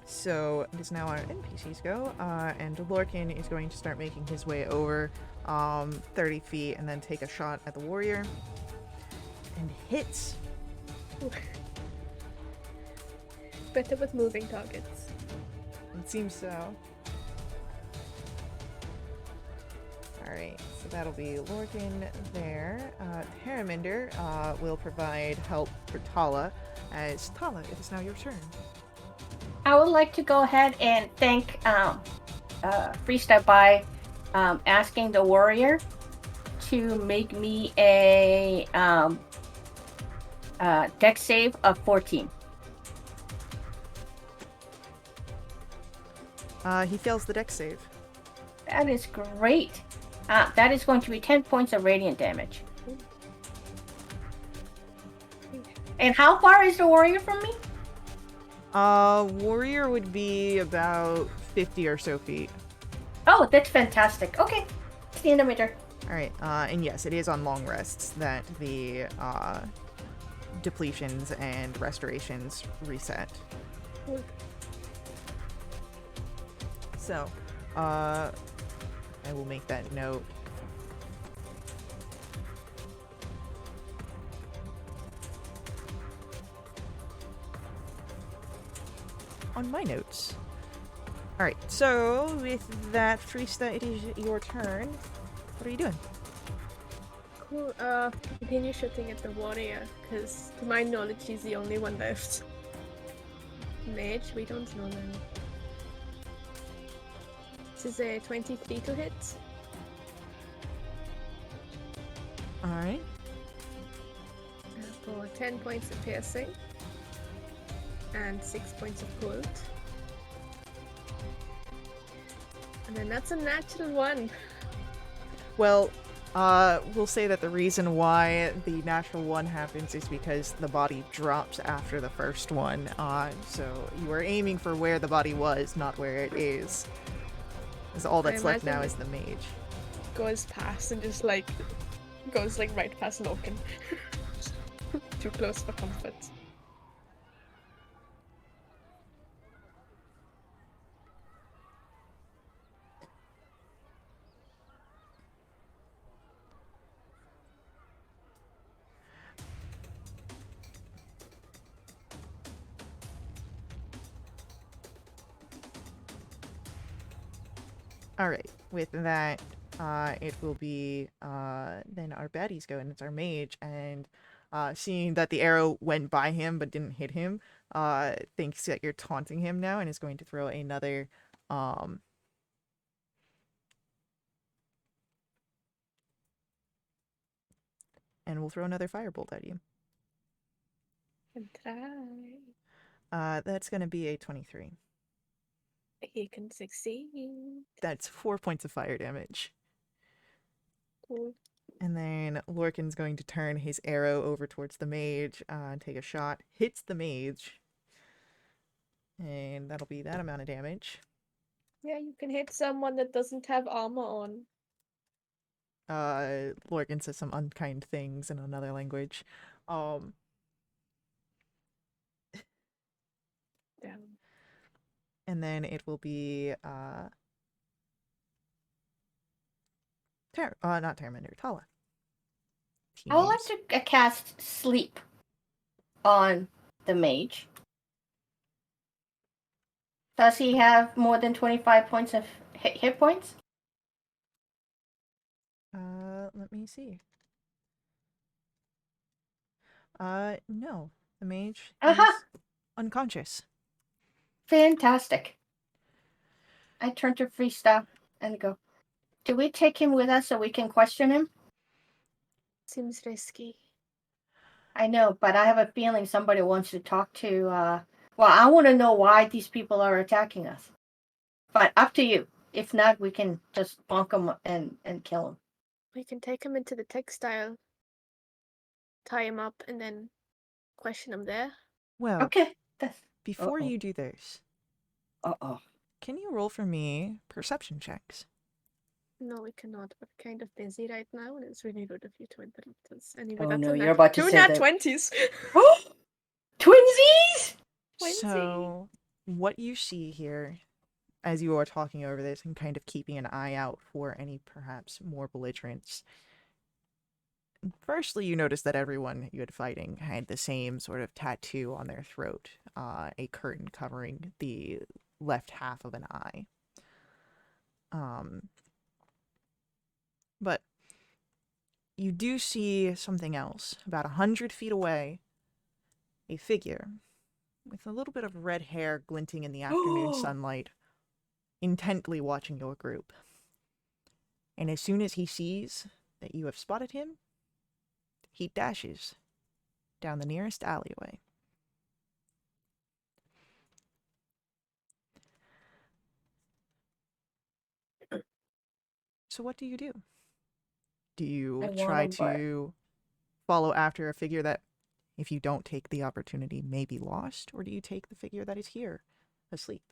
So it is now our NPCs go, and Lorcan is going to start making his way over 30 feet and then take a shot at the warrior. And hits. Better with moving targets. It seems so. Alright, so that'll be Lorcan there. Haraminder will provide help for Tala, as Tala, it is now your turn. I would like to go ahead and thank Freestyle by asking the warrior to make me a dex save of 14. He fails the dex save. That is great. That is going to be 10 points of radiant damage. And how far is the warrior from me? Warrior would be about 50 or so feet. Oh, that's fantastic. Okay, it's the end of my turn. Alright, and yes, it is on long rests that the depletions and restorations reset. So, I will make that note. On my notes. Alright, so with that, Freesta, it is your turn. What are you doing? Cool. Continue shooting at the warrior, because to my knowledge, he's the only one left. Mage, we don't know them. This is a 23 to hit. Alright. For 10 points of piercing. And 6 points of cold. And then that's a natural 1. Well, we'll say that the reason why the natural 1 happens is because the body drops after the first one. So you are aiming for where the body was, not where it is. Because all that's left now is the mage. Goes past and just goes right past Loken. Too close for comfort. Alright, with that, it will be, then our baddies go, and it's our mage, and, seeing that the arrow went by him but didn't hit him, thinks that you're taunting him now, and is going to throw another, and we'll throw another firebolt at you. And try. That's gonna be a 23. He can succeed. That's 4 points of fire damage. Cool. And then Lorcan's going to turn his arrow over towards the mage, and take a shot. Hits the mage. And that'll be that amount of damage. Yeah, you can hit someone that doesn't have armor on. Lorcan says some unkind things in another language. Damn. And then it will be, not Terramander, Tala. I would like Teams. to cast Sleep on the mage. Does he have more than 25 points of hit points? Let me see. No. The mage Aha! is unconscious. Fantastic. I turn to Freestyle and go, do we take him with us so we can question him? Seems risky. I know, but I have a feeling somebody wants to talk to, well, I want to know why these people are attacking us. But up to you. If not, we can just bonk him and kill him. We can take him into the textile, tie him up, and then question him there. Well, Okay. before you do this, Uh-oh. can you roll for me perception checks? No, we cannot. We're kind of busy right now, and it's really rude of you to interrupt us. Anyway, Oh that's no, a you're about to two say nat that. 20s. Twinsies! So, what you see here, as you are talking over this and kind of keeping an eye out for any perhaps more belligerents, firstly, you notice that everyone you had fighting had the same sort of tattoo on their throat, a curtain covering the left half of an eye. But you do see something else. About 100 feet away, a figure with a little bit of red hair glinting in the afternoon sunlight, intently watching your group. And as soon as he sees that you have spotted him, he dashes down the nearest alleyway. So what do you do? Do you try to follow after a figure that, if you don't take the opportunity, may be lost? Or do you take the figure that is here, asleep?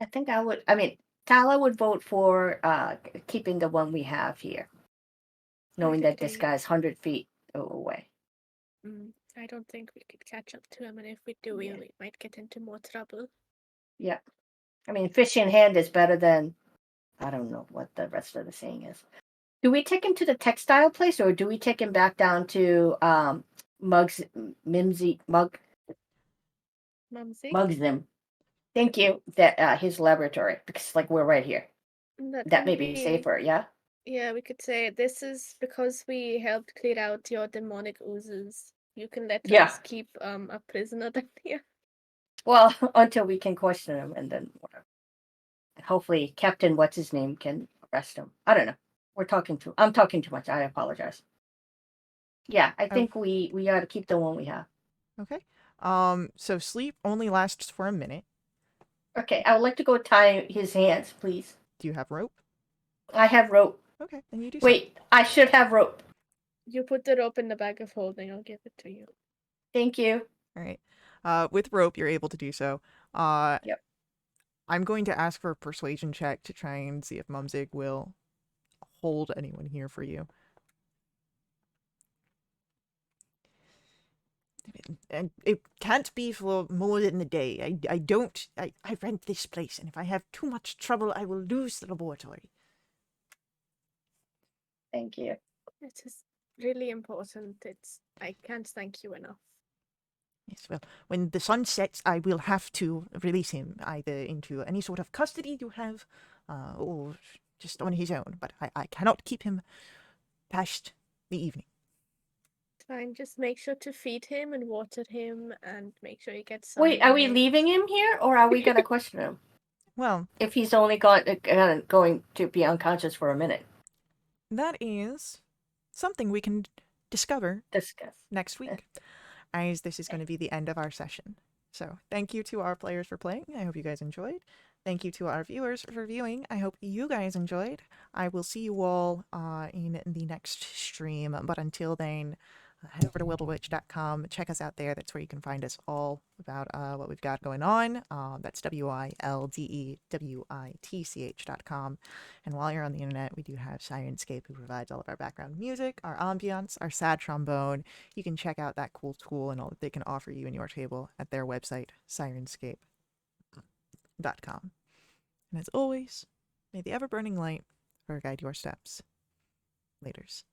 I think Tala would vote for keeping the one we have here, knowing that this guy's 100 feet away. I don't think we could catch up to him, and if we do, we might get into more trouble. Yeah. I mean, fish in hand is better than, I don't know what the rest of the saying is. Do we take him to the textile place, or do we take him back down to Mumsy? Thank you. That his laboratory, because like we're right here. That may be safer, yeah? Yeah, we could say this is because we helped clear out your demonic oozes. You can let us keep a prisoner down here. Well, until we can question him, and then whatever. Hopefully Captain what's his name can arrest him. I don't know. I'm talking too much. I apologize. Yeah, I think we ought to keep the one we have. Okay. So sleep only lasts for a minute. Okay, I would like to go tie his hands, please. Do you have rope? I have rope. Okay, then you do. Wait, I should have rope. You put the rope in the bag of holding. I'll give it to you. Thank you. All right. With rope, you're able to do so. Yep. I'm going to ask for a persuasion check to try and see if Mumsig will hold anyone here for you. And it can't be for more than a day. I rent this place, and if I have too much trouble, I will lose the laboratory. Thank you. It is really important. I can't thank you enough. Yes, well, when the sun sets, I will have to release him, either into any sort of custody you have, or just on his own. But I cannot keep him past the evening. Fine, just make sure to feed him and water him, and make sure he gets Wait, are we leaving him here, or are we going to question him? Well, if he's only going to be unconscious for a minute. That is something we can discover next week, as this is going to be the end of our session. So thank you to our players for playing. I hope you guys enjoyed. Thank you to our viewers for viewing. I hope you guys enjoyed. I will see you all in the next stream. But until then, head over to wildewitch.com. Check us out there. That's where you can find us all about what we've got going on. That's WILDEWITCH.com. And while you're on the internet, we do have Sirenscape, who provides all of our background music, our ambiance, our sad trombone. You can check out that cool tool and all that they can offer you in your table at their website, Sirenscape.com. And as always, may the ever burning light ever guide your steps. Laters.